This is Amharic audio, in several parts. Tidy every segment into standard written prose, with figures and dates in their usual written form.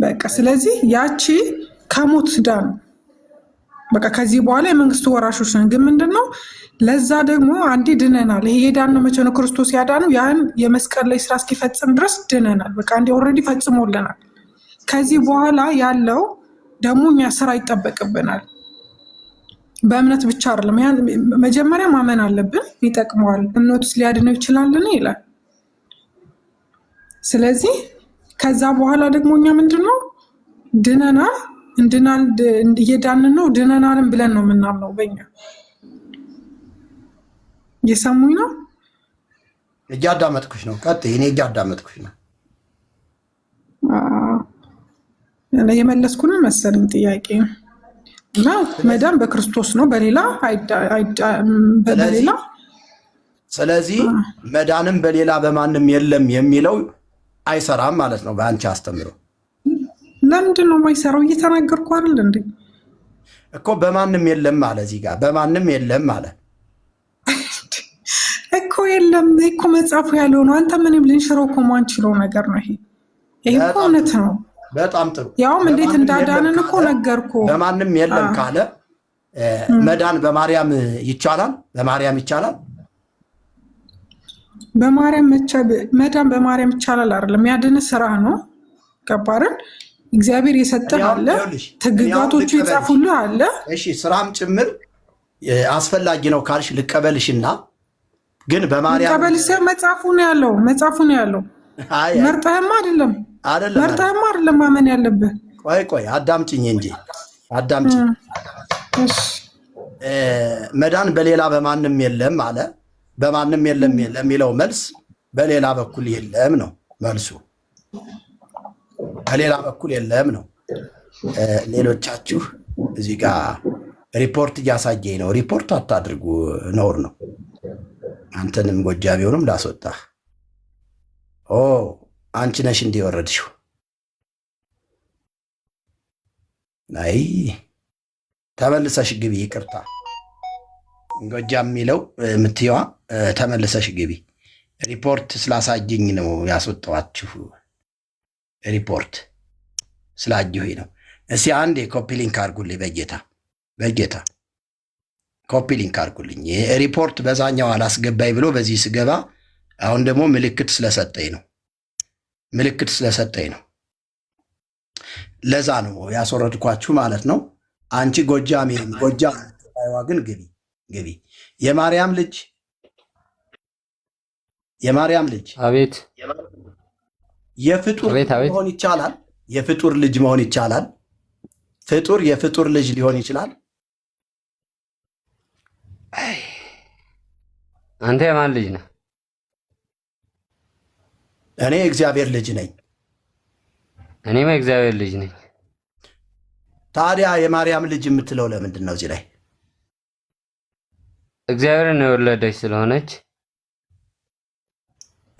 በቃ ስለዚህ ያቺ ከሞት ዳን በቃ ከዚህ በኋላ የመንግስቱ ወራሾች ነን። ግን ምንድነው ለዛ ደግሞ አንዴ ድነናል። ይሄ የዳን ነው መቼ ነው ክርስቶስ ያዳነው? ያን የመስቀል ላይ ስራ እስኪፈጽም ድረስ ድነናል። በቃ አንዴ ኦልሬዲ ፈጽሞልናል። ከዚህ በኋላ ያለው ደግሞ እኛ ስራ ይጠበቅብናል። በእምነት ብቻ አይደለም። ያን መጀመሪያ ማመን አለብን። ይጠቅመዋል፣ እምነቱስ ሊያድነው ይችላልን ይላል። ስለዚህ ከዛ በኋላ ደግሞ እኛ ምንድነው ድነናል፣ እንድናል እየዳንን ነው፣ ድነናልም ብለን ነው የምናምነው። በእኛ እየሰሙኝ ነው? እያዳመጥኩሽ ነው። ቀጥይ። እኔ እያዳመጥኩሽ ነው። የመለስኩን መሰለኝ ጥያቄ እና መዳን በክርስቶስ ነው፣ በሌላ በሌላ። ስለዚህ መዳንም በሌላ በማንም የለም የሚለው አይሰራም ማለት ነው በአንቺ አስተምሮ። ለምንድን ነው የማይሰራው? እየተናገርኩ አይደል እንዴ እኮ። በማንም የለም አለ እዚህ ጋር፣ በማንም የለም አለ እኮ። የለም እኮ መጽሐፉ ያለው ነው። አንተ ምንም ልንሽረው እኮ ማንችለው ነገር ነው ይሄ እኮ። እውነት ነው። በጣም ጥሩ። ያውም እንዴት እንዳዳንን እኮ ነገርኩ። በማንም የለም ካለ መዳን በማርያም ይቻላል፣ በማርያም ይቻላል። መዳን በማርያም ይቻላል አይደለም፣ ያድን ስራ ነው። ገባርን? እግዚአብሔር የሰጠህ አለ፣ ትግጋቶቹ ይጻፉልህ አለ። እሺ ስራም ጭምር አስፈላጊ ነው ካልሽ ልቀበልሽና፣ ግን በማርያም ልቀበልሽ መጽሐፉ ነው ያለው፣ መጽሐፉ ነው ያለው። መርጠህማ አይደለም መርጠህማ አይደለም ማመን ያለብህ። ቆይ አዳምጪኝ እንጂ አዳምጪኝ። መዳን በሌላ በማንም የለም አለ። በማንም የለም ለሚለው መልስ በሌላ በኩል የለም ነው መልሱ። በሌላ በኩል የለም ነው። ሌሎቻችሁ እዚህ ጋር ሪፖርት እያሳየኝ ነው። ሪፖርት አታድርጉ፣ ነውር ነው። አንተንም ጎጃቢውንም ላስወጣህ። አንቺ ነሽ እንዲወረድሽው። አይ ተመልሰሽ ግቢ። ይቅርታ ጎጃም የሚለው የምትየዋ ተመልሰሽ ግቢ። ሪፖርት ስላሳየኝ ነው ያስወጣኋችሁ። ሪፖርት ስላየሁኝ ነው። እስኪ አንዴ ኮፒ ሊንክ አድርጉልኝ። በጌታ ኮፒ ሊንክ አድርጉልኝ። ሪፖርት በዛኛው አላስገባኝ ብሎ በዚህ ስገባ አሁን ደግሞ ምልክት ስለሰጠኝ ነው። ለዛ ነው ያስወረድኳችሁ ማለት ነው። አንቺ ጎጃም ግን ግቢ። የማርያም ልጅ አቤት። የፍጡር መሆን ይቻላል። የፍጡር ልጅ መሆን ይቻላል። ፍጡር የፍጡር ልጅ ሊሆን ይችላል። አንተ የማን ልጅ ነህ? እኔ እግዚአብሔር ልጅ ነኝ። እኔም እግዚአብሔር ልጅ ነኝ። ታዲያ የማርያም ልጅ የምትለው ለምንድን ነው? እዚህ ላይ እግዚአብሔርን የወለደች ስለሆነች።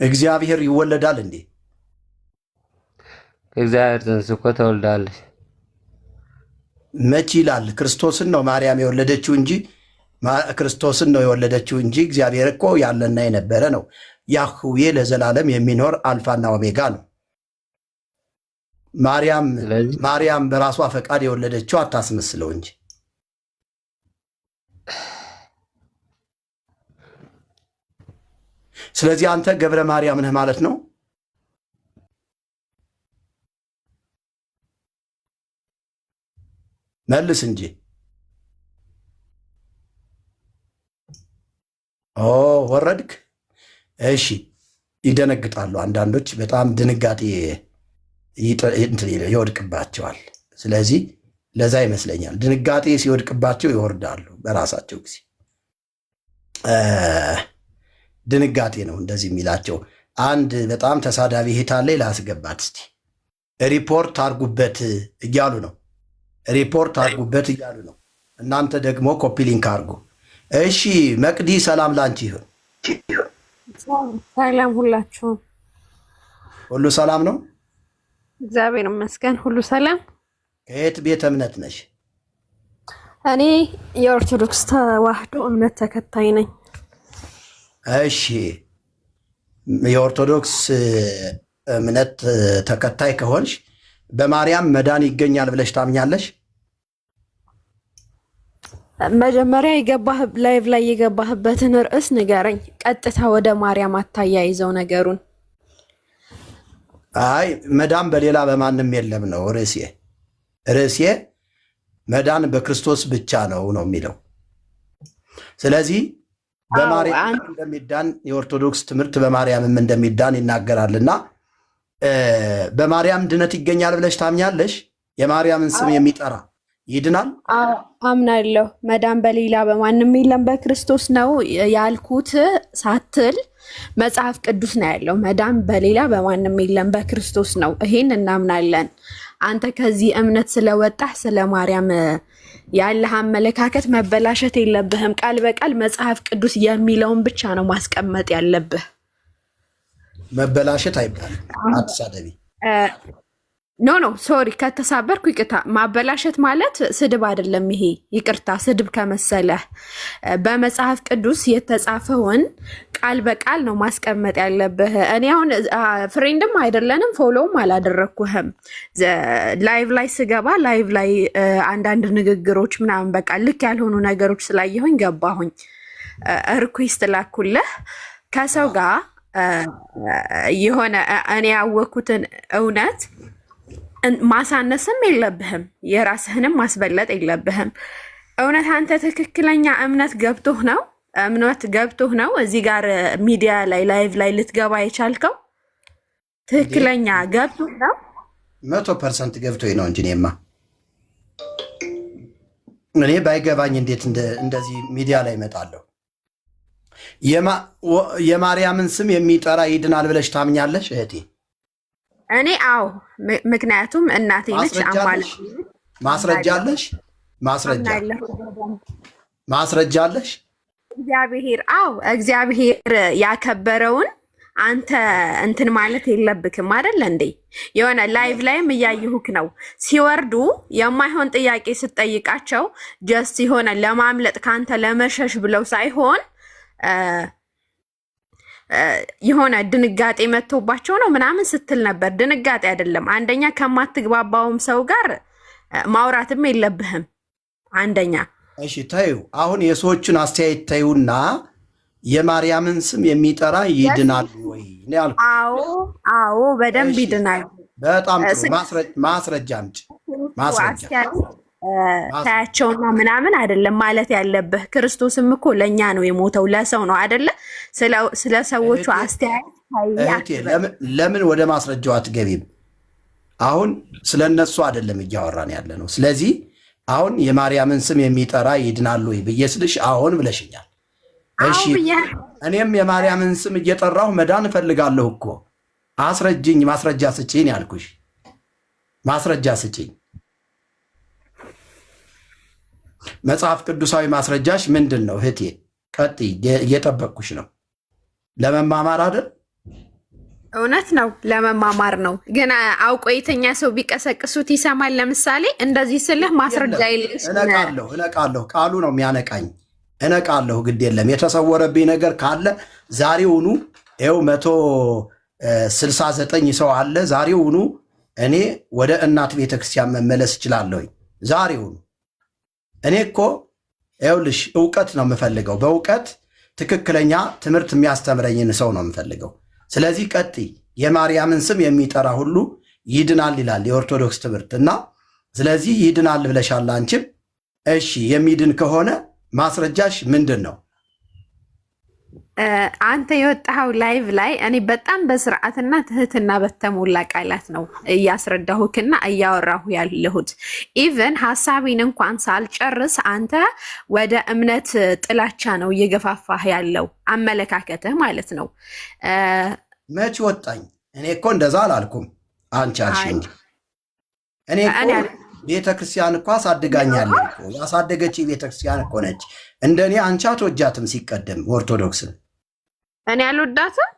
እግዚአብሔር ይወለዳል እንዴ? ከእግዚአብሔር ጽንስ እኮ ተወልዳለች። መች ይላል? ክርስቶስን ነው ማርያም የወለደችው እንጂ ክርስቶስን ነው የወለደችው እንጂ እግዚአብሔር እኮ ያለና የነበረ ነው። ያህዌ ለዘላለም የሚኖር አልፋና ኦሜጋ ነው። ማርያም በራሷ ፈቃድ የወለደችው አታስመስለው እንጂ። ስለዚህ አንተ ገብረ ማርያም ነህ ማለት ነው። መልስ እንጂ። ወረድክ? እሺ። ይደነግጣሉ አንዳንዶች፣ በጣም ድንጋጤ ይወድቅባቸዋል። ስለዚህ ለዛ ይመስለኛል ድንጋጤ ሲወድቅባቸው ይወርዳሉ በራሳቸው ጊዜ። ድንጋጤ ነው እንደዚህ የሚላቸው። አንድ በጣም ተሳዳቢ እህት አለኝ፣ ላስገባት እስቲ። ሪፖርት አርጉበት እያሉ ነው። እናንተ ደግሞ ኮፒ ሊንክ አርጉ። እሺ መቅዲ፣ ሰላም ላንቺ ይሁን። ሰላም ሁላችሁም። ሁሉ ሰላም ነው? እግዚአብሔር ይመስገን ሁሉ ሰላም። ከየት ቤተ እምነት ነሽ? እኔ የኦርቶዶክስ ተዋህዶ እምነት ተከታይ ነኝ። እሺ የኦርቶዶክስ እምነት ተከታይ ከሆንሽ በማርያም መዳን ይገኛል ብለሽ ታምኛለሽ? መጀመሪያ ላይቭ ላይ የገባህበትን ርዕስ ንገረኝ። ቀጥታ ወደ ማርያም አታያይዘው ነገሩን። አይ መዳን በሌላ በማንም የለም ነው ርዕሴ መዳን በክርስቶስ ብቻ ነው የሚለው። ስለዚህ በማርያም እንደሚዳን የኦርቶዶክስ ትምህርት በማርያምም እንደሚዳን ይናገራልና በማርያም ድነት ይገኛል ብለሽ ታምኛለሽ? የማርያምን ስም የሚጠራ ይድናል? አምናለሁ። መዳን በሌላ በማንም የለም በክርስቶስ ነው ያልኩት ሳትል መጽሐፍ ቅዱስ ነው ያለው። መዳን በሌላ በማንም የለም በክርስቶስ ነው። ይሄን እናምናለን። አንተ ከዚህ እምነት ስለወጣህ ስለ ማርያም ያለህ አመለካከት መበላሸት የለብህም። ቃል በቃል መጽሐፍ ቅዱስ የሚለውን ብቻ ነው ማስቀመጥ ያለብህ። መበላሸት አይባልም። አትሳደቢ። ኖ ሶሪ፣ ከተሳበርኩ ይቅርታ። ማበላሸት ማለት ስድብ አይደለም። ይሄ ይቅርታ ስድብ ከመሰለህ በመጽሐፍ ቅዱስ የተጻፈውን ቃል በቃል ነው ማስቀመጥ ያለብህ። እኔ አሁን ፍሬንድም አይደለንም ፎሎውም አላደረግኩህም። ላይቭ ላይ ስገባ ላይቭ ላይ አንዳንድ ንግግሮች ምናምን በቃ ልክ ያልሆኑ ነገሮች ስላየሁኝ ገባሁኝ። ሪኩዌስት ላኩልህ ከሰው ጋር የሆነ እኔ ያወቅኩትን እውነት ማሳነስም የለብህም፣ የራስህንም ማስበለጥ የለብህም። እውነት አንተ ትክክለኛ እምነት ገብቶህ ነው እዚህ ጋር ሚዲያ ላይ ላይቭ ላይ ልትገባ የቻልከው? ትክክለኛ ገብቶህ ነው? 100% ገብቶኝ ነው እንጂ እኔ ባይገባኝ እንዴት እንደዚህ ሚዲያ ላይ እመጣለሁ? የማርያምን ስም የሚጠራ ይድናል ብለሽ ታምኛለሽ እህቴ? እኔ አዎ፣ ምክንያቱም እናቴ ነች። ማስረጃለሽ? ማስረጃለሽ? እግዚአብሔር ያከበረውን አንተ እንትን ማለት የለብክም አይደል እንዴ? የሆነ ላይቭ ላይም እያየሁክ ነው። ሲወርዱ የማይሆን ጥያቄ ስትጠይቃቸው ጀስት የሆነ ለማምለጥ ካንተ ለመሸሽ ብለው ሳይሆን የሆነ ድንጋጤ መጥቶባቸው ነው ምናምን ስትል ነበር። ድንጋጤ አይደለም። አንደኛ ከማትግባባውም ሰው ጋር ማውራትም የለብህም። አንደኛ እሺ ተይው። አሁን የሰዎችን አስተያየት ተይውና የማርያምን ስም የሚጠራ ይድናል ወይ ነው ያልኩት። አዎ በደንብ ይድናል። በጣም ጥሩ። ማስረጃ አምጪ። ማስረጃ ታያቸውና ምናምን አይደለም ማለት ያለብህ። ክርስቶስም እኮ ለእኛ ነው የሞተው፣ ለሰው ነው አይደለ? ስለ ሰዎቹ አስተያየት ለምን ወደ ማስረጃው አትገቢም? አሁን ስለ እነሱ አይደለም እያወራን ያለ ነው። ስለዚህ አሁን የማርያምን ስም የሚጠራ ይድናል ወይ ብዬ ስልሽ አሁን ብለሽኛል። እሺ እኔም የማርያምን ስም እየጠራሁ መዳን እፈልጋለሁ እኮ። አስረጅኝ፣ ማስረጃ ስጪኝ ያልኩሽ። ማስረጃ ስጪኝ። መጽሐፍ ቅዱሳዊ ማስረጃሽ ምንድን ነው እህቴ? ቀጥይ፣ እየጠበቅኩሽ ነው። ለመማማር አይደል? እውነት ነው፣ ለመማማር ነው። ግን አውቆ የተኛ ሰው ቢቀሰቅሱት ይሰማል። ለምሳሌ እንደዚህ ስልህ ማስረጃ የለሽ። እነቃለሁ። ቃሉ ነው የሚያነቃኝ። እነቃለሁ። ግድ የለም። የተሰወረብኝ ነገር ካለ ዛሬውኑ ይኸው 169 ሰው አለ። ዛሬውኑ እኔ ወደ እናት ቤተክርስቲያን መመለስ እችላለሁኝ። ዛሬውኑ እኔ እኮ ይኸውልሽ እውቀት ነው የምፈልገው። በእውቀት ትክክለኛ ትምህርት የሚያስተምረኝን ሰው ነው የምፈልገው። ስለዚህ ቀጥይ። የማርያምን ስም የሚጠራ ሁሉ ይድናል ይላል የኦርቶዶክስ ትምህርት እና ስለዚህ ይድናል ብለሻል አንቺም። እሺ የሚድን ከሆነ ማስረጃሽ ምንድን ነው? አንተ የወጣኸው ላይቭ ላይ እኔ በጣም በስርዓትና ትህትና በተሞላ ቃላት ነው እያስረዳሁክና እያወራሁ ያለሁት። ኢቨን ሀሳቤን እንኳን ሳልጨርስ አንተ ወደ እምነት ጥላቻ ነው እየገፋፋህ ያለው፣ አመለካከትህ ማለት ነው። መች ወጣኝ? እኔ እኮ እንደዛ አላልኩም። አንቺ አልሽ እንጂ እኔ እኮ ቤተክርስቲያን እኮ አሳድጋኛለች እኮ። ያሳደገች ቤተክርስቲያን እኮ ነች። እንደኔ አንቺ አትወጃትም። ሲቀደም ኦርቶዶክስን እኔ አልወዳትም።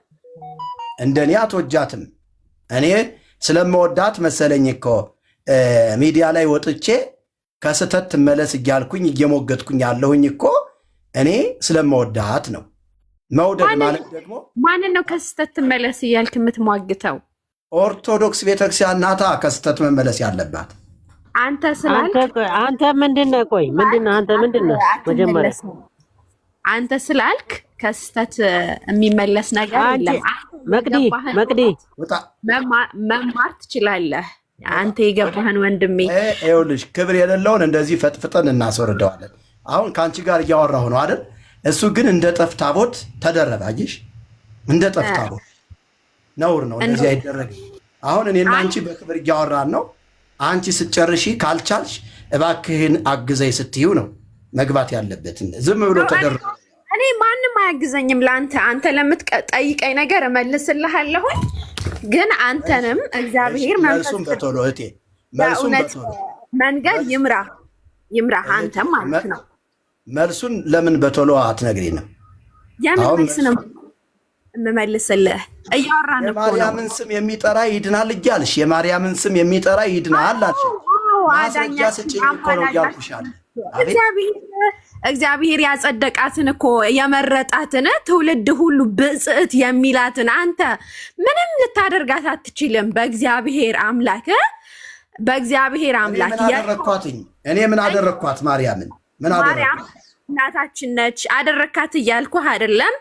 እንደኔ አትወጃትም። እኔ ስለምወዳት መሰለኝ እኮ ሚዲያ ላይ ወጥቼ ከስተት ትመለስ እያልኩኝ እየሞገትኩኝ ያለሁኝ እኮ እኔ ስለምወዳት ነው። መውደድ ማለት ደግሞ ማንን ነው ከስተት ትመለስ እያልክ የምትሟግተው? ኦርቶዶክስ ቤተክርስቲያን ናታ ከስተት መመለስ ያለባት። አንተ ስላልክ አንተ ምንድነህ? ቆይ ምንድነህ? አንተ ምንድነህ? መጀመሪያ አንተ ስላልክ ከስተት የሚመለስ ነገር የለም። መቅዲ መማር ትችላለህ። አንተ የገባህን ወንድሜ። ይኸውልሽ ክብር የሌለውን እንደዚህ ፈጥፍጠን እናስወርደዋለን። አሁን ከአንቺ ጋር እያወራሁ ነው አይደል? እሱ ግን እንደ ጠፍታቦት ተደረበ። አየሽ፣ እንደ ጠፍታቦት ነውር ነው። እንደዚህ አይደረግም። አሁን እኔና አንቺ በክብር እያወራን ነው። አንቺ ስትጨርሺ ካልቻልሽ እባክህን አግዘኝ ስትዩ ነው መግባት ያለበት። ዝም ብሎ ተደረበ። እኔ ማንም አያግዘኝም። አንተ ለምትጠይቀኝ ነገር እመልስልሃለሁ። ግን አንተንም እግዚአብሔር መልሱን በቶሎ እቴ መልሱን በቶሎ መንገድ ይምራ አንተም ማለት ነው። መልሱን ለምን በቶሎ አትነግሪንም? የምንስ ነው የምመልስልህ? እያወራን እኮ ነው። የማርያምን ስም የሚጠራ ይድናል እያልሽ የማርያምን ስም የሚጠራ ይድናል አልሽ። ማስረጃ ስጭኝ እኮ ነው እያልኩሻለሁ። እግዚአብሔር ያጸደቃትን እኮ የመረጣትን ትውልድ ሁሉ ብጽዕት የሚላትን አንተ ምንም ልታደርጋት አትችልም። በእግዚአብሔር አምላክ እኔ ምን አደረግኳት? ማርያምን ምን አደረግኳት? እናታችን ነች። አደረካት እያልኩህ አይደለም።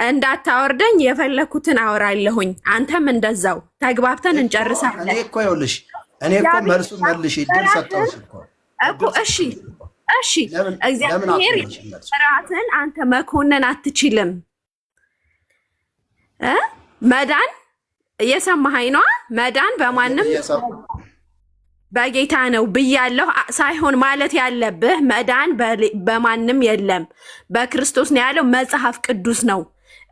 እንዳታወርደኝ የፈለኩትን አወራለሁኝ። አንተም እንደዛው ተግባብተን እንጨርሳለን። እኔ እኮ ይኸውልሽ፣ እኔ እኮ መልሱን መልሽ ድል ሰጠሁሽ እኮ። እሺ እግዚአብሔር ስርዓትን አንተ መኮንን አትችልም። መዳን እየሰማኸኝ ነዋ። መዳን በማንም በጌታ ነው ብያለሁ ሳይሆን ማለት ያለብህ መዳን በማንም የለም በክርስቶስ ነው ያለው መጽሐፍ ቅዱስ ነው።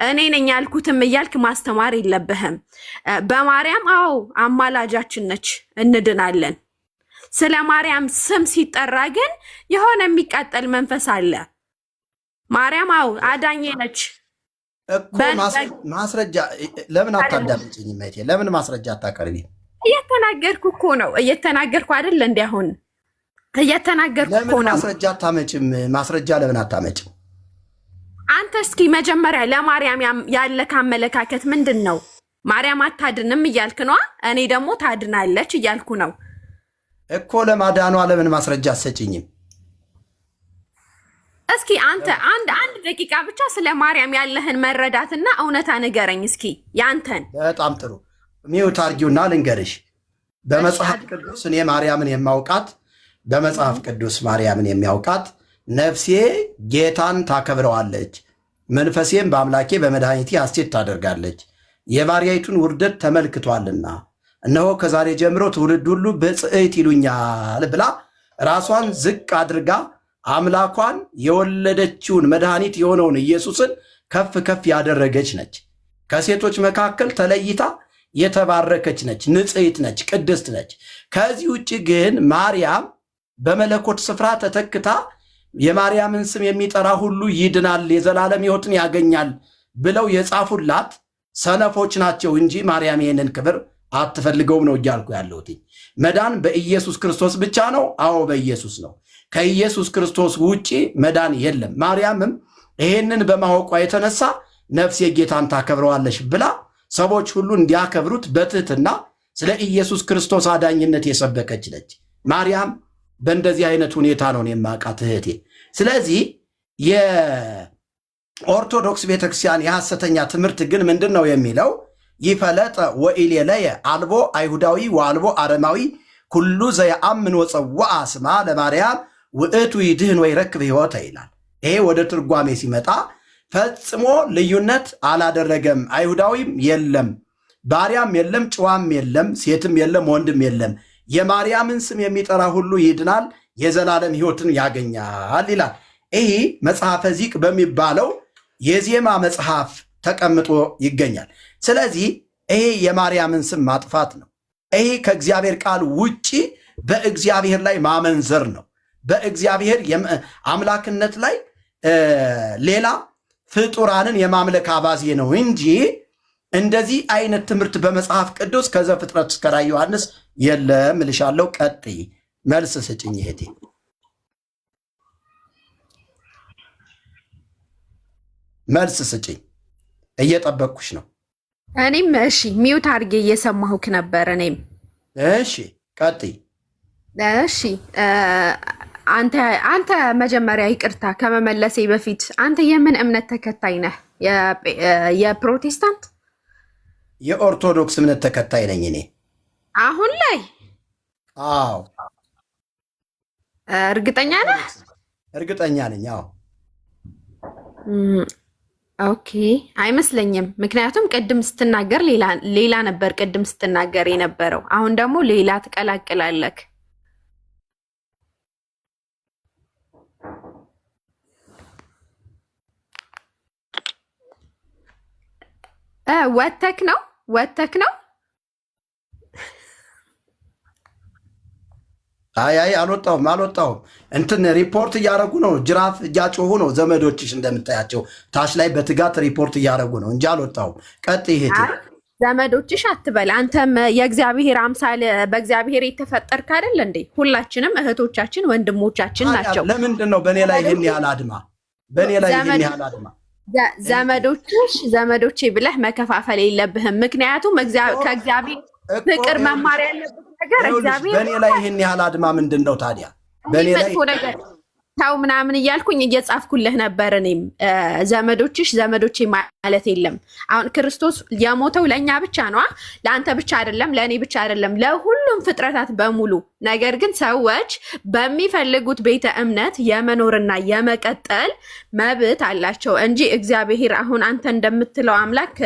እኔ ነኝ ያልኩትም እያልክ ማስተማር የለብህም። በማርያም አዎ አማላጃችን ነች፣ እንድናለን። ስለ ማርያም ስም ሲጠራ ግን የሆነ የሚቃጠል መንፈስ አለ። ማርያም አዎ አዳኜ ነች እኮ። ማስረጃ ለምን አታዳምጪኝ? ማይቴ ለምን ማስረጃ አታቀርቢ? እየተናገርኩ እኮ ነው። እየተናገርኩ አይደል? እንዲያሁን እየተናገርኩ እኮ ነው። ማስረጃ አታመጭም? ማስረጃ ለምን አታመጭም? አንተ እስኪ መጀመሪያ ለማርያም ያለህ አመለካከት ምንድን ነው? ማርያም አታድንም እያልክ ነዋ። እኔ ደግሞ ታድናለች እያልኩ ነው እኮ። ለማዳኗ ለምን ማስረጃ አትሰጭኝም? እስኪ አንተ አንድ ደቂቃ ብቻ ስለ ማርያም ያለህን መረዳትና እውነታ ንገረኝ እስኪ ያንተን። በጣም ጥሩ ሚውት አርጊውና ልንገርሽ። በመጽሐፍ ቅዱስ እኔ ማርያምን የማውቃት በመጽሐፍ ቅዱስ ማርያምን የሚያውቃት ነፍሴ ጌታን ታከብረዋለች፣ መንፈሴም በአምላኬ በመድኃኒቴ ሐሴት ታደርጋለች፣ የባሪያይቱን ውርደት ተመልክቷልና እነሆ ከዛሬ ጀምሮ ትውልድ ሁሉ ብፅዕት ይሉኛል ብላ ራሷን ዝቅ አድርጋ አምላኳን የወለደችውን መድኃኒት የሆነውን ኢየሱስን ከፍ ከፍ ያደረገች ነች። ከሴቶች መካከል ተለይታ የተባረከች ነች፣ ንጽሕት ነች፣ ቅድስት ነች። ከዚህ ውጭ ግን ማርያም በመለኮት ስፍራ ተተክታ የማርያምን ስም የሚጠራ ሁሉ ይድናል፣ የዘላለም ሕይወትን ያገኛል ብለው የጻፉላት ሰነፎች ናቸው እንጂ ማርያም ይህንን ክብር አትፈልገውም ነው እያልኩ ያለሁት። መዳን በኢየሱስ ክርስቶስ ብቻ ነው። አዎ በኢየሱስ ነው። ከኢየሱስ ክርስቶስ ውጪ መዳን የለም። ማርያምም ይሄንን በማወቋ የተነሳ ነፍሴ ጌታን ታከብረዋለች ብላ ሰዎች ሁሉ እንዲያከብሩት በትህትና ስለ ኢየሱስ ክርስቶስ አዳኝነት የሰበከች ነች። ማርያም በእንደዚህ አይነት ሁኔታ ነው የማውቃት እህቴ። ስለዚህ የኦርቶዶክስ ቤተክርስቲያን የሐሰተኛ ትምህርት ግን ምንድን ነው የሚለው? ይፈለጠ ወኢሌለየ አልቦ አይሁዳዊ ወአልቦ አረማዊ ኩሉ ዘየአምን ወፀዋአ ስማ ለማርያም ውእቱ ይድህን ወይረክብ ሕይወተ ይላል። ይሄ ወደ ትርጓሜ ሲመጣ ፈጽሞ ልዩነት አላደረገም። አይሁዳዊም የለም፣ ባሪያም የለም፣ ጨዋም የለም፣ ሴትም የለም፣ ወንድም የለም። የማርያምን ስም የሚጠራ ሁሉ ይድናል፣ የዘላለም ሕይወትን ያገኛል ይላል። ይህ መጽሐፈ ዚቅ በሚባለው የዜማ መጽሐፍ ተቀምጦ ይገኛል። ስለዚህ ይሄ የማርያምን ስም ማጥፋት ነው። ይሄ ከእግዚአብሔር ቃል ውጪ በእግዚአብሔር ላይ ማመንዘር ነው። በእግዚአብሔር አምላክነት ላይ ሌላ ፍጡራንን የማምለክ አባዜ ነው እንጂ እንደዚህ አይነት ትምህርት በመጽሐፍ ቅዱስ ከዘፍጥረት እስከ ራዕየ ዮሐንስ የለም እልሻለሁ። ቀጥይ፣ መልስ ስጭኝ እህቴ። መልስ ስጭኝ፣ እየጠበቅኩሽ ነው። እኔም እሺ ሚውት አድርጌ እየሰማሁክ ነበር። እኔም እሺ ቀጥይ። እሺ አንተ መጀመሪያ ይቅርታ ከመመለሴ በፊት አንተ የምን እምነት ተከታይ ነህ? የፕሮቴስታንት? የኦርቶዶክስ እምነት ተከታይ ነኝ እኔ አሁን ላይ። አዎ። እርግጠኛ ነህ? እርግጠኛ ነኝ። አዎ። ኦኬ አይመስለኝም። ምክንያቱም ቅድም ስትናገር ሌላ ነበር ቅድም ስትናገር የነበረው፣ አሁን ደግሞ ሌላ ትቀላቅላለክ። ወተክ ነው። አይ አልወጣሁም። እንትን ሪፖርት እያደረጉ ነው፣ ጅራፍ እያጮሁ ነው ዘመዶችሽ። እንደምታያቸው ታች ላይ በትጋት ሪፖርት እያደረጉ ነው እንጂ አልወጣሁም። ቀጥይ እህቴ። ዘመዶችሽ አትበል። አንተም የእግዚአብሔር አምሳል በእግዚአብሔር የተፈጠርክ አይደል እንዴ? ሁላችንም እህቶቻችን ወንድሞቻችን ናቸው። ለምንድን ነው በእኔ ላይ ይህን ያህል አድማ? ዘመዶቼ ብለህ መከፋፈል የለብህም። ምክንያቱም ከእግዚአብሔር ፍቅር መማር ያለብህ ነገር እግዚአብሔር በእኔ ላይ ይህን ያህል አድማ ምንድን ነው ታዲያ? በእኔ ላይ ነገር ተው ምናምን እያልኩኝ እየጻፍኩልህ ነበር። እኔም ዘመዶቼ ማለት የለም። አሁን ክርስቶስ የሞተው ለእኛ ብቻ ነዋ፣ ለአንተ ብቻ አይደለም፣ ለእኔ ብቻ አይደለም፣ ለሁሉም ፍጥረታት በሙሉ። ነገር ግን ሰዎች በሚፈልጉት ቤተ እምነት የመኖርና የመቀጠል መብት አላቸው እንጂ እግዚአብሔር አሁን አንተ እንደምትለው አምላክ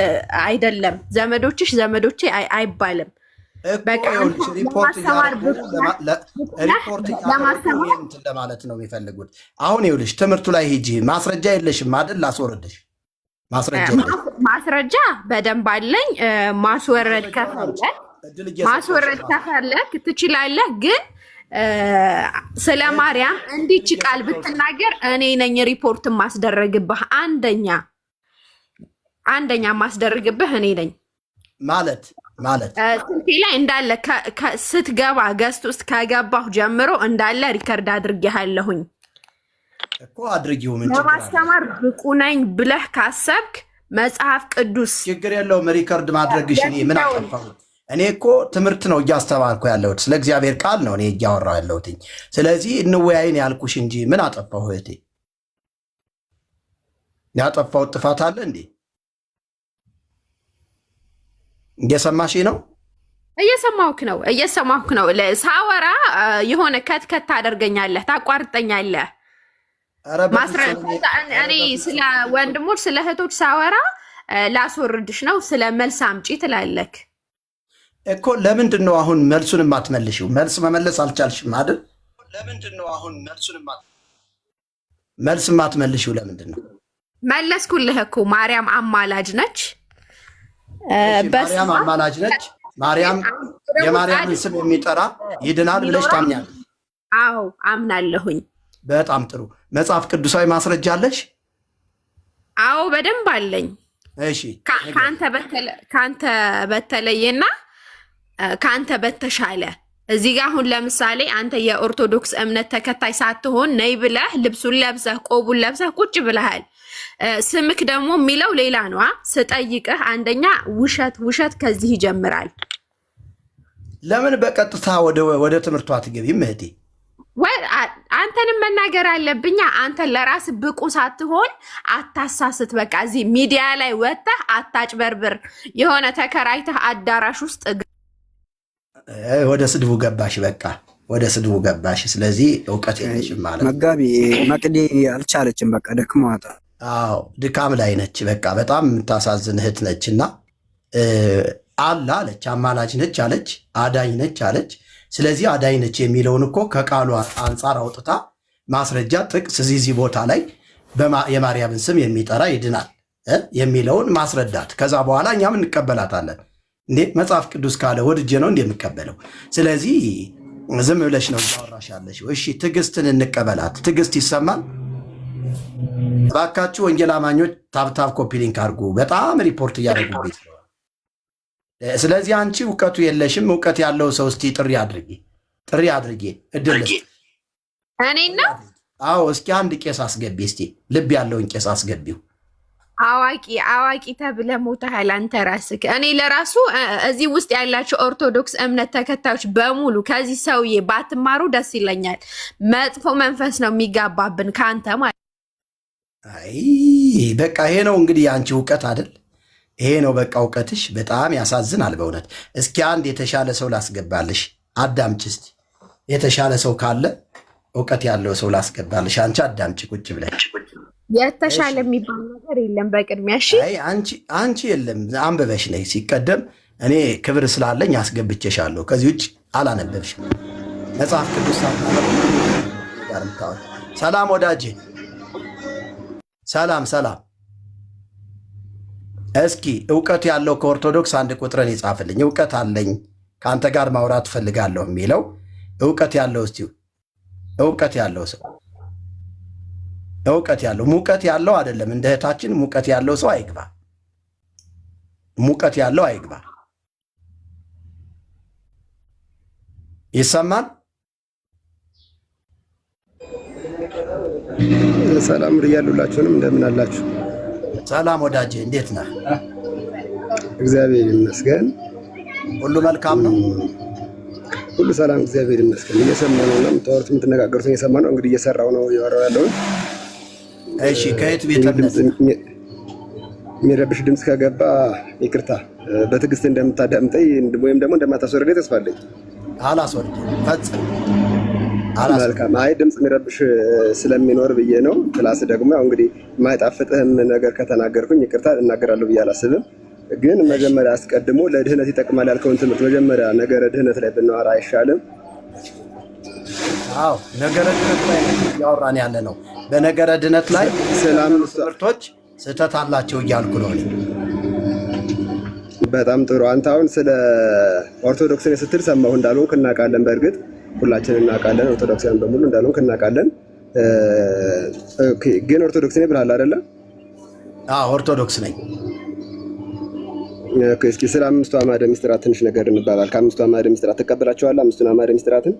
አይደለም። ዘመዶቼ አይባልም። ሪፖርት ለማለት ነው የሚፈልጉት። አሁን ይኸውልሽ ትምህርቱ ላይ ሂጂ። ማስረጃ የለሽም አይደል? ላስወርድሽ። ማስረጃ በደንብ አለኝ። ማስወረድ ከፈለክ ትችላለህ። ግን ስለ ማርያም እንዲች ቃል ብትናገር እኔ ነኝ ሪፖርት ማስደረግብህ። አንደኛ ማስደረግብህ እኔ ነኝ ማለት ስልኬ ላይ እንዳለ ስትገባ ገስት ውስጥ ከገባሁ ጀምሮ እንዳለ ሪከርድ አድርጌሃለሁኝ እኮ። አድርጊው። ምን ለማስተማር ብቁ ነኝ ብለህ ካሰብክ መጽሐፍ ቅዱስ ችግር የለውም። ሪከርድ ማድረግሽ እኔ ምን አጠፋሁት? እኔ እኮ ትምህርት ነው እያስተማርኩ ያለሁት፣ ስለ እግዚአብሔር ቃል ነው እኔ እያወራሁ ያለሁት። ስለዚህ እንወያይን ያልኩሽ እንጂ ምን አጠፋሁ እህቴ? ያጠፋሁት ጥፋት አለ እንዴ? እየሰማሽ ነው? እየሰማሁክ ነው። ሳወራ የሆነ ከትከት ታደርገኛለህ፣ ታቋርጠኛለህ። እኔ ስለ ወንድሞች ስለ እህቶች ሳወራ ላስወርድሽ ነው፣ ስለ መልስ አምጪ ትላለክ እኮ። ለምንድን ነው አሁን መልሱን የማትመልሺው? መልስ መመለስ አልቻልሽም አይደል? ለምንድን ነው አሁን መልስ የማትመልሺው? ለምንድን ነው? መለስኩልህ እኮ። ማርያም አማላጅ ነች። ማርያም አማላጅ ነች። ማርያም የማርያምን ስም የሚጠራ ይድናል ብለሽ ታምኛለሽ? አዎ አምናለሁኝ። በጣም ጥሩ። መጽሐፍ ቅዱሳዊ ማስረጃ አለሽ? አዎ በደንብ አለኝ። እሺ ከአንተ በተለየና ከአንተ በተሻለ እዚህ ጋር አሁን ለምሳሌ አንተ የኦርቶዶክስ እምነት ተከታይ ሳትሆን ነይ ብለህ ልብሱን ለብሰህ ቆቡን ለብሰህ ቁጭ ብለሃል። ስምክ ደግሞ የሚለው ሌላ ነዋ። ስጠይቅህ አንደኛ ውሸት ከዚህ ይጀምራል። ለምን በቀጥታ ወደ ትምህርቱ አትገቢም እህቴ? አንተንም መናገር አለብኛ። አንተ ለራስ ብቁ ሳትሆን አታሳስት። በቃ እዚህ ሚዲያ ላይ ወጥተህ አታጭበርብር። የሆነ ተከራይተህ አዳራሽ ውስጥ ወደ ስድቡ ገባሽ። በቃ ወደ ስድቡ ገባሽ። ስለዚህ እውቀት የለሽም ማለት ነው። መጋቢ መቅዲ አልቻለችም። በቃ ደክሟታል። አዎ ድካም ላይ ነች። በቃ በጣም የምታሳዝን እህት ነች። እና አለች፣ አማላጅ ነች አለች፣ አዳኝ ነች አለች። ስለዚህ አዳኝ ነች የሚለውን እኮ ከቃሉ አንጻር አውጥታ ማስረጃ ጥቅስ እዚህ ቦታ ላይ የማርያምን ስም የሚጠራ ይድናል የሚለውን ማስረዳት። ከዛ በኋላ እኛም እንቀበላታለን። እንዴ መጽሐፍ ቅዱስ ካለ ወድጄ ነው እንዴ የምቀበለው? ስለዚህ ዝም ብለሽ ነው እያወራሽ ያለሽው። እሺ ትዕግስትን እንቀበላት። ትዕግስት ይሰማል። እባካችሁ ወንጌል አማኞች ታብታብ ኮፒ ሊንክ አድርጉ። በጣም ሪፖርት እያደረጉበት ነው። ስለዚህ አንቺ እውቀቱ የለሽም። እውቀት ያለው ሰው እስቲ ጥሪ አድርጌ እድል ልስጥ። እኔና አዎ እስኪ አንድ ቄስ አስገቢ። እስቲ ልብ ያለውን ቄስ አስገቢው። አዋቂ ተብለህ ሞተሃል አንተ ራስህ። እኔ ለራሱ እዚህ ውስጥ ያላቸው ኦርቶዶክስ እምነት ተከታዮች በሙሉ ከዚህ ሰውዬ ባትማሩ ደስ ይለኛል። መጥፎ መንፈስ ነው የሚጋባብን ከአንተ ማለት። አይ በቃ ይሄ ነው እንግዲህ የአንቺ እውቀት አይደል? ይሄ ነው በቃ እውቀትሽ። በጣም ያሳዝናል በእውነት። እስኪ አንድ የተሻለ ሰው ላስገባልሽ፣ አዳምጪ እስኪ። የተሻለ ሰው ካለ እውቀት ያለው ሰው ላስገባልሽ። አንቺ አዳምጪ ቁጭ ብለሽ። የተሻለ የሚባል ነገር የለም። በቅድሚያ እሺ፣ አንቺ የለም አንብበሽ ነይ። ሲቀደም እኔ ክብር ስላለኝ አስገብቼሻለሁ። ከዚህ ውጭ አላነበብሽም። መጽሐፍ ቅዱስ ሰላም ወዳጄ፣ ሰላም። እስኪ እውቀት ያለው ከኦርቶዶክስ አንድ ቁጥርን ይጻፍልኝ። እውቀት አለኝ ከአንተ ጋር ማውራት ፈልጋለሁ የሚለው እውቀት ያለው እስቲ እውቀት ያለው ሰው እውቀት ያለው ሙቀት ያለው አይደለም። እንደ እህታችን ሙቀት ያለው ሰው አይግባ። ሙቀት ያለው አይግባ። ይሰማል? ሰላም ብያለሁላችሁንም እንደምን አላችሁ? ሰላም ወዳጄ፣ እንዴት ነህ? እግዚአብሔር ይመስገን። ሁሉ መልካም ነው? ሁሉ ሰላም፣ እግዚአብሔር ይመስገን። እየሰማነው ነው የምታወሩት፣ የምትነጋገሩት እየሰማነው። እንግዲህ እየሰራው ነው እያወራው ያለውን። እሺ፣ ከየት ቤት የሚረብሽ ድምፅ ከገባ ይቅርታ። በትዕግስት እንደምታዳምጠኝ ወይም ደግሞ እንደማታስወርደኝ ተስፋ አለኝ። አላስወርድም ፈጽም። መልካም። አይ ድምፅ የሚረብሽ ስለሚኖር ብዬ ነው። ክላስ ደግሞ ያው እንግዲህ የማይጣፍጥህም ነገር ከተናገርኩኝ ይቅርታ እናገራለሁ ብዬ አላስብም። ግን መጀመሪያ አስቀድሞ ለድህነት ይጠቅማል ያልከውን ትምህርት መጀመሪያ ነገረ ድህነት ላይ ብናወራ አይሻልም? አዎ ነገረ ድህነት ላይ ያወራን ያለ ነው። በነገረ ድህነት ላይ ትምህርቶች ስህተት አላቸው እያልኩ ነው። በጣም ጥሩ። አንተ አሁን ስለ ኦርቶዶክስን ስትል ሰማሁ እንዳልሆንክ እናውቃለን። በእርግጥ ሁላችንን እናውቃለን። ኦርቶዶክሳውያን በሙሉ እንዳልሆንክ እናውቃለን። ግን ኦርቶዶክስ ነኝ ብለሃል አይደለ? አዎ ኦርቶዶክስ ነኝ። እስኪ ስለ አምስቱ አዕማደ ምስጢራት ትንሽ ነገር እንባባል። ከአምስቱ አዕማደ ምስጢራት ትቀበላቸዋለህ? አምስቱን አዕማደ ምስጢራትን?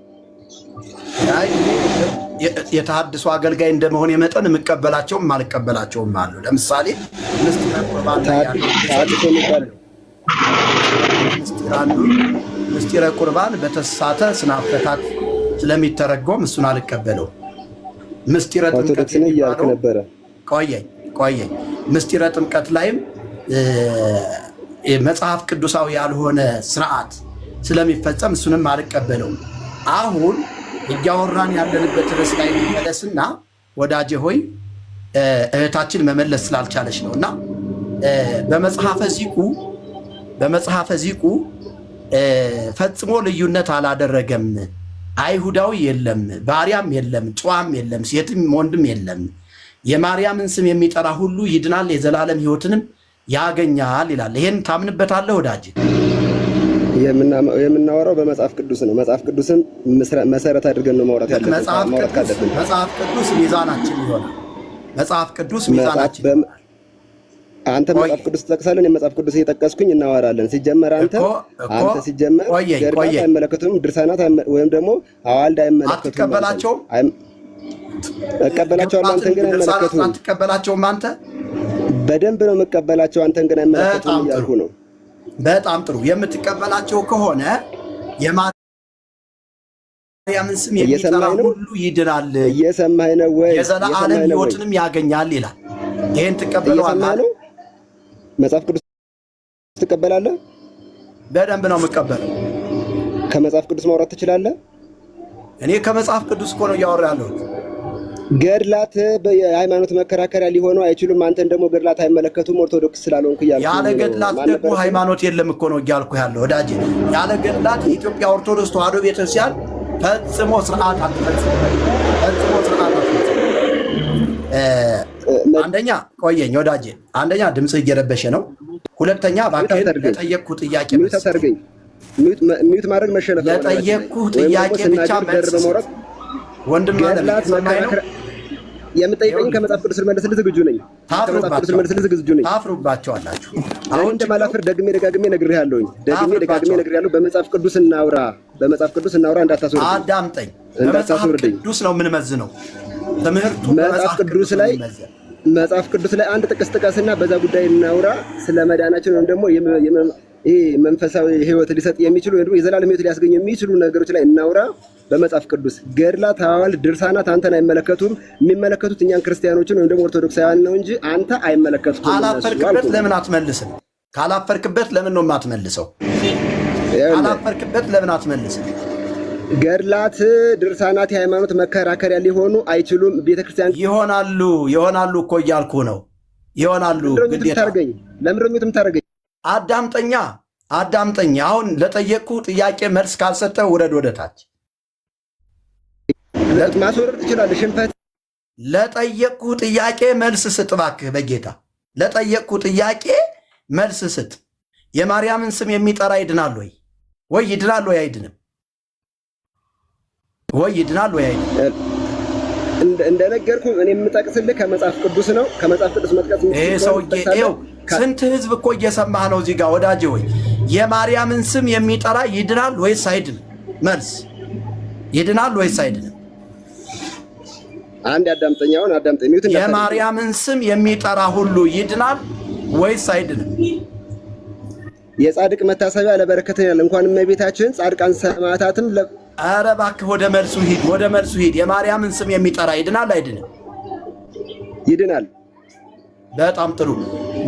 የተሐድሶ አገልጋይ እንደመሆን የመጠን የምቀበላቸውም የማልቀበላቸውም አሉ። ለምሳሌ ምስጢረ ቁርባን በተሳተ ስነ አፈታት ስለሚተረጎም እሱን አልቀበለው። ምስጢረ ጥምቀት እያልክ ነበረ። ቆየኝ። ምስጢረ ጥምቀት ላይም መጽሐፍ ቅዱሳዊ ያልሆነ ስርዓት ስለሚፈጸም እሱንም አልቀበለው። አሁን እያወራን ያለንበት ርዕስ ላይ መለስና ወዳጄ ሆይ እህታችን መመለስ ስላልቻለች ነው። እና በመጽሐፈ ዚቁ ፈጽሞ ልዩነት አላደረገም። አይሁዳዊ የለም፣ ባሪያም የለም፣ ጨዋም የለም፣ ሴትም ወንድም የለም። የማርያምን ስም የሚጠራ ሁሉ ይድናል፣ የዘላለም ሕይወትንም ያገኛል ይላል። ይሄን ታምንበታለህ ወዳጄ? የምናወራው በመጽሐፍ ቅዱስ ነው። መጽሐፍ ቅዱስን መሰረት አድርገን ነው ማውራት ያለብን። መጽሐፍ ቅዱስ ሚዛናችን ይሆናል። መጽሐፍ ቅዱስ ሚዛናችን። አንተ መጽሐፍ ቅዱስ ትጠቅሳለህ፣ እኔ መጽሐፍ ቅዱስ እየጠቀስኩኝ እናወራለን። ሲጀመር አንተ ሲጀመር ገድላት አይመለከቱም፣ ድርሳናት ወይም ደግሞ አዋልድ አይመለከቱም። አትቀበላቸውም? እቀበላቸዋለሁ፣ አንተን ግን አይመለከቱም። አትቀበላቸውም? አንተ በደንብ ነው የምቀበላቸው፣ አንተን ግን አይመለከቱም እያልኩ ነው። በጣም ጥሩ። የምትቀበላቸው ከሆነ የማርያምን ስም የሚጠራ ሁሉ ይድናል፣ እየሰማኸኝ ነው ወይ? የዘላለም ሕይወትንም ያገኛል ይላል። ይሄን ትቀበለዋለህ? መጽሐፍ ቅዱስ ትቀበላለህ? በደንብ ነው የምቀበለው። ከመጽሐፍ ቅዱስ ማውራት ትችላለህ? እኔ ከመጽሐፍ ቅዱስ እኮ ነው እያወራ ያለሁት። ገድላት የሃይማኖት መከራከሪያ ሊሆኑ አይችሉም። አንተን ደግሞ ገድላት አይመለከቱም ኦርቶዶክስ ስላልሆንክ እያልኩ። ያለ ገድላት ደግሞ ሃይማኖት የለም እኮ ነው እያልኩ ያለው ወዳጄ። ያለ ገድላት የኢትዮጵያ ኦርቶዶክስ ተዋሕዶ ቤተክርስቲያን ፈጽሞ ስርዓት አትፈጽም። አንደኛ ቆየኝ ወዳጄ፣ አንደኛ ድምፅህ እየረበሸ ነው። ሁለተኛ እባክህ ለጠየቅኩህ ጥያቄ ሚዩት ማድረግ መሸነፍ ነው። ለጠየቅኩህ ጥያቄ ብቻ መልስ ወንድም ማለት የምጠይቀኝ ከመጽሐፍ ቅዱስ ልመልስልህ ዝግጁ ነኝ። ታፍሩባቸዋላችሁ። አሁን እንደማላፍር ደግሜ ደጋግሜ ነግሬሃለሁኝ። በመጽሐፍ ቅዱስ እናውራ፣ እንዳታስወርድ። አዳምጠኝ። በመጽሐፍ ቅዱስ ነው የምንመዝነው ትምህርቱ። መጽሐፍ ቅዱስ ላይ መጽሐፍ ቅዱስ ላይ አንድ ጥቅስ ጥቀስና በዛ ጉዳይ እናውራ። ስለ መዳናችን ወይም ደግሞ ይሄ መንፈሳዊ ህይወት ሊሰጥ የሚችሉ ወይም ደግሞ የዘላለም ህይወት ሊያስገኙ የሚችሉ ነገሮች ላይ እናውራ። በመጽሐፍ ቅዱስ ገድላት፣ ሐዋልት፣ ድርሳናት አንተን አይመለከቱም። የሚመለከቱት እኛን ክርስቲያኖችን ወይም ደግሞ ኦርቶዶክሳውያን ነው እንጂ አንተ አይመለከቱም። ካላፈርክበት ለምን አትመልስም? ካላፈርክበት ለምን ነው የማትመልሰው? ካላፈርክበት ለምን አትመልስም? ገድላት፣ ድርሳናት የሃይማኖት መከራከሪያ ሊሆኑ አይችሉም። ቤተክርስቲያን ይሆናሉ እኮ እያልኩ ነው። ይሆናሉ። ግዴታ ለምንድነው የምታደርገኝ? አዳምጠኝ። አሁን ለጠየቅኩ ጥያቄ መልስ ካልሰጠ ውረድ ወደ ታች። ማስወረድ ትችላለህ። ሽንፈት። ለጠየቅኩ ጥያቄ መልስ ስጥ እባክህ፣ በጌታ ለጠየቅኩ ጥያቄ መልስ ስጥ። የማርያምን ስም የሚጠራ ይድናል ወይ? ይድናል ወይ አይድንም? ይድናል ወይ አይድንም? እንደነገርኩ እኔ የምጠቅስልህ ከመጽሐፍ ቅዱስ ነው። ከመጽሐፍ ቅዱስ መጥቀስ ይሄ ሰውዬ ስንት ህዝብ እኮ እየሰማህ ነው እዚህ ጋር ወዳጄ። ወይ የማርያምን ስም የሚጠራ ይድናል ወይስ አይድንም? መልስ። ይድናል ወይስ አይድንም? አንድ አዳምጠኛውን አዳምጠኝ። የማርያምን ስም የሚጠራ ሁሉ ይድናል ወይስ አይድንም? የጻድቅ መታሰቢያ ለበረከት ያለ እንኳን እመቤታችን ጻድቃን ሰማዕታትም ኧረ እባክህ ወደ መልሱ ሂድ። የማርያምን ስም የሚጠራ ይድናል አይድንም? ይድናል። በጣም ጥሩ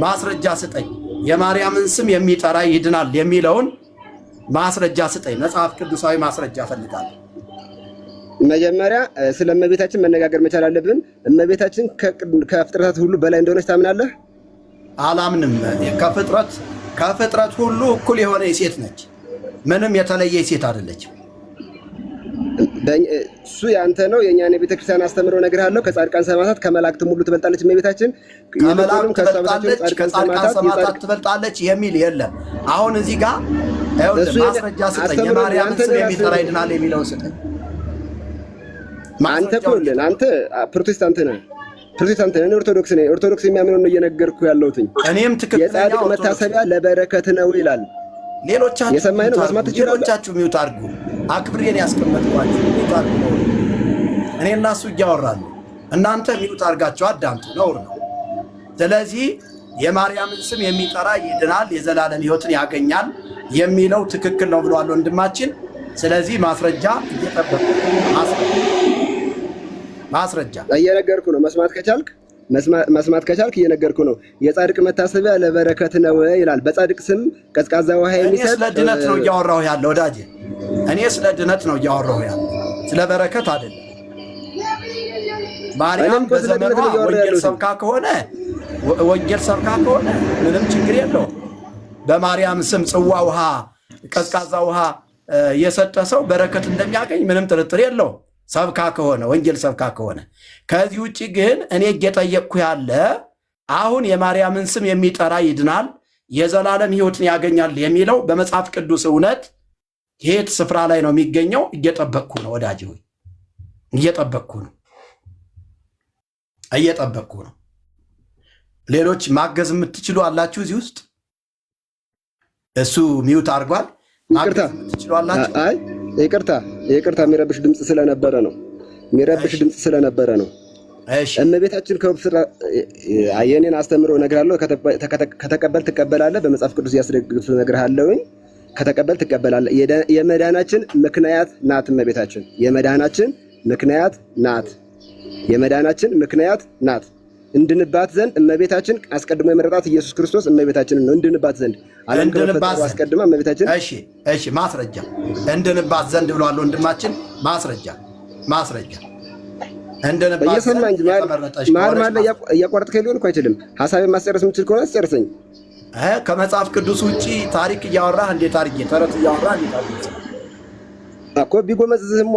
ማስረጃ ስጠኝ። የማርያምን ስም የሚጠራ ይድናል የሚለውን ማስረጃ ስጠኝ። መጽሐፍ ቅዱሳዊ ማስረጃ ፈልጋለሁ። መጀመሪያ ስለ እመቤታችን መነጋገር መቻል አለብን። እመቤታችን ከፍጥረታት ሁሉ በላይ እንደሆነች ታምናለህ? አላምንም። ከፍጥረት ሁሉ እኩል የሆነ ሴት ነች። ምንም የተለየ ሴት አይደለችም። እሱ ያንተ ነው። የእኛን የቤተክርስቲያን አስተምረው እነግርሃለሁ። ከጻድቃን ሰማዕታት ከመላእክትም ሁሉ ትበልጣለች እመቤታችን። ከጻድቃን ሰማዕታት ትበልጣለች የሚል የለም። አሁን እዚህ ጋር ማስረጃ ስጠኝ። የማርያምን ስም የሚጠራ ይድናል የሚለውን ስጠኝ። አንተ ፕሮቴስታንት ነህ። እኔ ኦርቶዶክስ ነኝ። ኦርቶዶክስ የሚያምነው ነው እየነገርኩ ያለሁት። እኔም ትክክለኛ የጻድቅ መታሰቢያ ለበረከት ነው ይላል። የሰማኸኝ ነው መስማት ትችላለህ። ሌሎቻችሁ ሚውት አድርጉ። አክብሬን ያስቀመጥኳችሁ ሚውት አድርጉ። እኔ እና እሱ እያወራሉ፣ እናንተ ሚውት አድርጋችሁ አዳምጡ። ነውር ነው። ስለዚህ የማርያምን ስም የሚጠራ ይድናል፣ የዘላለም ሕይወትን ያገኛል የሚለው ትክክል ነው ብሏል ወንድማችን። ስለዚህ ማስረጃ እየጠበቁ ማስረጃ እየነገርኩ ነው። መስማት ከቻልክ እየነገርኩ ነው። የጻድቅ መታሰቢያ ለበረከት ነው ይላል። በጻድቅ ስም ቀዝቃዛ ውሃ የሚሰጥ ስለ ድነት ነው እያወራሁ ያለው ወዳጄ። እኔ ስለ ድነት ነው እያወራሁ ያለው፣ ስለ በረከት አይደለም። ማርያም በዘመኗ ወንጌል ሰብካ ከሆነ ምንም ችግር የለውም። በማርያም ስም ጽዋ ውሃ፣ ቀዝቃዛ ውሃ የሰጠ ሰው በረከት እንደሚያገኝ ምንም ጥርጥር የለውም። ሰብካ ከሆነ ወንጌል ሰብካ ከሆነ። ከዚህ ውጭ ግን እኔ እየጠየቅኩ ያለ አሁን የማርያምን ስም የሚጠራ ይድናል፣ የዘላለም ሕይወትን ያገኛል የሚለው በመጽሐፍ ቅዱስ እውነት የት ስፍራ ላይ ነው የሚገኘው? እየጠበቅኩ ነው ወዳጅ ሆይ፣ እየጠበቅኩ ነው። ሌሎች ማገዝ የምትችሉ አላችሁ እዚህ ውስጥ? እሱ ሚውት አድርጓል። ማገዝ የምትችሉ አላችሁ? አይ ይቅርታ፣ የሚረብሽ ድምፅ ስለነበረ ነው። እመቤታችን የኔን አስተምሮ እነግርሃለሁ። ከተቀበል ትቀበላለህ። በመጽሐፍ ቅዱስ ያስደግፍ እነግርሃለሁኝ። ከተቀበል ትቀበላለህ። የመዳናችን ምክንያት ናት እመቤታችን። የመዳናችን ምክንያት ናት። እንድንባት ዘንድ እመቤታችን አስቀድሞ የመረጣት ኢየሱስ ክርስቶስ እመቤታችንን ነው። እንድንባት ዘንድ አስቀድማ እመቤታችን። እሺ ማስረጃ እንድንባት ዘንድ ብሏል ወንድማችን። ማስረጃ እንድንባት ዘንድ መሀል እያቋረጥከኝ ሊሆን እኮ አይችልም። ሀሳቤን ማስጨረስ የምችል ከሆነ አስጨርሰኝ። ከመጽሐፍ ቅዱስ ውጭ ታሪክ እያወራህ እንዴት አድርጌ ተረት እያወራህ እንዴት አድርጌ እኮ ቢጎመዝዝህም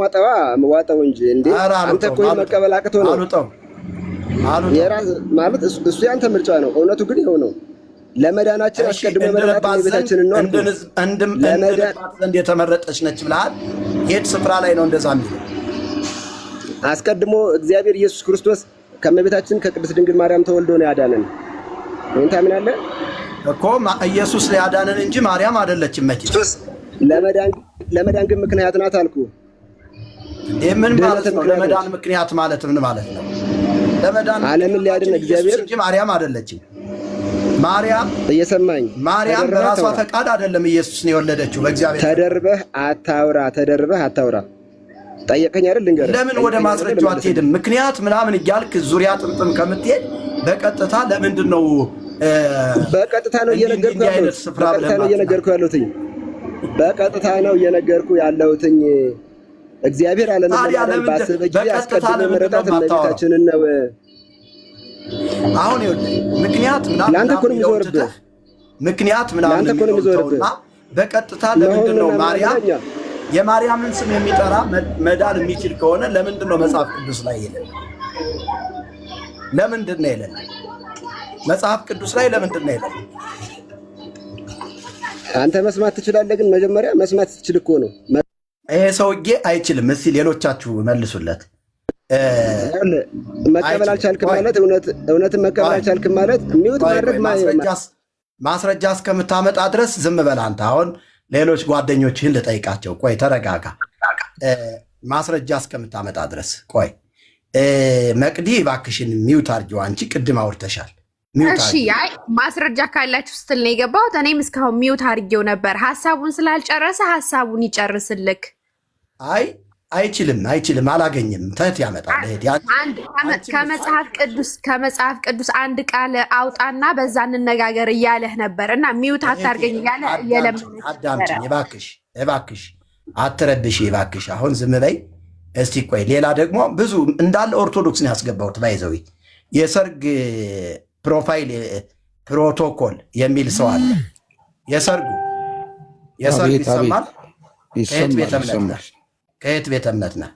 ዋጠው እንጂ እንዴ! አንተ እኮ መቀበል አቅቶህ ነው ማለት እሱ ያንተ ምርጫ ነው። እውነቱ ግን ይኸው ነው። ለመዳናችን አስቀድሞ የመረጣት እመቤታችንን ነው። እንድንባት ዘንድ የተመረጠች ነች ብለሃል። የት ስፍራ ላይ ነው እንደዛ የሚለው? አስቀድሞ እግዚአብሔር ኢየሱስ ክርስቶስ ከእመቤታችን ከቅድስት ድንግል ማርያም ተወልዶ ነው ያዳነን። ምን ታምናለህ እኮ? ኢየሱስ ላይ ያዳነን እንጂ ማርያም አይደለችም። መቼ ለመዳን ግን ምክንያት ናት አልኩ። ምን ማለት ነው? ለመዳን ምክንያት ማለት ምን ማለት ነው? ለመዳን ዓለምን ሊያድን እግዚአብሔር እንጂ ማርያም አይደለችም። ማርያም እየሰማኝ ማርያም በራሷ ፈቃድ አይደለም ኢየሱስን የወለደችው በእግዚአብሔር። ተደርበህ አታውራ። ጠየቀኝ አይደል? ልንገርህ። ለምን ወደ ማስረጃው አትሄድም? ምክንያት ምናምን እያልክ ዙሪያ ጥምጥም ከምትሄድ በቀጥታ ለምንድን ነው በቀጥታ ነው እየነገርኩህ ያለሁት። እግዚአብሔር ዓለምን ለማዳን ባሰበ ጊዜ አስቀድሞ መረጣት እመቤታችንን ነው። አሁን ይኸውልህ ምክንያት ምናምን ለአንተ እኮ ነው የሚዞርብህ። በቀጥታ ለምንድን ነው ማርያም የማርያምን ስም የሚጠራ መዳን የሚችል ከሆነ ለምንድን ነው መጽሐፍ ቅዱስ ላይ የሌለ? ለምንድን ነው የሌለ? መጽሐፍ ቅዱስ ላይ ለምንድን ነው የሌለ? አንተ መስማት ትችላለህ፣ ግን መጀመሪያ መስማት ትችል እኮ ነው። ይሄ ሰውዬ አይችልም። እስኪ ሌሎቻችሁ መልሱለት። መቀበል አልቻልክም ማለት እውነትን መቀበል አልቻልክም ማለት ሚውት ማድረግ ማስረጃ እስከምታመጣ ድረስ ዝም በል አንተ። አሁን ሌሎች ጓደኞችህን ልጠይቃቸው። ቆይ ተረጋጋ። ማስረጃ እስከምታመጣ ድረስ ቆይ። መቅዲ እባክሽን ሚውት አድርጊው። አንቺ ቅድም አውርተሻል። እሺ፣ አይ ማስረጃ ካላችሁ ስትል ነው የገባሁት። እኔም እስካሁን ሚውት አድርጌው ነበር። ሀሳቡን ስላልጨረሰ ሀሳቡን ይጨርስልክ። አይ አይችልም፣ አላገኝም። ተት ያመጣል። ከመጽሐፍ ቅዱስ አንድ ቃል አውጣና በዛ እንነጋገር እያለህ ነበር እና ሚውት አታርገኝ እያለ እየለመነች አዳምጪኝ እባክሽ፣ አትረብሽ እባክሽ። አሁን ዝም በይ እስቲ። ቆይ ሌላ ደግሞ ብዙ እንዳለ ኦርቶዶክስን ያስገባሁት ባይዘዊ የሰርግ ፕሮፋይል ፕሮቶኮል የሚል ሰው አለ። የሰርግ ይሰማል። ከየት ቤተ እምነት ነህ?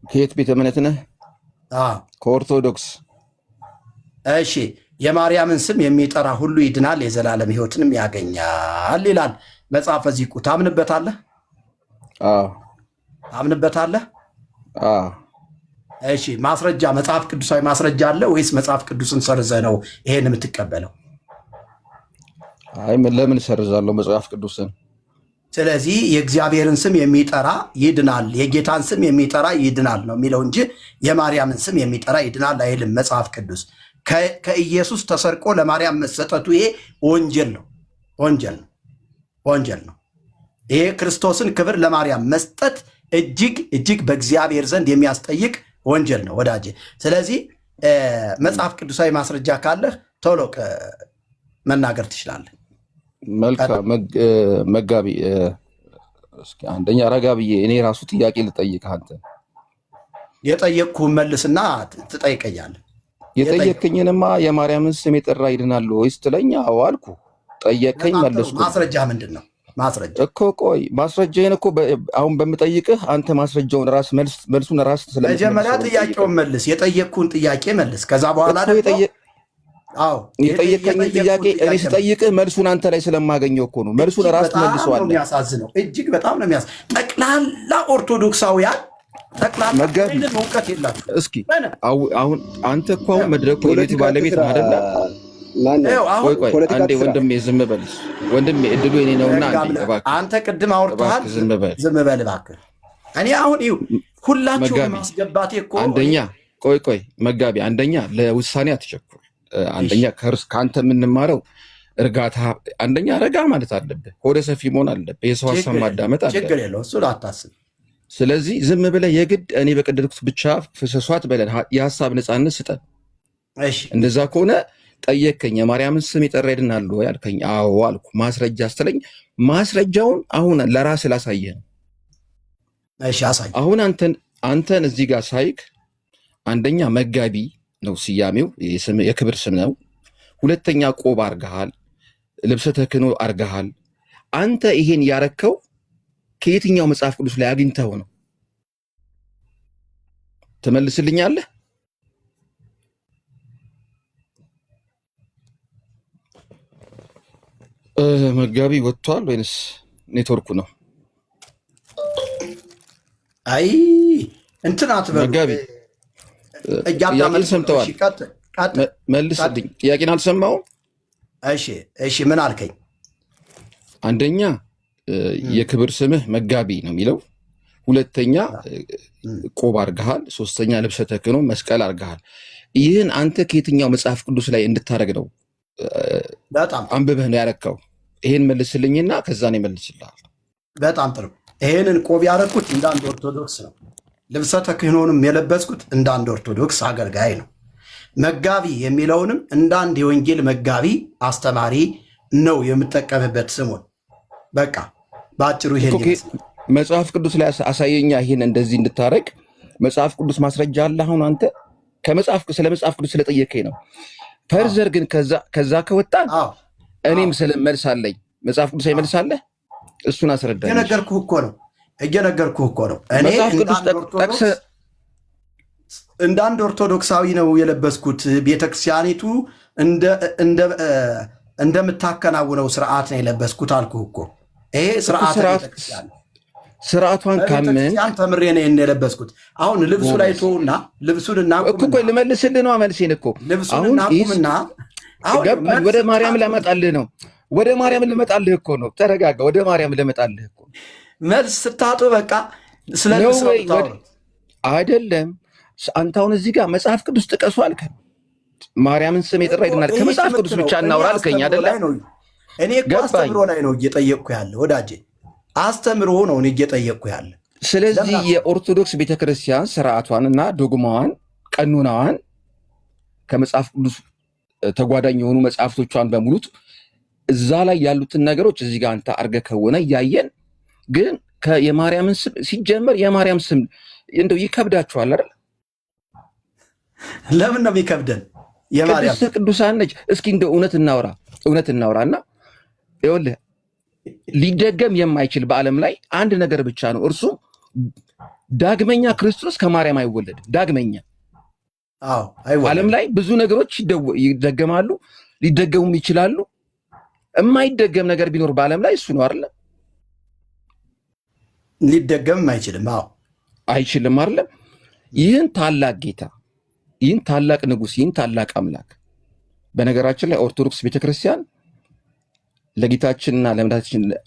ከየት ቤተ እምነት ነህ? ከኦርቶዶክስ። እሺ፣ የማርያምን ስም የሚጠራ ሁሉ ይድናል የዘላለም ሕይወትንም ያገኛል ይላል መጽሐፈ ዚቁ። ታምንበታለህ? ታምንበታለህ? እሺ፣ ማስረጃ መጽሐፍ ቅዱሳዊ ማስረጃ አለ ወይስ መጽሐፍ ቅዱስን ሰርዘህ ነው ይሄን የምትቀበለው? አይ ለምን ሰርዛለሁ መጽሐፍ ቅዱስን? ስለዚህ የእግዚአብሔርን ስም የሚጠራ ይድናል፣ የጌታን ስም የሚጠራ ይድናል ነው የሚለው እንጂ የማርያምን ስም የሚጠራ ይድናል አይልም መጽሐፍ ቅዱስ። ከኢየሱስ ተሰርቆ ለማርያም መሰጠቱ ይሄ ወንጀል ነው። ይሄ ክርስቶስን ክብር ለማርያም መስጠት እጅግ በእግዚአብሔር ዘንድ የሚያስጠይቅ ወንጀል ነው ወዳጄ። ስለዚህ መጽሐፍ ቅዱሳዊ ማስረጃ ካለህ ቶሎ መናገር ትችላለህ። መልካም መጋቢ፣ እስኪ አንደኛ ረጋ ብዬ እኔ ራሱ ጥያቄ ልጠይቅህ። አንተ የጠየቅኩህን መልስና ትጠይቀኛለህ። የጠየቅኝንማ የማርያምን ስም የጠራ ይድናል ወይስ ትለኝ? አዎ አልኩ። ጠየቅከኝ፣ መለስኩ። ማስረጃ ምንድን ነው? ማስረጃ እኮ ቆይ፣ ማስረጃዬን እኮ አሁን በምጠይቅህ አንተ ማስረጃውን መልሱን ራስ መጀመሪያ ጥያቄውን መልስ። የጠየቅኩህን ጥያቄ መልስ። ከዛ በኋላ የጠየቀኝ ጥያቄ እኔ ስጠይቅህ መልሱን አንተ ላይ ስለማገኘው እኮ ነው። መልሱን ራስ ትመልሰዋለህ። የሚያሳዝነው እጅግ በጣም ነው ጠቅላላ ኦርቶዶክሳውያን ጠቅላላ እውቀት የላቸው። እስኪ አሁን አንተ እኮ አሁን መድረኩ የቤቱ ባለቤት ነህ አይደለ? ቆይ አንዴ ወንድሜ ዝም በል ወንድሜ፣ እድሉ የኔ ነውና አንተ ቅድም አውርተሃል። ዝም በል እባክህ። እኔ አሁን ሁላችሁም ማስገባቴ እኮ አንደኛ ቆይ መጋቢ፣ አንደኛ ለውሳኔ አትቸኩል። አንደኛ ከአንተ የምንማረው እርጋታ፣ አንደኛ ረጋ ማለት አለብህ። ሆደ ሰፊ መሆን አለብህ። የሰው ሀሳብ ማዳመጥ አለብህ። ችግር የለውም እሱ አታስብ። ስለዚህ ዝም ብለህ የግድ እኔ በቅድስት ብቻ ፍሰሷት በለን የሀሳብ ነፃነት ስጠን። እንደዛ ከሆነ ጠየቅከኝ፣ የማርያምን ስም የጠራ ይድናል ወይ አልከኝ። አዎ አልኩ። ማስረጃ ስትለኝ ማስረጃውን አሁን ለራስህ ላሳየህ ነው። አሁን አንተን እዚህ ጋር ሳይክ አንደኛ መጋቢ ነው ስያሜው፣ የክብር ስም ነው። ሁለተኛ ቆብ አርገሃል፣ ልብሰ ተክህኖ አርገሃል። አንተ ይሄን ያረከው ከየትኛው መጽሐፍ ቅዱስ ላይ አግኝተው ነው? ትመልስልኛለህ? መጋቢ ወጥቷል ወይንስ ኔትወርኩ ነው? አይ እንትን አትበሉ መጋቢ። ጥያቄን ሰምተዋል? መልስልኝ። ጥያቄን አልሰማሁም። እሺ ምን አልከኝ? አንደኛ የክብር ስምህ መጋቢ ነው የሚለው። ሁለተኛ ቆብ አድርገሃል፣ ሶስተኛ ልብሰ ተክህኖ መስቀል አድርገሃል። ይህን አንተ ከየትኛው መጽሐፍ ቅዱስ ላይ እንድታደርግ ነው በጣም አንብበህ ነው ያረከው? ይሄን መልስልኝና ከዛ ነው ይመልስልሃል። በጣም ጥሩ። ይሄንን ቆብ ያደረኩት እንደ አንድ ኦርቶዶክስ ነው። ልብሰ ተክህኖንም የለበስኩት እንደ አንድ ኦርቶዶክስ አገልጋይ ነው። መጋቢ የሚለውንም እንደ አንድ የወንጌል መጋቢ አስተማሪ ነው የምጠቀምበት ስሙን። በቃ በአጭሩ ይሄን ይመስላል። መጽሐፍ ቅዱስ ላይ አሳየኛ። ይሄን እንደዚህ እንድታረግ መጽሐፍ ቅዱስ ማስረጃ አለ። አሁን አንተ ስለ መጽሐፍ ቅዱስ ስለጠየቀኝ ነው። ፈርዘር ግን ከዛ ከወጣን እኔም ስለመልስ አለኝ። መጽሐፍ ቅዱስ አይመልሳለህ? እሱን አስረዳኝ። እየነገርኩህ እኮ ነው። እኔ መጽሐፍ ቅዱስ ጠቅሰህ እንደ አንድ ኦርቶዶክሳዊ ነው የለበስኩት። ቤተክርስቲያኒቱ እንደምታከናውነው ስርዓት ነው የለበስኩት አልኩህ እኮ። ይሄ ስርዓቷን ካምን ተምሬ ነው የለበስኩት። አሁን ልብሱ ላይ ተውና ልብሱን እናቁምና ልመልስልህ ነው መልሴን እኮ ልብሱን እናቁምና ገባኝ። ወደ ማርያም ልመጣልህ ነው። ወደ ማርያም ልመጣልህ እኮ ነው። ተረጋጋ። ወደ ማርያም ልመጣልህ እኮ መልስ ስታጡ በቃ ስለ ልብስ አይደለም። አንተ አሁን እዚህ ጋር መጽሐፍ ቅዱስ ጥቀሱ አልከኝ። ማርያምን ስም የጠራ ይድናል። ከመጽሐፍ ቅዱስ ብቻ እናውራ አልከኝ አይደለም? እኔ እኮ አስተምሮ ላይ ነው እየጠየቅኩ ያለ ወዳጄ፣ አስተምሮ ነው እየጠየቅኩ ያለ። ስለዚህ የኦርቶዶክስ ቤተክርስቲያን ስርዓቷንና ዶግማዋን ቀኖናዋን ከመጽሐፍ ቅዱስ ተጓዳኝ የሆኑ መጽሐፍቶቿን በሙሉት እዛ ላይ ያሉትን ነገሮች እዚህ ጋር አንተ አርገህ ከሆነ እያየን ግን የማርያምን ስም ሲጀመር የማርያም ስም እንደው ይከብዳችኋል አይደል? ለምን ነው የሚከብደን? ቅድስት ቅዱሳን ነች። እስኪ እንደው እውነት እናውራና ይኸውልህ ሊደገም የማይችል በዓለም ላይ አንድ ነገር ብቻ ነው። እርሱ ዳግመኛ ክርስቶስ ከማርያም አይወለድም። ዳግመኛ ዓለም ላይ ብዙ ነገሮች ይደገማሉ፣ ሊደገሙም ይችላሉ። የማይደገም ነገር ቢኖር በዓለም ላይ እሱ ነው አይደለም? ሊደገም አይችልም። አይችልም አይደለም? ይህን ታላቅ ጌታ፣ ይህን ታላቅ ንጉሥ፣ ይህን ታላቅ አምላክ በነገራችን ላይ ኦርቶዶክስ ቤተክርስቲያን ለጌታችንና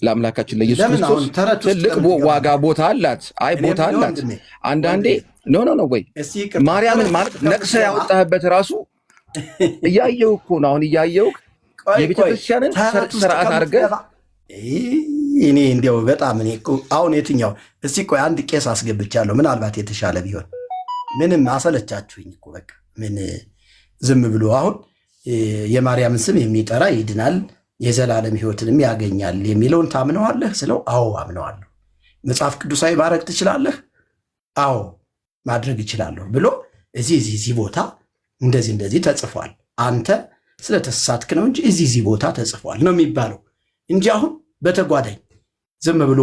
ለአምላካችን ለኢየሱስ ክርስቶስ ትልቅ ዋጋ ቦታ አላት። ቦታ አላት። አንዳንዴ ኖ ወይ ማርያምን ማለት ነቅሰ ያወጣህበት ራሱ እያየው እኮ ነው። አሁን እያየው የቤተክርስቲያንን ስርዓት አድርገህ እኔ እንዲያው በጣም እኔ አሁን የትኛው እስቲ ቆይ አንድ ቄስ አስገብቻለሁ። ምናልባት የተሻለ ቢሆን ምንም አሰለቻችሁኝ እኮ በቃ ምን ዝም ብሎ አሁን የማርያምን ስም የሚጠራ ይድናል የዘላለም ሕይወትንም ያገኛል የሚለውን ታምነዋለህ ስለው አዎ አምነዋለሁ። መጽሐፍ ቅዱሳዊ ማድረግ ትችላለህ? አዎ ማድረግ ይችላለሁ ብሎ እዚህ ቦታ እንደዚህ ተጽፏል፣ አንተ ስለተሳሳትክ ነው እንጂ እዚህ ቦታ ተጽፏል ነው የሚባለው እንጂ አሁን በተጓዳኝ ዝም ብሎ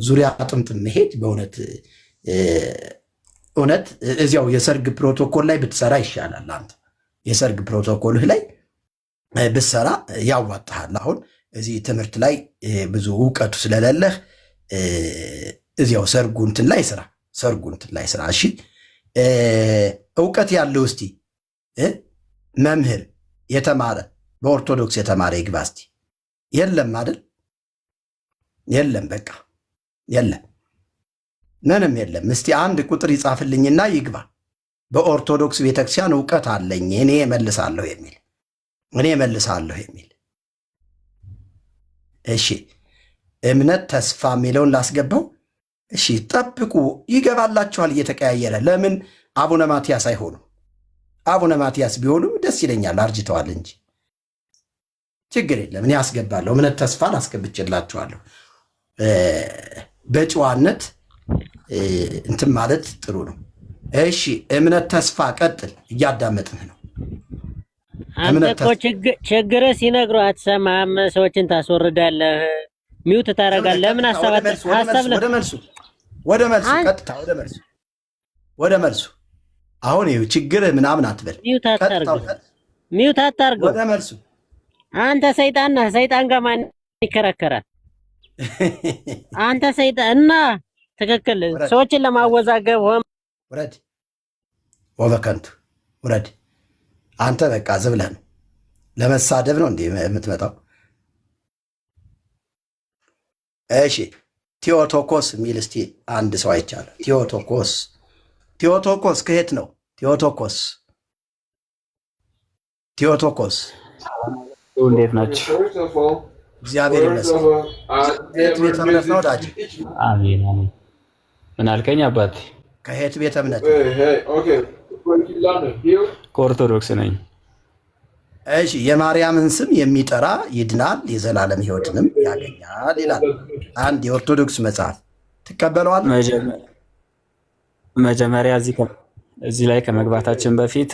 ዙሪያ ጥምጥም መሄድ በእውነት እዚያው የሰርግ ፕሮቶኮል ላይ ብትሰራ ይሻላል። አንተ የሰርግ ፕሮቶኮልህ ላይ ብትሰራ ያዋጣሃል። አሁን እዚህ ትምህርት ላይ ብዙ እውቀቱ ስለሌለህ እዚያው ሰርጉ እንትን ላይ ስራ። እሺ እውቀት ያለው እስቲ መምህር የተማረ በኦርቶዶክስ የተማረ ይግባ እስቲ። የለም አይደል? የለም፣ በቃ የለም፣ ምንም የለም። እስቲ አንድ ቁጥር ይጻፍልኝና ይግባ። በኦርቶዶክስ ቤተክርስቲያን እውቀት አለኝ እኔ እመልሳለሁ የሚል እሺ እምነት ተስፋ የሚለውን ላስገባው። እሺ ጠብቁ፣ ይገባላችኋል እየተቀያየረ። ለምን አቡነ ማትያስ አይሆኑም? አቡነ ማትያስ ቢሆኑ ደስ ይለኛል፣ አርጅተዋል እንጂ ችግር የለም። እኔ አስገባለሁ፣ እምነት ተስፋን አስገብቼላችኋለሁ። በጨዋነት እንትን ማለት ጥሩ ነው። እሺ እምነት ተስፋ ቀጥል፣ እያዳመጥንህ ነው። አንተ እኮ ችግር ሲነግሩ አትሰማም፣ ሰዎችን ታስወርዳለህ፣ ሚውት ታደርጋለህ። ለምን ወደ መልሱ አሁን ይኸው ችግር ምናምን አትበል። ሚውት አታርገው። ወደ መልሱ አንተ ሰይጣን ነህ። ሰይጣን ጋር ማን ይከራከራል? አንተ ሰይጣን እና ትክክል ሰዎችን ለማወዛገብ ውረድ፣ ወበከንቱ ውረድ። አንተ በቃ ዝም ብለህ ነው ለመሳደብ ነው እንዴ የምትመጣው? እሺ ቴዎቶኮስ የሚል እስቲ አንድ ሰው አይቻለሁ። ቴዎቶኮስ ከየት ነው? ቴዎቶኮስ እንዴት ናቸው? እግዚአብሔር ይመስገን። ከየት ቤተ እምነት ነው ወዳጅ? አሜን አሜን። ምን አልከኝ አባቴ? ከየት ቤተ እምነት? ከኦርቶዶክስ ነኝ። እሺ፣ የማርያምን ስም የሚጠራ ይድናል የዘላለም ሕይወትንም ያገኛል ይላል አንድ የኦርቶዶክስ መጽሐፍ። ትቀበለዋል? መጀመሪያ እዚህ ላይ ከመግባታችን በፊት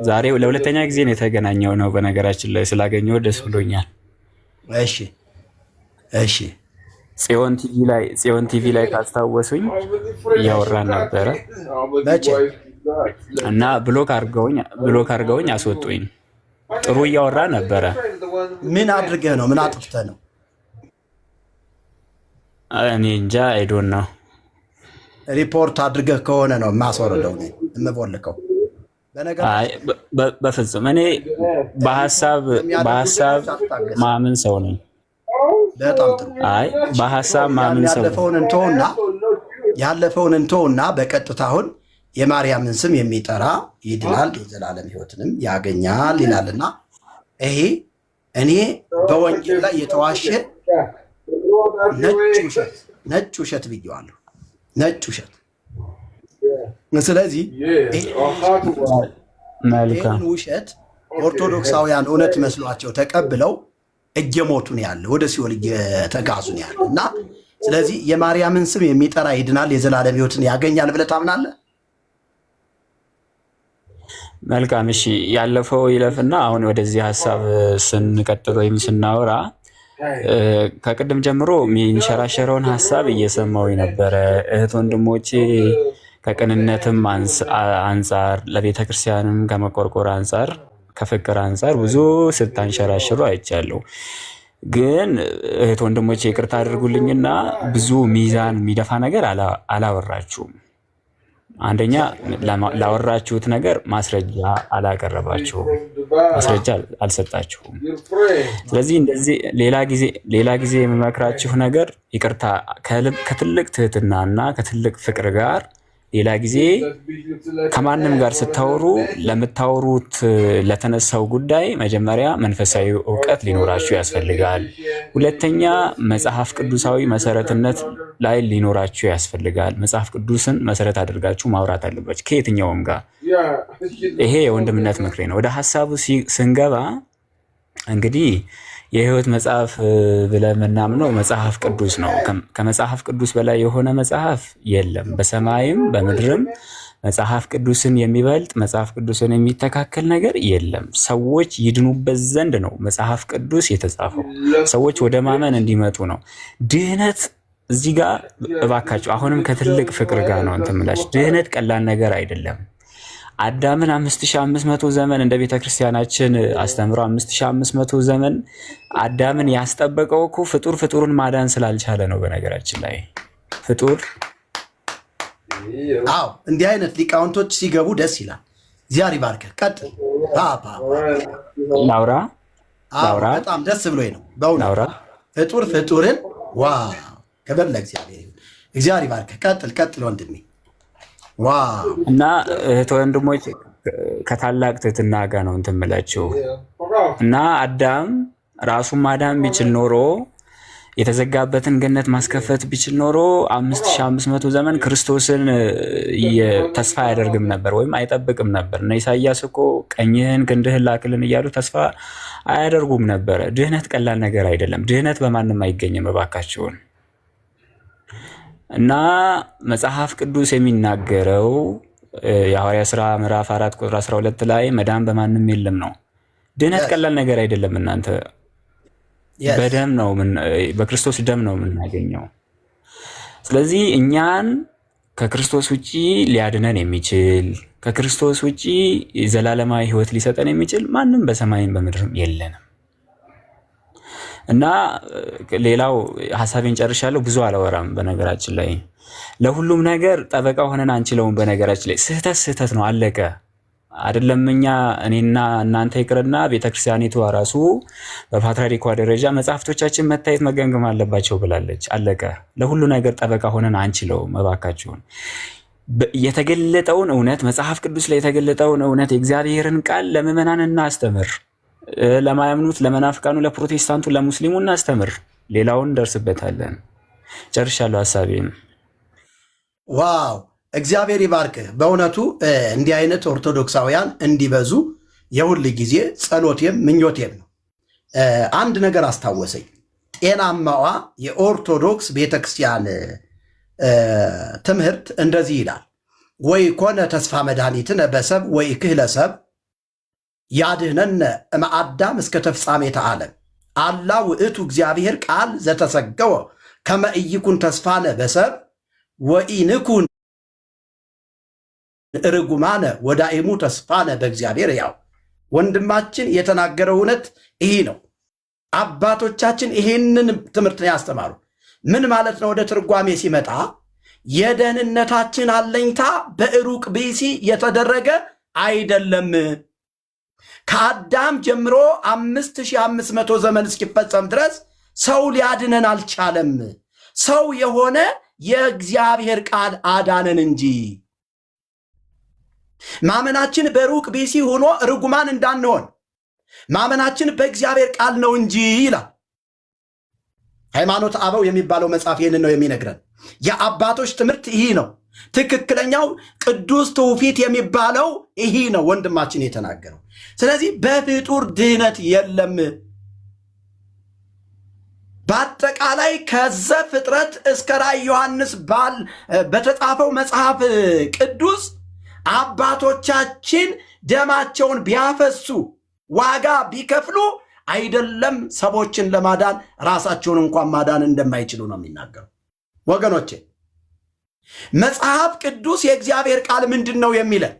ዛሬ ለሁለተኛ ጊዜ ነው የተገናኘው ነው። በነገራችን ላይ ስላገኘው ደስ ብሎኛል። እሺ ጽዮን ቲቪ ላይ ካስታወሱኝ እያወራን ነበረ እና ብሎክ አድርገውኝ አስወጡኝ። ጥሩ እያወራ ነበረ። ምን አድርገህ ነው? ምን አጥፍተህ ነው? እኔ እንጃ። አይዶን ነው። ሪፖርት አድርገህ ከሆነ ነው የማስወርደው የምቦልከው። በፍጹም እኔ በሀሳብ ማምን ሰው ነኝ። በጣም ጥሩ። አይ በሀሳብ ማምን ሰው ያለፈውን እንተውና በቀጥታ አሁን የማርያምን ስም የሚጠራ ይድናል የዘላለም ሕይወትንም ያገኛል ይላልና ይሄ እኔ በወንጌል ላይ የተዋሸ ነጭ ውሸት ብዬዋለሁ። ነጭ ውሸት። ስለዚህ ይህን ውሸት ኦርቶዶክሳውያን እውነት መስሏቸው ተቀብለው እየሞቱ ነው ያለ፣ ወደ ሲኦል እየተጋዙ ነው ያለ እና ስለዚህ የማርያምን ስም የሚጠራ ይድናል የዘላለም ሕይወትን ያገኛል ብለህ ታምናለህ? መልካም። እሺ፣ ያለፈው ይለፍና አሁን ወደዚህ ሀሳብ ስንቀጥል ወይም ስናወራ ከቅድም ጀምሮ የሚንሸራሸረውን ሀሳብ እየሰማው ነበረ። እህት ወንድሞቼ ከቅንነትም አንጻር ለቤተ ክርስቲያንም ከመቆርቆር አንጻር ከፍቅር አንጻር ብዙ ስታንሸራሽሩ አይቻለሁ። ግን እህት ወንድሞቼ ይቅርታ አድርጉልኝና ብዙ ሚዛን የሚደፋ ነገር አላወራችሁም። አንደኛ ላወራችሁት ነገር ማስረጃ አላቀረባችሁም፣ ማስረጃ አልሰጣችሁም። ስለዚህ እንደዚህ ሌላ ጊዜ የምመክራችሁ ነገር ይቅርታ ከትልቅ ትህትናና ከትልቅ ፍቅር ጋር ሌላ ጊዜ ከማንም ጋር ስታወሩ ለምታወሩት ለተነሳው ጉዳይ መጀመሪያ መንፈሳዊ እውቀት ሊኖራችሁ ያስፈልጋል። ሁለተኛ መጽሐፍ ቅዱሳዊ መሰረትነት ላይ ሊኖራችሁ ያስፈልጋል። መጽሐፍ ቅዱስን መሰረት አድርጋችሁ ማውራት አለባችሁ ከየትኛውም ጋር። ይሄ የወንድምነት ምክሬ ነው። ወደ ሀሳቡ ስንገባ እንግዲህ የህይወት መጽሐፍ ብለን የምናምነው መጽሐፍ ቅዱስ ነው። ከመጽሐፍ ቅዱስ በላይ የሆነ መጽሐፍ የለም። በሰማይም በምድርም መጽሐፍ ቅዱስን የሚበልጥ መጽሐፍ ቅዱስን የሚተካከል ነገር የለም። ሰዎች ይድኑበት ዘንድ ነው መጽሐፍ ቅዱስ የተጻፈው። ሰዎች ወደ ማመን እንዲመጡ ነው። ድህነት እዚህ ጋር እባካችሁ አሁንም ከትልቅ ፍቅር ጋር ነው እንትን የምላችሁ። ድህነት ቀላል ነገር አይደለም። አዳምን 5500 ዘመን እንደ ቤተ ክርስቲያናችን አስተምሮ 5500 ዘመን አዳምን ያስጠበቀው እኮ ፍጡሩን ማዳን ስላልቻለ ነው። በነገራችን ላይ ፍጡር እንዲህ አይነት ሊቃውንቶች ሲገቡ ደስ ይላል። እግዚአብሔር ይባርክህ። ቀጥል። ላውራ በጣም ደስ ብሎኝ ነው በእውነት ፍጡርን ክብር ለእግዚአብሔር ይሁን። እግዚአብሔር ይባርክህ። ቀጥል ወንድሜ። እና እህት ወንድሞች ከታላቅ ትህትና ጋር ነው እንትን የምላችሁ እና አዳም ራሱን ማዳን ቢችል ኖሮ የተዘጋበትን ገነት ማስከፈት ቢችል ኖሮ 5500 ዘመን ክርስቶስን ተስፋ አያደርግም ነበር ወይም አይጠብቅም ነበር። እና ኢሳያስ እኮ ቀኝህን ክንድህን ላክልን እያሉ ተስፋ አያደርጉም ነበረ። ድህነት ቀላል ነገር አይደለም። ድህነት በማንም አይገኝም እባካችሁን። እና መጽሐፍ ቅዱስ የሚናገረው የሐዋርያት ሥራ ምዕራፍ 4 ቁጥር 12 ላይ መዳን በማንም የለም ነው። ድህነት ቀላል ነገር አይደለም። እናንተ በክርስቶስ ደም ነው የምናገኘው። ስለዚህ እኛን ከክርስቶስ ውጪ ሊያድነን የሚችል ከክርስቶስ ውጪ ዘላለማዊ ሕይወት ሊሰጠን የሚችል ማንም በሰማይም በምድርም የለንም። እና ሌላው ሀሳቤን ጨርሻለሁ። ብዙ አላወራም። በነገራችን ላይ ለሁሉም ነገር ጠበቃ ሆነን አንችለውም። በነገራችን ላይ ስህተት ነው፣ አለቀ። አይደለም እኔና እናንተ ይቅርና ቤተክርስቲያኒቷ ራሱ በፓትርያርኳ ደረጃ መጽሐፍቶቻችን መታየት መገምገም አለባቸው ብላለች። አለቀ። ለሁሉ ነገር ጠበቃ ሆነን አንችለውም። እባካችሁን የተገለጠውን እውነት መጽሐፍ ቅዱስ ላይ የተገለጠውን እውነት የእግዚአብሔርን ቃል ለምዕመናን እናስተምር። ለማያምኑት፣ ለመናፍቃኑ፣ ለፕሮቴስታንቱ፣ ለሙስሊሙ እናስተምር። ሌላውን እንደርስበታለን። ጨርሻለሁ ሐሳቤን። ዋው እግዚአብሔር ይባርክህ። በእውነቱ እንዲህ አይነት ኦርቶዶክሳውያን እንዲበዙ የሁል ጊዜ ጸሎቴም ምኞቴም ነው። አንድ ነገር አስታወሰኝ። ጤናማዋ የኦርቶዶክስ ቤተክርስቲያን ትምህርት እንደዚህ ይላል። ወይ ኮነ ተስፋ መድኃኒትነ በሰብ ወይ ክህለሰብ ያድህነነ እምአዳም እስከ ተፍጻሜተ ዓለም አላ ውእቱ እግዚአብሔር ቃል ዘተሰገወ ከመ ኢይኩን ተስፋነ በሰብ ወኢንኩን ርጉማነ ወዳኢሙ ተስፋነ በእግዚአብሔር። ያው ወንድማችን የተናገረው እውነት ይሄ ነው። አባቶቻችን ይሄንን ትምህርት ነው ያስተማሩ። ምን ማለት ነው? ወደ ትርጓሜ ሲመጣ የደህንነታችን አለኝታ በሩቅ ብእሲ የተደረገ አይደለም። ከአዳም ጀምሮ 5500 ዘመን እስኪፈጸም ድረስ ሰው ሊያድነን አልቻለም። ሰው የሆነ የእግዚአብሔር ቃል አዳነን እንጂ። ማመናችን በሩቅ ብእሲ ሆኖ ርጉማን እንዳንሆን ማመናችን በእግዚአብሔር ቃል ነው እንጂ ይላል ሃይማኖተ አበው የሚባለው መጽሐፍ። ይህንን ነው የሚነግረን። የአባቶች ትምህርት ይህ ነው። ትክክለኛው ቅዱስ ትውፊት የሚባለው ይህ ነው ወንድማችን የተናገረው። ስለዚህ በፍጡር ድህነት የለም። በአጠቃላይ ከዘፍጥረት እስከ ራዕየ ዮሐንስ በተጻፈው መጽሐፍ ቅዱስ አባቶቻችን ደማቸውን ቢያፈሱ ዋጋ ቢከፍሉ አይደለም ሰዎችን ለማዳን ራሳቸውን እንኳን ማዳን እንደማይችሉ ነው የሚናገሩ። ወገኖቼ መጽሐፍ ቅዱስ የእግዚአብሔር ቃል ምንድን ነው የሚለን?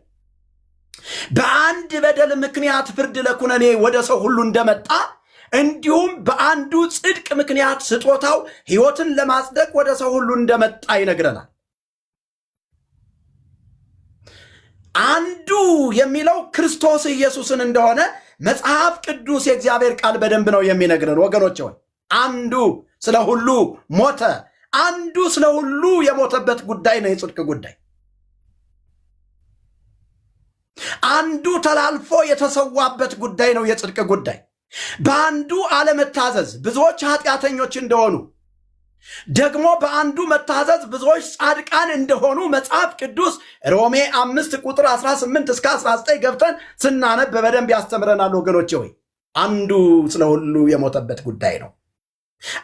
በአንድ በደል ምክንያት ፍርድ ለኩነኔ ወደ ሰው ሁሉ እንደመጣ እንዲሁም በአንዱ ጽድቅ ምክንያት ስጦታው ሕይወትን ለማጽደቅ ወደ ሰው ሁሉ እንደመጣ ይነግረናል። አንዱ የሚለው ክርስቶስ ኢየሱስን እንደሆነ መጽሐፍ ቅዱስ የእግዚአብሔር ቃል በደንብ ነው የሚነግረን። ወገኖች ሆይ አንዱ ስለ ሁሉ ሞተ። አንዱ ስለ ሁሉ የሞተበት ጉዳይ ነው የጽድቅ ጉዳይ። አንዱ ተላልፎ የተሰዋበት ጉዳይ ነው የጽድቅ ጉዳይ። በአንዱ አለመታዘዝ ብዙዎች ኃጢአተኞች እንደሆኑ ደግሞ በአንዱ መታዘዝ ብዙዎች ጻድቃን እንደሆኑ መጽሐፍ ቅዱስ ሮሜ 5 ቁጥር 18 እስከ 19 ገብተን ስናነብ በደንብ ያስተምረናል። ወገኖቼ ሆይ አንዱ ስለ ሁሉ የሞተበት ጉዳይ ነው።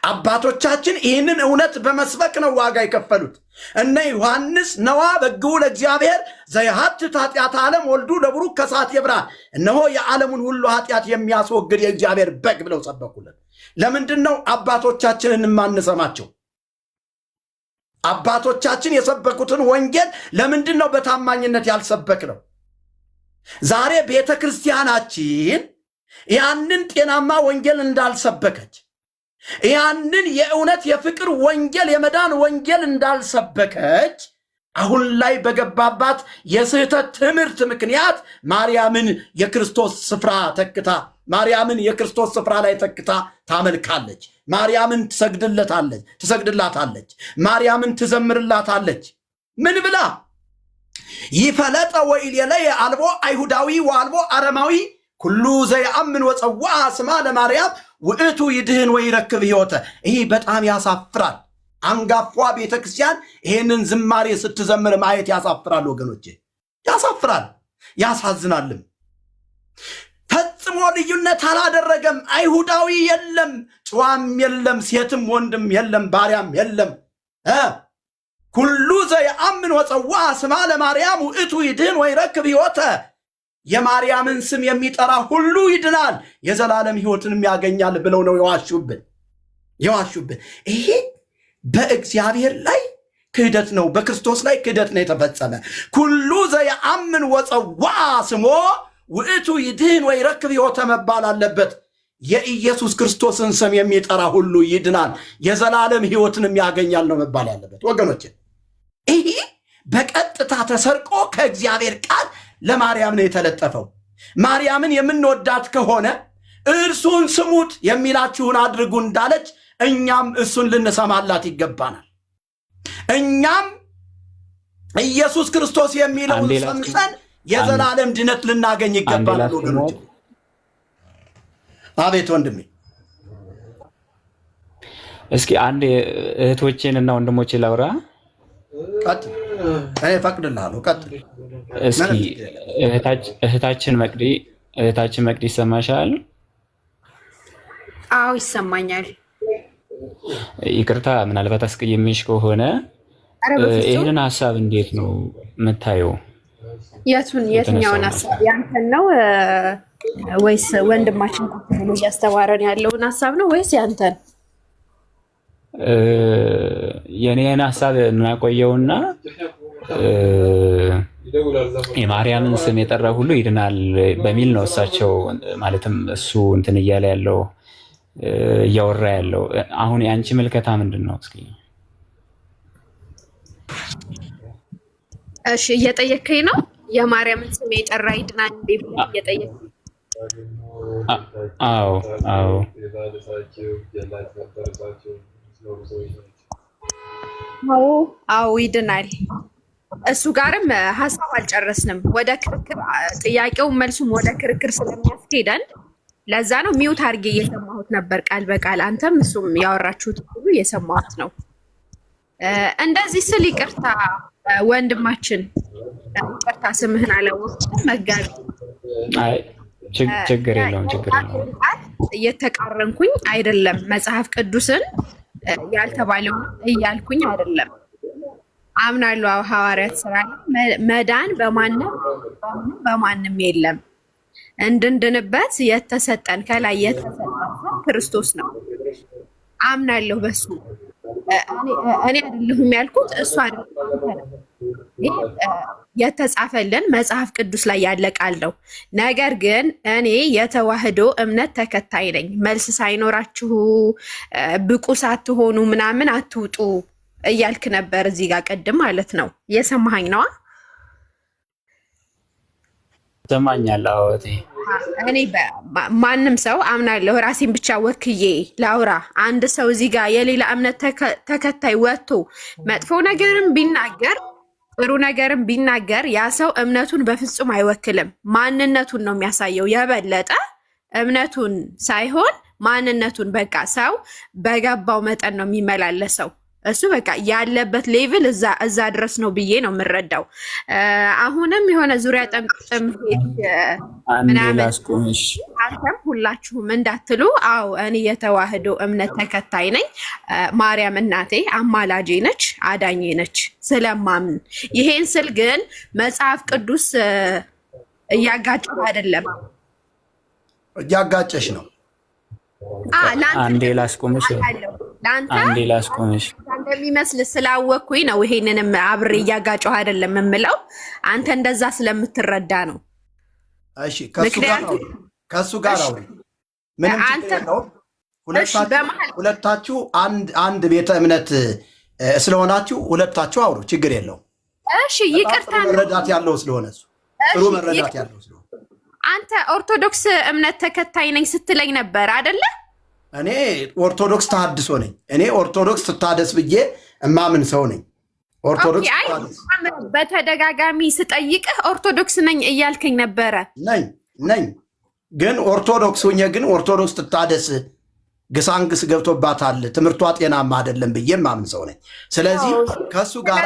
አባቶቻችን ይህንን እውነት በመስበክ ነው ዋጋ የከፈሉት። እነ ዮሐንስ ነዋ በግዑ ለእግዚአብሔር ዘየሐትት ኃጢአተ ዓለም ወልዱ ለቡሩክ ከሳት የብርሃን፣ እነሆ የዓለሙን ሁሉ ኃጢአት የሚያስወግድ የእግዚአብሔር በግ ብለው ሰበኩልን። ለምንድን ነው አባቶቻችንን የማንሰማቸው? አባቶቻችን የሰበኩትን ወንጌል ለምንድን ነው በታማኝነት ያልሰበክ ነው? ዛሬ ቤተ ክርስቲያናችን ያንን ጤናማ ወንጌል እንዳልሰበከች፣ ያንን የእውነት የፍቅር ወንጌል የመዳን ወንጌል እንዳልሰበከች አሁን ላይ በገባባት የስህተት ትምህርት ምክንያት ማርያምን የክርስቶስ ስፍራ ተክታ ማርያምን የክርስቶስ ስፍራ ላይ ተክታ ታመልካለች። ማርያምን ትሰግድላታለች። ማርያምን ትዘምርላታለች። ምን ብላ? ይፈለጠ ወኢሌለየ አልቦ አይሁዳዊ ወአልቦ አረማዊ ኩሉ ዘየአምን ወፀዋ ስማ ለማርያም ውእቱ ይድህን ወይረክብ ሕይወተ። ይህ በጣም ያሳፍራል። አንጋፏ ቤተክርስቲያን ይህንን ዝማሬ ስትዘምር ማየት ያሳፍራል ወገኖቼ፣ ያሳፍራል፣ ያሳዝናልም። ፈጽሞ ልዩነት አላደረገም። አይሁዳዊ የለም፣ ጨዋም የለም፣ ሴትም ወንድም የለም፣ ባሪያም የለም። ኩሉ ዘየአምን ወፀዋ ስማ ለማርያም ውእቱ ይድህን ወይረክብ ሕይወተ። የማርያምን ስም የሚጠራ ሁሉ ይድናል የዘላለም ሕይወትንም ያገኛል ብለው ነው የዋሹብን። ይሄ በእግዚአብሔር ላይ ክህደት ነው፣ በክርስቶስ ላይ ክህደት ነው የተፈጸመ። ኩሉ ዘየአምን ወፀዋ ስሞ ውእቱ ይድህን ወይረክብ ሕይወተ መባል አለበት። የኢየሱስ ክርስቶስን ስም የሚጠራ ሁሉ ይድናል የዘላለም ሕይወትንም ያገኛል ነው መባል ያለበት። ወገኖች ይህ በቀጥታ ተሰርቆ ከእግዚአብሔር ቃል ለማርያም ነው የተለጠፈው። ማርያምን የምንወዳት ከሆነ እርሱን ስሙት የሚላችሁን አድርጉ እንዳለች እኛም እሱን ልንሰማላት ይገባናል። እኛም ኢየሱስ ክርስቶስ የሚለውን ሰምተን የዘላለም ድነት ልናገኝ ይገባናል ወገኖች። አቤት ወንድሜ። እስኪ አንድ እህቶቼን እና ወንድሞቼን ላውራ። ቀጥል፣ እኔ እፈቅድልሃለሁ። ቀጥል እስኪ። እህታችን መቅዲ ይሰማሻል? አዎ ይሰማኛል። ይቅርታ ምናልባት አስቀየምሽ ከሆነ ይህንን ሀሳብ እንዴት ነው የምታየው? የትኛውን ሀሳብ? ያንተን ነው ወይስ ወንድማችን ሆኖ እያስተማረን ያለውን ሀሳብ ነው ወይስ ያንተን? የኔን ሀሳብ እናቆየውና የማርያምን ስም የጠራ ሁሉ ይድናል በሚል ነው እሳቸው ማለትም እሱ እንትን እያለ ያለው እያወራ ያለው። አሁን የአንቺ ምልከታ ምንድን ነው? እስኪ እሺ፣ እየጠየከኝ ነው የማርያምን ስም የጠራ ይድናል እንዴ እየጠየከኝ? አዎ አዎ ይድናል። እሱ ጋርም ሀሳብ አልጨረስንም። ወደ ክርክር ጥያቄውን መልሱም ወደ ክርክር ስለሚያስኬደን ለዛ ነው ሚውት አድርጌ እየሰማሁት ነበር ቃል በቃል አንተም እሱም ያወራችሁት ሁሉ እየሰማሁት ነው። እንደዚህ ስል ይቅርታ ወንድማችን፣ ይቅርታ ስምህን አላወቅኩም። መጋቢ ችግር የለውም። እየተቃረንኩኝ አይደለም፣ መጽሐፍ ቅዱስን ያልተባለውን እያልኩኝ አይደለም። አምናለሁ ሐዋርያት ሥራ መዳን በማንም የለም፣ እንድንድንበት የተሰጠን ከላይ የተሰጠን ክርስቶስ ነው። አምናለሁ በሱ። እኔ አይደለሁም ያልኩት፣ እሱ አይደለም የተጻፈልን መጽሐፍ ቅዱስ ላይ ያለ ቃል ነው። ነገር ግን እኔ የተዋህዶ እምነት ተከታይ ነኝ። መልስ ሳይኖራችሁ ብቁ ሳትሆኑ ምናምን አትውጡ እያልክ ነበር እዚህ ጋር ቅድም ማለት ነው። የሰማኸኝ ነዋ? ሰማኛለሁ። እኔ ማንም ሰው አምናለሁ ራሴን ብቻ ወክዬ ላውራ። አንድ ሰው እዚህ ጋር የሌላ እምነት ተከታይ ወጥቶ መጥፎ ነገርም ቢናገር ጥሩ ነገርም ቢናገር ያ ሰው እምነቱን በፍጹም አይወክልም። ማንነቱን ነው የሚያሳየው። የበለጠ እምነቱን ሳይሆን ማንነቱን። በቃ ሰው በገባው መጠን ነው የሚመላለሰው። እሱ በቃ ያለበት ሌቭል እዛ ድረስ ነው ብዬ ነው የምረዳው። አሁንም የሆነ ዙሪያ ጠምጥም ምናምን አንተም ሁላችሁም እንዳትሉ። አዎ እኔ የተዋህዶ እምነት ተከታይ ነኝ። ማርያም እናቴ አማላጄ ነች፣ አዳኜ ነች ስለማምን። ይሄን ስል ግን መጽሐፍ ቅዱስ እያጋጨሁ አይደለም። እያጋጨሽ ነው። አንዴ ላስቆምሽ እንደሚመስል ስላወቅኩኝ ነው። ይሄንንም አብሬ እያጋጨሁ አይደለም የምለው፣ አንተ እንደዛ ስለምትረዳ ነው። እሺ ከሱ ጋር አውሪ። ምንም ችግር የለውም። ሁለታችሁ አንድ ቤተ እምነት ስለሆናችሁ ሁለታችሁ አውሩ፣ ችግር የለውም። እሺ ይቅርታ፣ መረዳት ያለው ስለሆነ እሱ ጥሩ መረዳት ያለው ስለሆነ። አንተ ኦርቶዶክስ እምነት ተከታይ ነኝ ስትለኝ ነበር አይደለ? እኔ ኦርቶዶክስ ተሐድሶ ነኝ። እኔ ኦርቶዶክስ ትታደስ ብዬ እማምን ሰው ነኝ። ኦርቶዶክስ በተደጋጋሚ ስጠይቅህ ኦርቶዶክስ ነኝ እያልከኝ ነበረ። ነኝ ግን ኦርቶዶክስ ሁኜ ግን ኦርቶዶክስ ትታደስ ግሳንግስ ገብቶባታል፣ ትምህርቷ ጤናማ አይደለም ብዬ እማምን ሰው ነኝ። ስለዚህ ከእሱ ጋር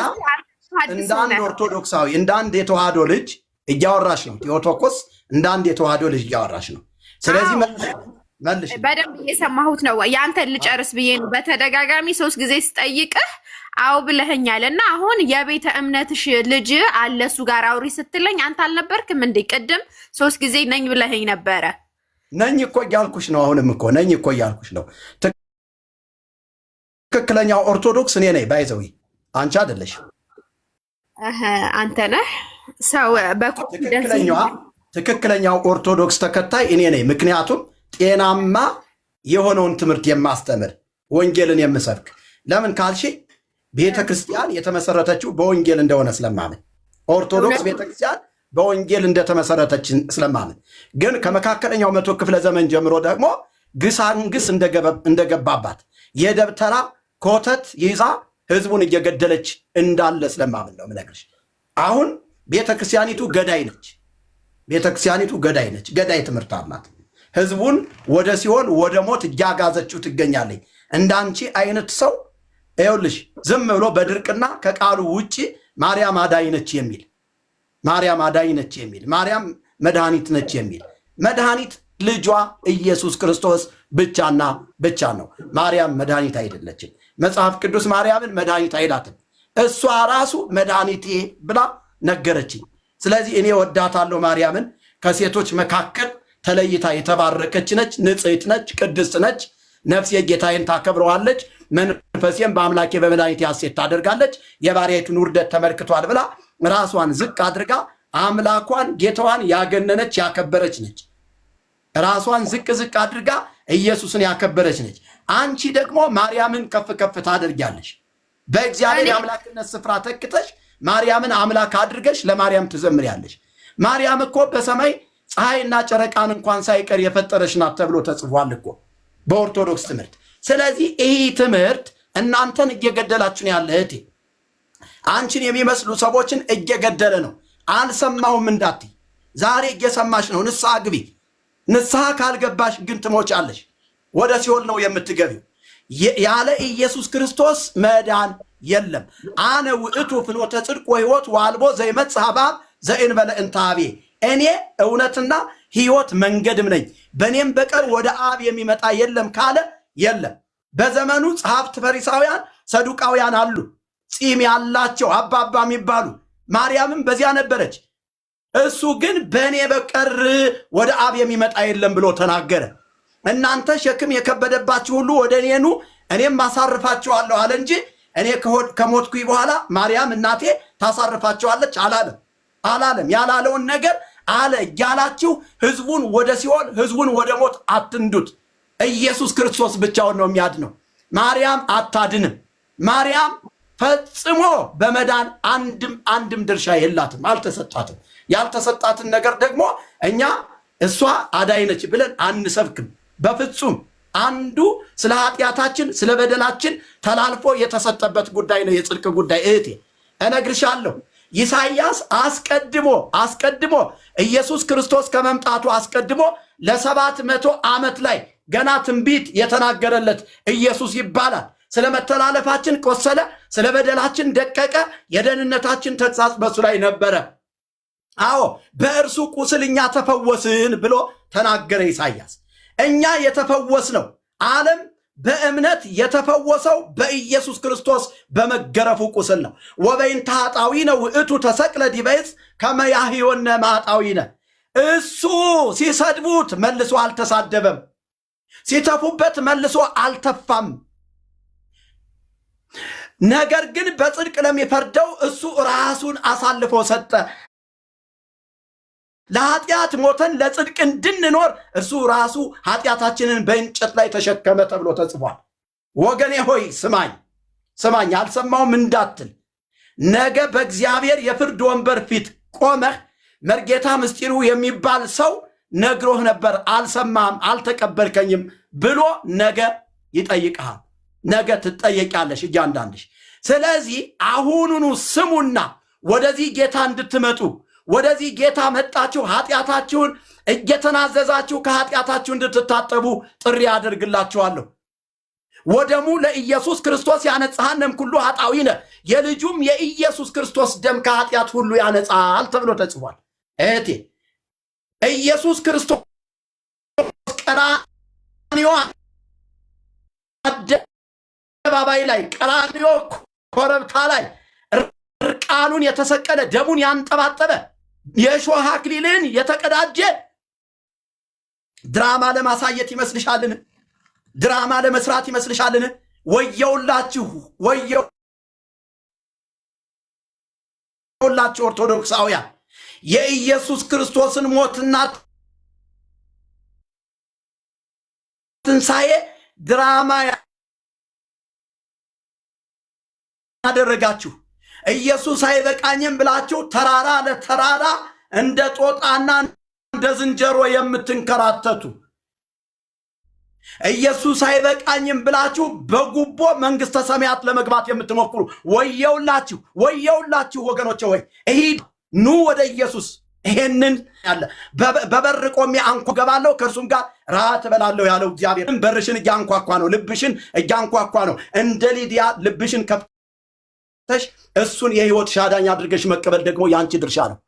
እንደ አንድ ኦርቶዶክሳዊ እንደ አንድ የተዋህዶ ልጅ እያወራሽ ነው። ቴዎቶኮስ እንደ አንድ የተዋህዶ ልጅ እያወራሽ ነው። ስለዚህ መልሽ። በደንብ እየሰማሁት ነው። ያንተን ልጨርስ ብዬ ነው። በተደጋጋሚ 3 ጊዜ ስጠይቅህ አው ብለኸኛል። እና አሁን የቤተ እምነትሽ ልጅ አለ እሱ ጋር አውሪ ስትለኝ አንተ አልነበርክም እንዴ? ቅድም 3 ጊዜ ነኝ ብለኸኝ ነበረ። ነኝ እኮ እያልኩሽ ነው። አሁንም እኮ ነኝ እኮ እያልኩሽ ነው። ትክክለኛው ኦርቶዶክስ እኔ ነኝ። ባይዘዊ አንቺ አይደለሽ። አንተ ነህ ሰው ትክክለኛው ኦርቶዶክስ ተከታይ እኔ ነኝ። ምክንያቱም ጤናማ የሆነውን ትምህርት የማስተምር ወንጌልን የምሰብክ። ለምን ካልሽ ቤተ ክርስቲያን የተመሰረተችው በወንጌል እንደሆነ ስለማምን ኦርቶዶክስ ቤተ ክርስቲያን በወንጌል እንደተመሰረተች ስለማምን ግን ከመካከለኛው 100 ክፍለ ዘመን ጀምሮ ደግሞ ግሳንግስ እንደገባባት የደብተራ ኮተት ይዛ ህዝቡን እየገደለች እንዳለ ስለማምን ነው የምነግርሽ። አሁን ቤተክርስቲያኒቱ ገዳይ ነች። ቤተክርስቲያኒቱ ገዳይ ነች። ገዳይ ትምህርት አላት። ህዝቡን ወደ ሲኦል ወደ ሞት እያጋዘችው ትገኛለች። እንዳንቺ አይነት ሰው ይኸውልሽ ዝም ብሎ በድርቅና ከቃሉ ውጪ ማርያም አዳኝ ነች የሚል ማርያም አዳኝ ነች የሚል ማርያም መድኃኒት ነች የሚል መድኃኒት ልጇ ኢየሱስ ክርስቶስ ብቻና ብቻ ነው። ማርያም መድኃኒት አይደለችም። መጽሐፍ ቅዱስ ማርያምን መድኃኒት አይላትም። እሷ ራሱ መድኃኒቴ ብላ ነገረችኝ። ስለዚህ እኔ ወዳታለሁ። ማርያምን ከሴቶች መካከል ተለይታ የተባረከች ነች፣ ንጽሕት ነች፣ ቅድስት ነች። ነፍሴ ጌታዬን ታከብረዋለች፣ መንፈሴም በአምላኬ በመድኃኒቴ ሐሴት ታደርጋለች። የባሪያይቱን ውርደት ተመልክቷል ብላ ራሷን ዝቅ አድርጋ አምላኳን ጌታዋን ያገነነች ያከበረች ነች። ራሷን ዝቅ ዝቅ አድርጋ ኢየሱስን ያከበረች ነች። አንቺ ደግሞ ማርያምን ከፍ ከፍ ታደርጊያለሽ። በእግዚአብሔር አምላክነት ስፍራ ተክተሽ ማርያምን አምላክ አድርገሽ ለማርያም ትዘምሪያለሽ። ማርያም እኮ በሰማይ ፀሐይና ጨረቃን እንኳን ሳይቀር የፈጠረች ናት ተብሎ ተጽፏል እኮ በኦርቶዶክስ ትምህርት። ስለዚህ ይህ ትምህርት እናንተን እየገደላችሁ ነው ያለ እህቴ። አንቺን የሚመስሉ ሰዎችን እየገደለ ነው። አልሰማሁም እንዳትይ፣ ዛሬ እየሰማሽ ነው። ንስሐ ግቢ። ንስሐ ካልገባሽ ግን ትሞቻለሽ፣ ወደ ሲኦል ነው የምትገቢው። ያለ ኢየሱስ ክርስቶስ መዳን የለም። አነ ውእቱ ፍኖተ ጽድቅ ወሕይወት ወአልቦ ዘይመጽእ ኀበ አብ ዘእንበለ እንተ አቤ። እኔ እውነትና ሕይወት መንገድም ነኝ፣ በእኔም በቀር ወደ አብ የሚመጣ የለም ካለ የለም። በዘመኑ ጸሐፍት ፈሪሳውያን፣ ሰዱቃውያን አሉ፣ ጺም ያላቸው አባባ የሚባሉ። ማርያምም በዚያ ነበረች። እሱ ግን በእኔ በቀር ወደ አብ የሚመጣ የለም ብሎ ተናገረ። እናንተ ሸክም የከበደባችሁ ሁሉ ወደ እኔ ኑ እኔም አሳርፋችኋለሁ አለ እንጂ እኔ ከሞትኩኝ በኋላ ማርያም እናቴ ታሳርፋችኋለች አላለም። ያላለውን ነገር አለ እያላችሁ ህዝቡን ወደ ሲኦል ህዝቡን ወደ ሞት አትንዱት። ኢየሱስ ክርስቶስ ብቻውን ነው የሚያድነው። ማርያም አታድንም። ማርያም ፈጽሞ በመዳን አንድም ድርሻ የላትም፣ አልተሰጣትም። ያልተሰጣትን ነገር ደግሞ እኛ እሷ አዳኝ ነች ብለን አንሰብክም በፍጹም። አንዱ ስለ ኃጢአታችን ስለ በደላችን ተላልፎ የተሰጠበት ጉዳይ ነው፣ የጽድቅ ጉዳይ። እህቴ እነግርሻለሁ፣ ኢሳይያስ አስቀድሞ ኢየሱስ ክርስቶስ ከመምጣቱ አስቀድሞ ለ700 ዓመት ላይ ገና ትንቢት የተናገረለት ኢየሱስ ይባላል። ስለ መተላለፋችን ቆሰለ፣ ስለ በደላችን ደቀቀ፣ የደህንነታችን ተግሣጽ በሱ ላይ ነበረ። አዎ በእርሱ ቁስል እኛ ተፈወስን ብሎ ተናገረ ኢሳይያስ። እኛ የተፈወስነው ዓለም በእምነት የተፈወሰው በኢየሱስ ክርስቶስ በመገረፉ ቁስል ነው። ወበይንተ ኃጣውኢነ ውእቱ ተሰቅለ ዲበ ዕፅ ከመ ያሕይወነ እምኃጣውኢነ። እሱ ሲሰድቡት መልሶ አልተሳደበም፣ ሲተፉበት መልሶ አልተፋም። ነገር ግን በጽድቅ ለሚፈርደው እሱ ራሱን አሳልፎ ሰጠ። ለኃጢአት ሞተን ለጽድቅ እንድንኖር እርሱ ራሱ ኃጢአታችንን በእንጨት ላይ ተሸከመ ተብሎ ተጽፏል። ወገኔ ሆይ ስማኝ፣ አልሰማውም እንዳትል። ነገ በእግዚአብሔር የፍርድ ወንበር ፊት ቆመህ መርጌታ ምስጢሩ የሚባል ሰው ነግሮህ ነበር፣ አልሰማም፣ አልተቀበልከኝም ብሎ ነገ ይጠይቅሃል። ነገ ትጠየቂያለሽ እያንዳንድሽ። ስለዚህ አሁኑኑ ስሙና ወደዚህ ጌታ እንድትመጡ ወደዚህ ጌታ መጣችሁ ኃጢአታችሁን እየተናዘዛችሁ ከኃጢአታችሁ እንድትታጠቡ ጥሪ አደርግላችኋለሁ። ወደሙ ለኢየሱስ ክርስቶስ ያነጻሃንም ኩሉ ኃጣውኢነ፣ የልጁም የኢየሱስ ክርስቶስ ደም ከኃጢአት ሁሉ ያነጻል ተብሎ ተጽፏል። እህቴ ኢየሱስ ክርስቶስ ቀራንዮ አደባባይ ላይ ቀራንዮ ኮረብታ ላይ እርቃኑን የተሰቀለ ደሙን ያንጠባጠበ የእሾህ አክሊልን የተቀዳጀ ድራማ ለማሳየት ይመስልሻልን? ድራማ ለመስራት ይመስልሻልን? ወየውላችሁ ኦርቶዶክሳውያን፣ የኢየሱስ ክርስቶስን ሞትና ትንሣኤ ድራማ ያደረጋችሁ። ኢየሱስ አይበቃኝም ብላችሁ ተራራ ለተራራ እንደ ጦጣና እንደ ዝንጀሮ የምትንከራተቱ ኢየሱስ አይበቃኝም ብላችሁ በጉቦ መንግስተ ሰማያት ለመግባት የምትሞክሩ ወየውላችሁ፣ ወየውላችሁ ወገኖቼ። ወይ እሂድ ኑ ወደ ኢየሱስ። ይሄንን ያለ በበር ቆሜ አንኳ ገባለሁ ከእርሱም ጋር ራት እበላለሁ ያለው እግዚአብሔር በርሽን እያንኳኳ ነው፣ ልብሽን እያንኳኳ ነው። እንደ ሊዲያ ልብሽን ከፍተሽ እሱን የህይወት ሻዳኝ አድርገሽ መቀበል ደግሞ ያንቺ ድርሻ ነው።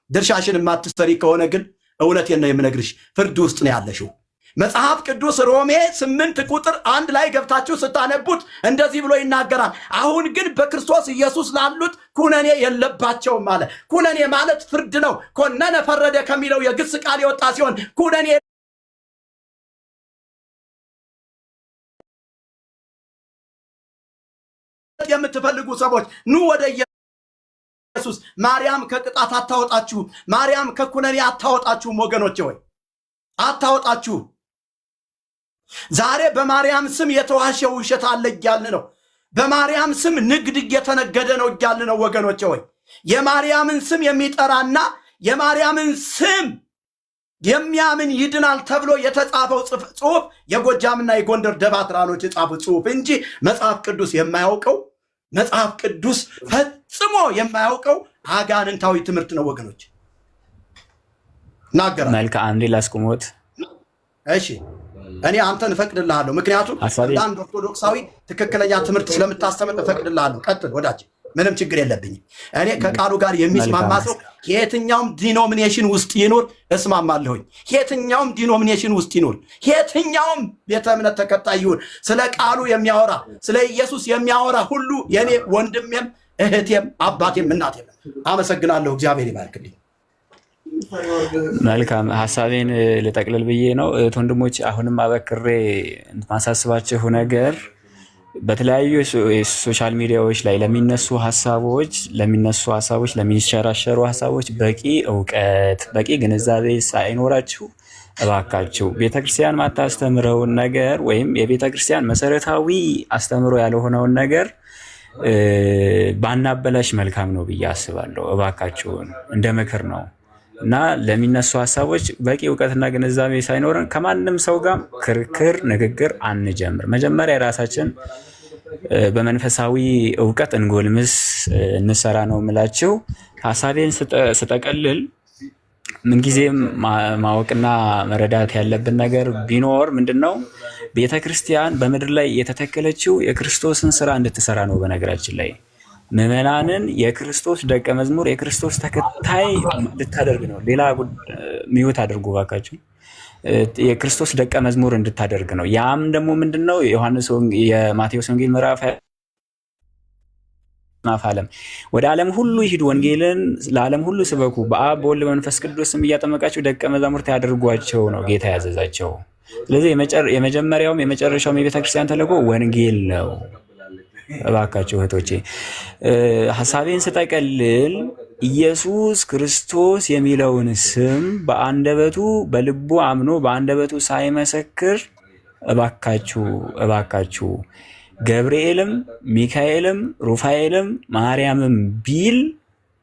ድርሻሽን የማትሰሪ ከሆነ ግን እውነቴን ነው የምነግርሽ፣ ፍርድ ውስጥ ነው ያለሽው። መጽሐፍ ቅዱስ ሮሜ 8 ቁጥር 1 ላይ ገብታችሁ ስታነቡት እንደዚህ ብሎ ይናገራል። አሁን ግን በክርስቶስ ኢየሱስ ላሉት ኩነኔ የለባቸውም አለ። ኩነኔ ማለት ፍርድ ነው። ኮነነ ፈረደ ከሚለው የግስ ቃል የወጣ ሲሆን ኩነኔ የምትፈልጉ ሰዎች ኑ ወደ ኢየሱስ። ማርያም ከቅጣት አታወጣችሁ፣ ማርያም ከኩነኔ አታወጣችሁም ወገኖቼ፣ ወይ አታወጣችሁ። ዛሬ በማርያም ስም የተዋሸ ውሸት አለ እያልን ነው። በማርያም ስም ንግድ እየተነገደ ነው እያልን ነው ወገኖቼ። ወይ የማርያምን ስም የሚጠራና የማርያምን ስም የሚያምን ይድናል ተብሎ የተጻፈው ጽሑፍ የጎጃምና የጎንደር ደባትራኖች የጻፉት ጽሑፍ እንጂ መጽሐፍ ቅዱስ የማያውቀው መጽሐፍ ቅዱስ ፈጽሞ የማያውቀው አጋንንታዊ ትምህርት ነው ወገኖች። ናገራለሁ። መልካም አንዴ ላስቁሞት። እሺ እኔ አንተን እፈቅድልሃለሁ፣ ምክንያቱም አንድ ኦርቶዶክሳዊ ትክክለኛ ትምህርት ስለምታስተምር እፈቅድልሃለሁ። ቀጥል ወዳጅ፣ ምንም ችግር የለብኝም። እኔ ከቃሉ ጋር የሚስማማ ሰው የትኛውም ዲኖሚኔሽን ውስጥ ይኖር እስማማለሁኝ። የትኛውም ዲኖሚኔሽን ውስጥ ይኖር፣ የትኛውም ቤተ እምነት ተከታይ ይሁን፣ ስለ ቃሉ የሚያወራ ስለ ኢየሱስ የሚያወራ ሁሉ የኔ ወንድሜም እህቴም አባቴም እናቴም። አመሰግናለሁ። እግዚአብሔር ይባርክልኝ። መልካም ሀሳቤን ልጠቅልል ብዬ ነው። ወንድሞች አሁንም አበክሬ ማሳስባችሁ ነገር በተለያዩ ሶሻል ሚዲያዎች ላይ ለሚነሱ ሀሳቦች ለሚሸራሸሩ ሀሳቦች በቂ እውቀት በቂ ግንዛቤ ሳይኖራችሁ እባካችሁ ቤተክርስቲያን ማታስተምረውን ነገር ወይም የቤተክርስቲያን መሰረታዊ አስተምሮ ያልሆነውን ነገር ባናበላሽ መልካም ነው ብዬ አስባለሁ። እባካችሁን እንደ ምክር ነው እና ለሚነሱ ሀሳቦች በቂ እውቀትና ግንዛቤ ሳይኖረን ከማንም ሰው ጋር ክርክር፣ ንግግር አንጀምር። መጀመሪያ የራሳችን በመንፈሳዊ እውቀት እንጎልምስ፣ እንሰራ ነው የምላችሁ። ሀሳቤን ስጠቀልል ምንጊዜም ማወቅና መረዳት ያለብን ነገር ቢኖር ምንድን ነው? ቤተክርስቲያን በምድር ላይ የተተከለችው የክርስቶስን ስራ እንድትሰራ ነው። በነገራችን ላይ ምዕመናንን የክርስቶስ ደቀ መዝሙር የክርስቶስ ተከታይ እንድታደርግ ነው። ሌላ ሚውት አድርጉ ባካችሁ። የክርስቶስ ደቀ መዝሙር እንድታደርግ ነው። ያም ደግሞ ምንድነው? የማቴዎስ ወንጌል ምዕራፍ ዓለም ወደ ዓለም ሁሉ ይሂዱ፣ ወንጌልን ለዓለም ሁሉ ስበኩ፣ በአብ በወልድ በመንፈስ ቅዱስም እያጠመቃችሁ ደቀ መዛሙርት ያደርጓቸው ነው ጌታ ያዘዛቸው። ስለዚህ የመጀመሪያውም የመጨረሻውም የቤተክርስቲያን ተልእኮ ወንጌል ነው። እባካችሁ እህቶቼ ሐሳቤን ስጠቀልል ኢየሱስ ክርስቶስ የሚለውን ስም በአንደበቱ በልቡ አምኖ በአንደበቱ ሳይመሰክር እባካችሁ ገብርኤልም ሚካኤልም ሩፋኤልም ማርያምም ቢል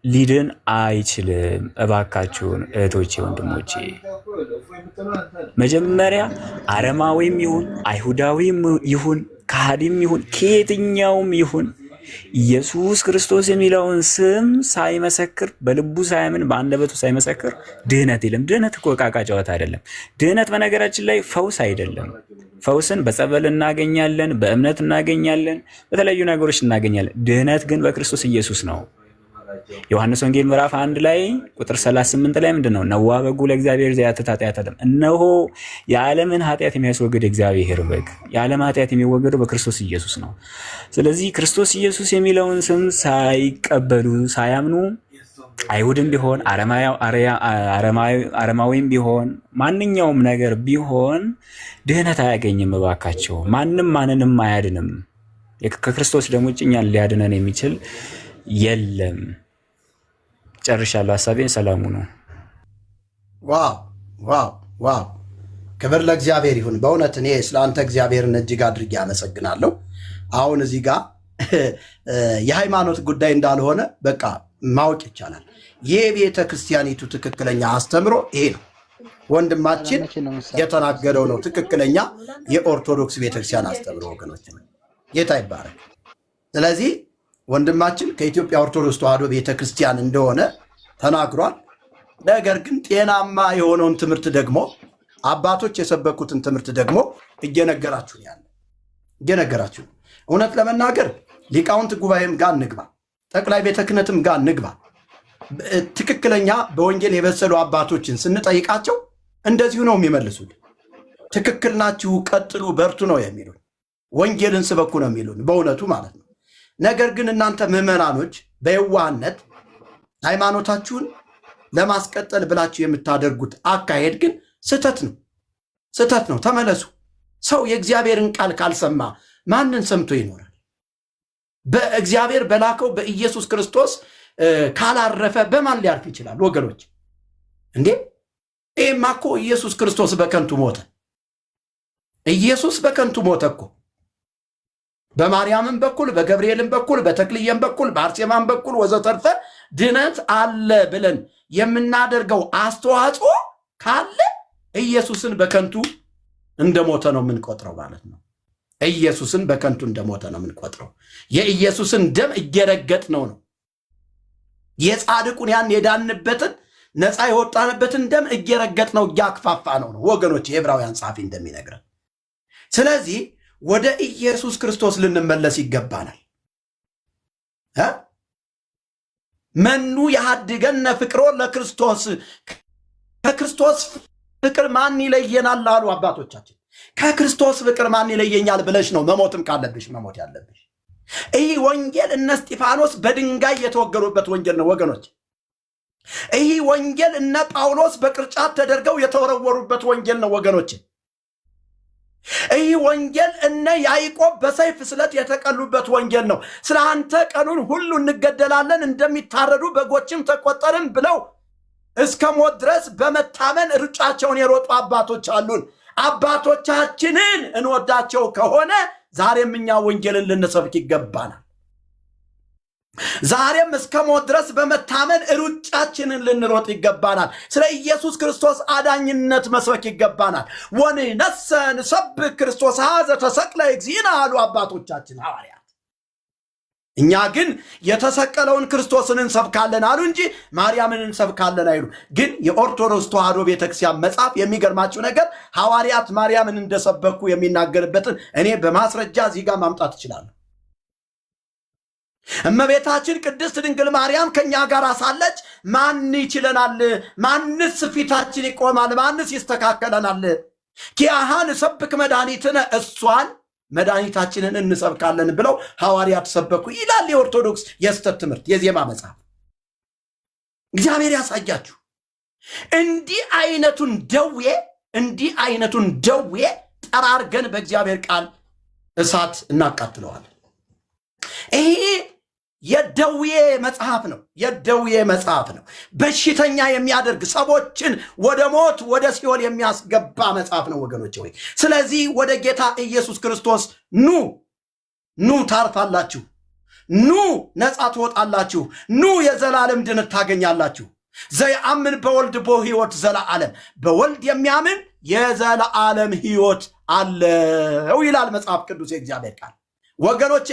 ሊድን አይችልም። እባካችሁን እህቶቼ ወንድሞቼ፣ መጀመሪያ አረማዊም ይሁን አይሁዳዊም ይሁን ከሃዲም ይሁን ከየትኛውም ይሁን ኢየሱስ ክርስቶስ የሚለውን ስም ሳይመሰክር በልቡ ሳያምን በአንደበቱ ሳይመሰክር ድህነት የለም። ድህነት እኮ ዕቃ ጨዋታ አይደለም። ድህነት በነገራችን ላይ ፈውስ አይደለም። ፈውስን በጸበል እናገኛለን፣ በእምነት እናገኛለን፣ በተለያዩ ነገሮች እናገኛለን። ድህነት ግን በክርስቶስ ኢየሱስ ነው። ዮሐንስ ወንጌል ምዕራፍ 1 ላይ ቁጥር 38 ላይ ምንድነው? ነዋ በጉ ለእግዚአብሔር ዘያትት ኃጢአተ ዓለም፣ እነሆ የዓለምን ኃጢአት የሚያስወግድ እግዚአብሔር በግ። የዓለም ኃጢአት የሚወገደው በክርስቶስ ኢየሱስ ነው። ስለዚህ ክርስቶስ ኢየሱስ የሚለውን ስም ሳይቀበሉ ሳያምኑ አይሁድም ቢሆን አረማዊም ቢሆን ማንኛውም ነገር ቢሆን ድህነት አያገኝም። እባካቸው ማንም ማንንም አያድንም። ከክርስቶስ ደግሞ ውጭ እኛን ሊያድነን የሚችል የለም። ጨርሻለሁ ሀሳቤን። ሰላሙ ነው። ዋው ዋው ዋው! ክብር ለእግዚአብሔር ይሁን። በእውነት እኔ ስለ አንተ እግዚአብሔርን እጅግ አድርጌ አመሰግናለሁ። አሁን እዚህ ጋር የሃይማኖት ጉዳይ እንዳልሆነ በቃ ማወቅ ይቻላል። የቤተ ክርስቲያኒቱ ትክክለኛ አስተምሮ ይሄ ነው። ወንድማችን የተናገረው ነው ትክክለኛ የኦርቶዶክስ ቤተክርስቲያን አስተምሮ ወገኖች ነው። ጌታ ይባረክ። ስለዚህ ወንድማችን ከኢትዮጵያ ኦርቶዶክስ ተዋሕዶ ቤተክርስቲያን እንደሆነ ተናግሯል። ነገር ግን ጤናማ የሆነውን ትምህርት ደግሞ አባቶች የሰበኩትን ትምህርት ደግሞ እየነገራችሁ እየነገራችሁ እውነት ለመናገር ሊቃውንት ጉባኤም ጋር እንግባ፣ ጠቅላይ ቤተ ክህነትም ጋር እንግባ። ትክክለኛ በወንጌል የበሰሉ አባቶችን ስንጠይቃቸው እንደዚሁ ነው የሚመልሱት። ትክክል ናችሁ፣ ቀጥሉ፣ በርቱ ነው የሚሉን። ወንጌልን ስበኩ ነው የሚሉን በእውነቱ ማለት ነው። ነገር ግን እናንተ ምዕመናኖች በየዋህነት ሃይማኖታችሁን ለማስቀጠል ብላችሁ የምታደርጉት አካሄድ ግን ስህተት ነው። ተመለሱ። ሰው የእግዚአብሔርን ቃል ካልሰማ ማንን ሰምቶ ይኖራል? በእግዚአብሔር በላከው በኢየሱስ ክርስቶስ ካላረፈ በማን ሊያርፍ ይችላል? ወገኖች እንዴ ይሄማ እኮ ኢየሱስ ክርስቶስ በከንቱ ሞተ። ኢየሱስ በከንቱ ሞተ እኮ በማርያምም በኩል በገብርኤልም በኩል በተክልየም በኩል በአርሴማም በኩል ወዘተርፈ ድነት አለ ብለን የምናደርገው አስተዋጽኦ ካለ ኢየሱስን በከንቱ እንደሞተ ነው የምንቆጥረው ማለት ነው። ኢየሱስን በከንቱ እንደሞተ ነው የምንቆጥረው። የኢየሱስን ደም እየረገጥ ነው የጻድቁን ያን የዳንበትን ነፃ የወጣንበትን ደም እየረገጥ ነው እያክፋፋ ነው ወገኖች፣ የዕብራውያን ጸሐፊ እንደሚነግረን። ስለዚህ ወደ ኢየሱስ ክርስቶስ ልንመለስ ይገባናል። መኑ ያሃድገነ ፍቅሮ ለክርስቶስ፣ ከክርስቶስ ፍቅር ማን ይለየናል አሉ አባቶቻችን። ከክርስቶስ ፍቅር ማን ይለየኛል ብለሽ ነው መሞትም ካለብሽ መሞት ያለብሽ። ይህ ወንጌል እነ እስጢፋኖስ በድንጋይ የተወገሩበት ወንጌል ነው ወገኖች። ይህ ወንጌል እነ ጳውሎስ በቅርጫት ተደርገው የተወረወሩበት ወንጌል ነው ወገኖች። ይህ ወንጌል እነ ያዕቆብ በሰይፍ ስለት የተቀሉበት ወንጌል ነው። ስለ አንተ ቀኑን ሁሉ እንገደላለን እንደሚታረዱ በጎችም ተቆጠርን ብለው እስከ ሞት ድረስ በመታመን ሩጫቸውን የሮጡ አባቶች አሉን። አባቶቻችንን እንወዳቸው ከሆነ ዛሬም እኛ ወንጌልን ልንሰብክ ይገባናል። ዛሬም እስከ ሞት ድረስ በመታመን ሩጫችንን ልንሮጥ ይገባናል። ስለ ኢየሱስ ክርስቶስ አዳኝነት መስበክ ይገባናል። ወንነሰ ንሰብክ ክርስቶስ ሀዘ ተሰቅለ እግዚእነ አሉ አባቶቻችን ሐዋርያት። እኛ ግን የተሰቀለውን ክርስቶስን እንሰብካለን አሉ እንጂ ማርያምን እንሰብካለን አይሉ። ግን የኦርቶዶክስ ተዋሕዶ ቤተክርስቲያን መጽሐፍ የሚገርማችሁ ነገር ሐዋርያት ማርያምን እንደሰበኩ የሚናገርበትን እኔ በማስረጃ እዚህ ጋር ማምጣት እችላለሁ። እመቤታችን ቅድስት ድንግል ማርያም ከኛ ጋር ሳለች ማን ይችለናል? ማንስ ፊታችን ይቆማል? ማንስ ይስተካከለናል? ኪያሃን ሰብክ መድኃኒትነ፣ እሷን መድኃኒታችንን እንሰብካለን ብለው ሐዋርያት ሰበኩ ይላል የኦርቶዶክስ የስተት ትምህርት የዜማ መጽሐፍ። እግዚአብሔር ያሳያችሁ። እንዲህ አይነቱን ደዌ ጠራርገን በእግዚአብሔር ቃል እሳት እናቃጥለዋለን። ይሄ የደዌ መጽሐፍ ነው። የደዌ መጽሐፍ ነው። በሽተኛ የሚያደርግ ሰዎችን ወደ ሞት ወደ ሲኦል የሚያስገባ መጽሐፍ ነው ወገኖች ሆይ። ስለዚህ ወደ ጌታ ኢየሱስ ክርስቶስ ኑ ታርፋላችሁ፣ ኑ ነፃ ትወጣላችሁ፣ ኑ የዘላለም ድነት ታገኛላችሁ። ዘየአምን በወልድ ቦ ሕይወት ዘለዓለም፣ በወልድ የሚያምን የዘላለም ሕይወት አለው ይላል መጽሐፍ ቅዱስ የእግዚአብሔር ቃል። ወገኖቼ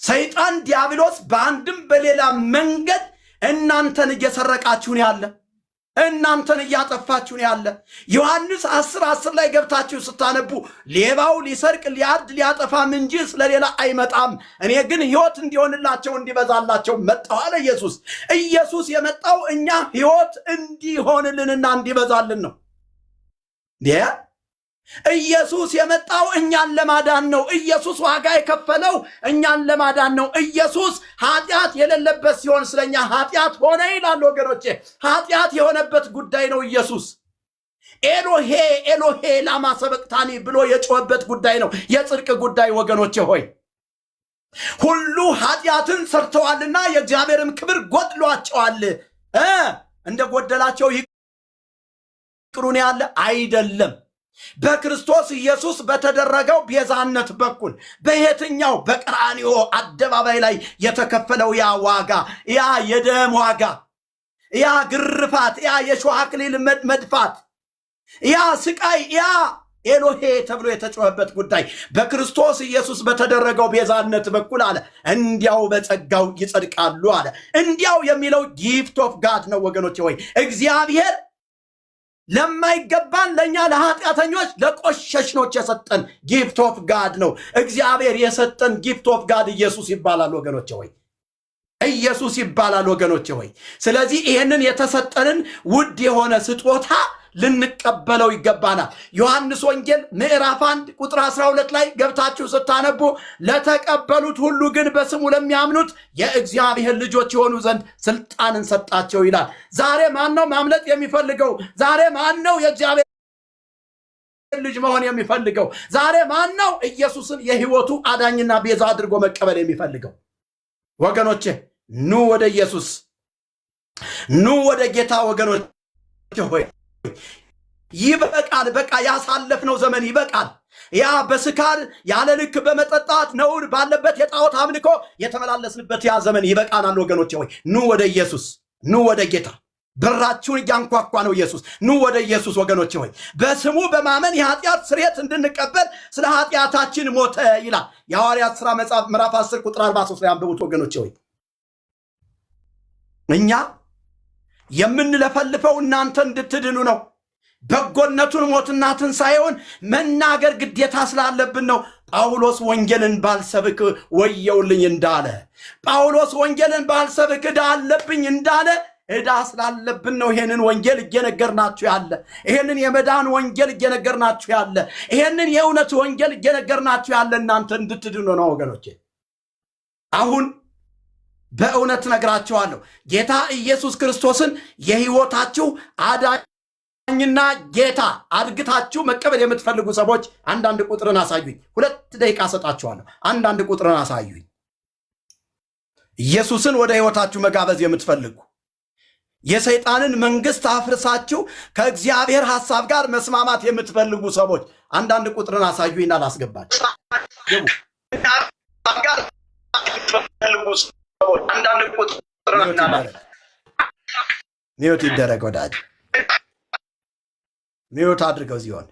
ሰይጣን ዲያብሎስ በአንድም በሌላ መንገድ እናንተን እየሰረቃችሁን ያለ፣ እናንተን እያጠፋችሁን ያለ። ዮሐንስ 10:10 ላይ ገብታችሁ ስታነቡ ሌባው ሊሰርቅ ሊያርድ ሊያጠፋም እንጂ ስለሌላ አይመጣም፣ እኔ ግን ሕይወት እንዲሆንላቸው እንዲበዛላቸው መጣሁ አለ ኢየሱስ። ኢየሱስ የመጣው እኛ ሕይወት እንዲሆንልንና እንዲበዛልን ነው። ኢየሱስ የመጣው እኛን ለማዳን ነው። ኢየሱስ ዋጋ የከፈለው እኛን ለማዳን ነው። ኢየሱስ ኃጢአት የሌለበት ሲሆን ስለኛ ኃጢአት ሆነ ይላል ወገኖቼ። ኃጢአት የሆነበት ጉዳይ ነው ኢየሱስ። ኤሎሄ ኤሎሄ ላማ ሰበቅታኒ ብሎ የጮኸበት ጉዳይ ነው፣ የጽድቅ ጉዳይ ወገኖቼ ሆይ። ሁሉ ኃጢአትን ሰርተዋልና የእግዚአብሔርም ክብር ጎድሏቸዋል። እንደ ጎደላቸው ይቅሩን ያለ አይደለም። በክርስቶስ ኢየሱስ በተደረገው ቤዛነት በኩል በየትኛው በቀራንዮ አደባባይ ላይ የተከፈለው ያ ዋጋ፣ ያ የደም ዋጋ፣ ያ ግርፋት፣ ያ የሾህ አክሊል መድፋት፣ ያ ስቃይ፣ ያ ኤሎሄ ተብሎ የተጮኸበት ጉዳይ በክርስቶስ ኢየሱስ በተደረገው ቤዛነት በኩል አለ እንዲያው በጸጋው ይጸድቃሉ አለ። እንዲያው የሚለው ጊፍት ኦፍ ጋድ ነው ወገኖቼ። ወይ እግዚአብሔር ለማይገባን ለኛ ለኃጢአተኞች ለቆሸሽኖች የሰጠን ጊፍት ኦፍ ጋድ ነው። እግዚአብሔር የሰጠን ጊፍት ኦፍ ጋድ ኢየሱስ ይባላል ወገኖቼ። ወይ ኢየሱስ ይባላል ወገኖቼ። ወይ ስለዚህ ይሄንን የተሰጠንን ውድ የሆነ ስጦታ ልንቀበለው ይገባናል። ዮሐንስ ወንጌል ምዕራፍ 1 ቁጥር 12 ላይ ገብታችሁ ስታነቡ ለተቀበሉት ሁሉ ግን በስሙ ለሚያምኑት የእግዚአብሔር ልጆች የሆኑ ዘንድ ስልጣንን ሰጣቸው ይላል። ዛሬ ማን ነው ማምለጥ የሚፈልገው? ዛሬ ማን ነው የእግዚአብሔር ልጅ መሆን የሚፈልገው? ዛሬ ማን ነው ኢየሱስን የሕይወቱ አዳኝና ቤዛ አድርጎ መቀበል የሚፈልገው? ወገኖቼ ኑ ወደ ኢየሱስ፣ ኑ ወደ ጌታ ወገኖቼ ሆይ ይበቃል። በቃ ያሳለፍነው ዘመን ይበቃል። ያ በስካር ያለ ልክ በመጠጣት ነውር ባለበት የጣዖት አምልኮ የተመላለስንበት ያ ዘመን ይበቃናል ወገኖቼ። ወይ ኑ ወደ ኢየሱስ፣ ኑ ወደ ጌታ። በራችሁን እያንኳኳ ነው ኢየሱስ። ኑ ወደ ኢየሱስ ወገኖቼ። ወይ በስሙ በማመን የኃጢአት ስርየት እንድንቀበል ስለ ኃጢአታችን ሞተ ይላል የሐዋርያት ሥራ መጽሐፍ ምዕራፍ 10 ቁጥር 43 ላይ አንብቡት ወገኖቼ። ወይ እኛ የምንለፈልፈው እናንተ እንድትድኑ ነው። በጎነቱን ሞትና ትንሣኤውን መናገር ግዴታ ስላለብን ነው። ጳውሎስ ወንጌልን ባልሰብክ ወየውልኝ እንዳለ፣ ጳውሎስ ወንጌልን ባልሰብክ ዕዳ አለብኝ እንዳለ ዕዳ ስላለብን ነው ይሄንን ወንጌል እየነገርናችሁ ያለ፣ ይሄንን የመዳን ወንጌል እየነገርናችሁ ያለ፣ ይሄንን የእውነት ወንጌል እየነገርናችሁ ያለ እናንተ እንድትድኑ ነው ወገኖቼ። አሁን በእውነት ነግራችኋለሁ ጌታ ኢየሱስ ክርስቶስን የሕይወታችሁ አዳኝና ጌታ አድርጋችሁ መቀበል የምትፈልጉ ሰዎች አንዳንድ ቁጥርን አሳዩኝ። 2 ደቂቃ ሰጣችኋለሁ። አንዳንድ ቁጥርን አሳዩኝ። ኢየሱስን ወደ ሕይወታችሁ መጋበዝ የምትፈልጉ የሰይጣንን መንግስት አፍርሳችሁ ከእግዚአብሔር ሐሳብ ጋር መስማማት የምትፈልጉ ሰዎች አንዳንድ ቁጥርን አሳዩኝና ላስገባችሁ። አንዳንድ ቁጥርን ሚውት ይደረግ ወዳጅ፣ ሚውት አድርገው ሲሆን።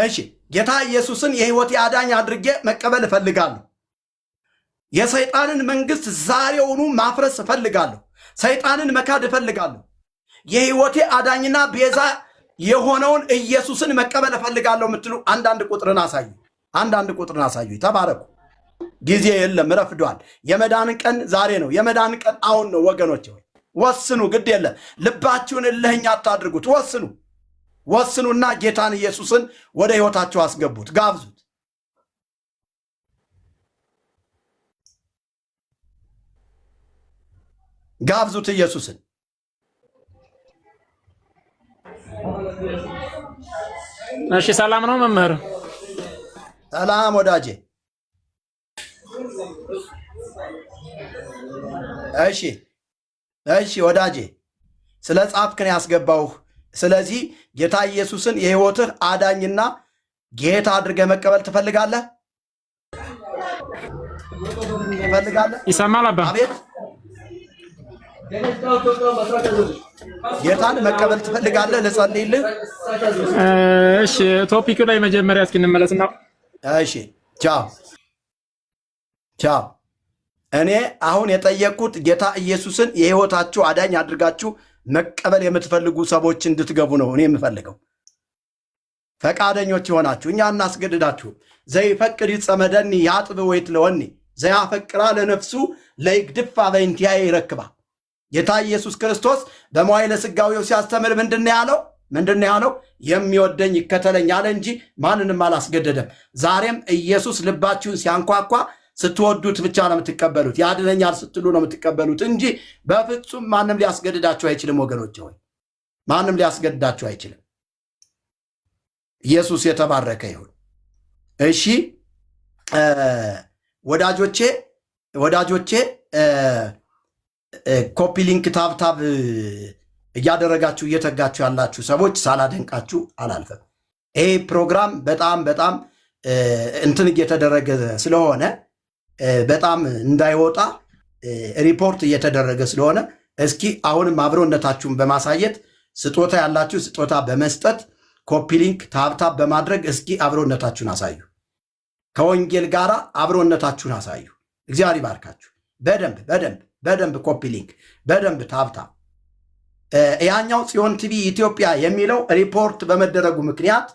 እሺ ጌታ ኢየሱስን የሕይወቴ አዳኝ አድርጌ መቀበል እፈልጋለሁ። የሰይጣንን መንግስት ዛሬውኑ ማፍረስ እፈልጋለሁ። ሰይጣንን መካድ እፈልጋለሁ። የሕይወቴ አዳኝና ቤዛ የሆነውን ኢየሱስን መቀበል እፈልጋለሁ የምትሉ አንዳንድ ቁጥርን አሳዩ። አንዳንድ ቁጥርን አሳዩ። ተባረኩ። ጊዜ የለም፣ ረፍዷል። የመዳን ቀን ዛሬ ነው። የመዳን ቀን አሁን ነው ወገኖች። ወስኑ። ግድ የለም፣ ልባችሁን እልህኛ አታድርጉት። ወስኑ፣ ወስኑና ጌታን ኢየሱስን ወደ ሕይወታችሁ አስገቡት። ጋብዙት። ጋብዙት ኢየሱስን። እሺ፣ ሰላም ነው መምህር? ሰላም ወዳጄ። እሺ እሺ ወዳጄ፣ ስለ ጻፍክን ያስገባውህ። ስለዚህ ጌታ ኢየሱስን የሕይወትህ አዳኝና ጌታ አድርገህ መቀበል ትፈልጋለህ? ትፈልጋለህ? ይሰማል አባ? አቤት። ጌታን መቀበል ትፈልጋለህ? ልጸልይልህ? እሺ፣ ቶፒኩ ላይ መጀመሪያ እስኪ እንመለስና። እሺ፣ ቻው ቻው። እኔ አሁን የጠየቅኩት ጌታ ኢየሱስን የሕይወታችሁ አዳኝ አድርጋችሁ መቀበል የምትፈልጉ ሰዎች እንድትገቡ ነው እኔ የምፈልገው። ፈቃደኞች የሆናችሁ እኛ እናስገድዳችሁም። ዘይፈቅድ ይጸመደኒ ያጥብ ወይት ለወኒ ዘያፈቅራ ለነፍሱ ለይግድፋ በእንቲያ ይረክባ። ጌታ ኢየሱስ ክርስቶስ በመዋዕለ ሥጋዌው ሲያስተምር ምንድን ያለው? የሚወደኝ ይከተለኝ አለ እንጂ ማንንም አላስገደደም። ዛሬም ኢየሱስ ልባችሁን ሲያንኳኳ ስትወዱት ብቻ ነው የምትቀበሉት። ያድነኛል ስትሉ ነው የምትቀበሉት እንጂ በፍጹም ማንም ሊያስገድዳችሁ አይችልም ወገኖች ሆይ፣ ማንም ሊያስገድዳችሁ አይችልም። ኢየሱስ የተባረከ ይሁን። እሺ ወዳጆቼ ኮፒ ሊንክ ታብታብ እያደረጋችሁ እየተጋችሁ ያላችሁ ሰዎች ሳላደንቃችሁ አላልፈም። ይሄ ፕሮግራም በጣም እንትን እየተደረገ ስለሆነ በጣም እንዳይወጣ ሪፖርት እየተደረገ ስለሆነ እስኪ አሁንም አብሮነታችሁን በማሳየት ስጦታ ያላችሁ ስጦታ በመስጠት ኮፒ ሊንክ ታብታብ በማድረግ እስኪ አብሮነታችሁን አሳዩ። ከወንጌል ጋር አብሮነታችሁን አሳዩ። እግዚአብሔር ይባርካችሁ። በደንብ ኮፒ ሊንክ በደንብ ታብታብ። ያኛው ጽዮን ቲቪ ኢትዮጵያ የሚለው ሪፖርት በመደረጉ ምክንያት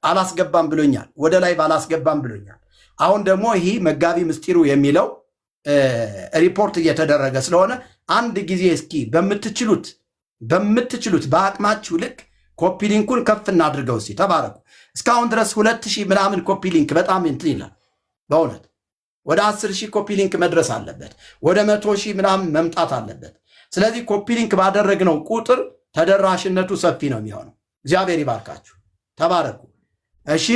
አላስገባም ብሎኛል፣ ወደ ላይ ባላስገባም ብሎኛል። አሁን ደግሞ ይህ መጋቢ ምስጢሩ የሚለው ሪፖርት እየተደረገ ስለሆነ አንድ ጊዜ እስኪ በምትችሉት በአቅማችሁ ልክ ኮፒ ሊንኩን ከፍ እናድርገው። እስኪ ተባረኩ። እስካሁን ድረስ 2000 ምናምን ኮፒ ሊንክ በጣም እንትን ይላል በእውነት። ወደ 10,000 ኮፒ ሊንክ መድረስ አለበት፣ ወደ 100,000 ምናምን መምጣት አለበት። ስለዚህ ኮፒ ሊንክ ባደረግነው ቁጥር ተደራሽነቱ ሰፊ ነው የሚሆነው። እግዚአብሔር ይባርካችሁ፣ ተባረኩ። እሺ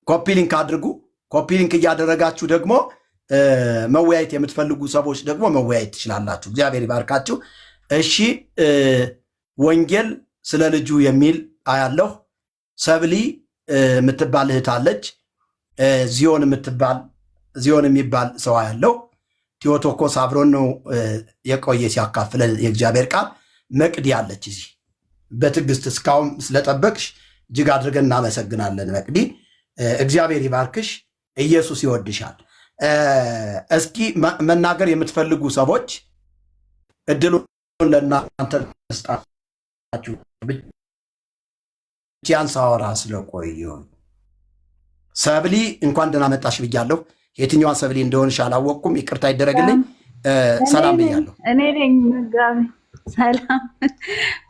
ኮፒ ሊንክ አድርጉ። ኮፒ ሊንክ እያደረጋችሁ ደግሞ መወያየት የምትፈልጉ ሰዎች ደግሞ መወያየት ትችላላችሁ። እግዚአብሔር ይባርካችሁ። እሺ ወንጌል ስለ ልጁ የሚል አያለሁ። ሰብሊ የምትባል እህት አለች። ዚዮን የሚባል ሰው አያለሁ። ቴዎቶኮስ አብሮን ነው የቆየ ሲያካፍለን የእግዚአብሔር ቃል። መቅዲ አለች እዚህ በትዕግስት እስካሁን ስለጠበቅሽ እጅግ አድርገን እናመሰግናለን መቅዲ። እግዚአብሔር ይባርክሽ። ኢየሱስ ይወድሻል። እስኪ መናገር የምትፈልጉ ሰዎች እድሉን ለእናንተ ስጣችሁ። ብቻን ሳወራ ስለቆየሁ ሰብሊ እንኳን ደህና መጣሽ ብያለሁ። የትኛዋን ሰብሊ እንደሆንሽ አላወቅኩም፣ ይቅርታ ይደረግልኝ። ሰላም ብያለሁ። እኔ ነኝ መጋቢ። ሰላም።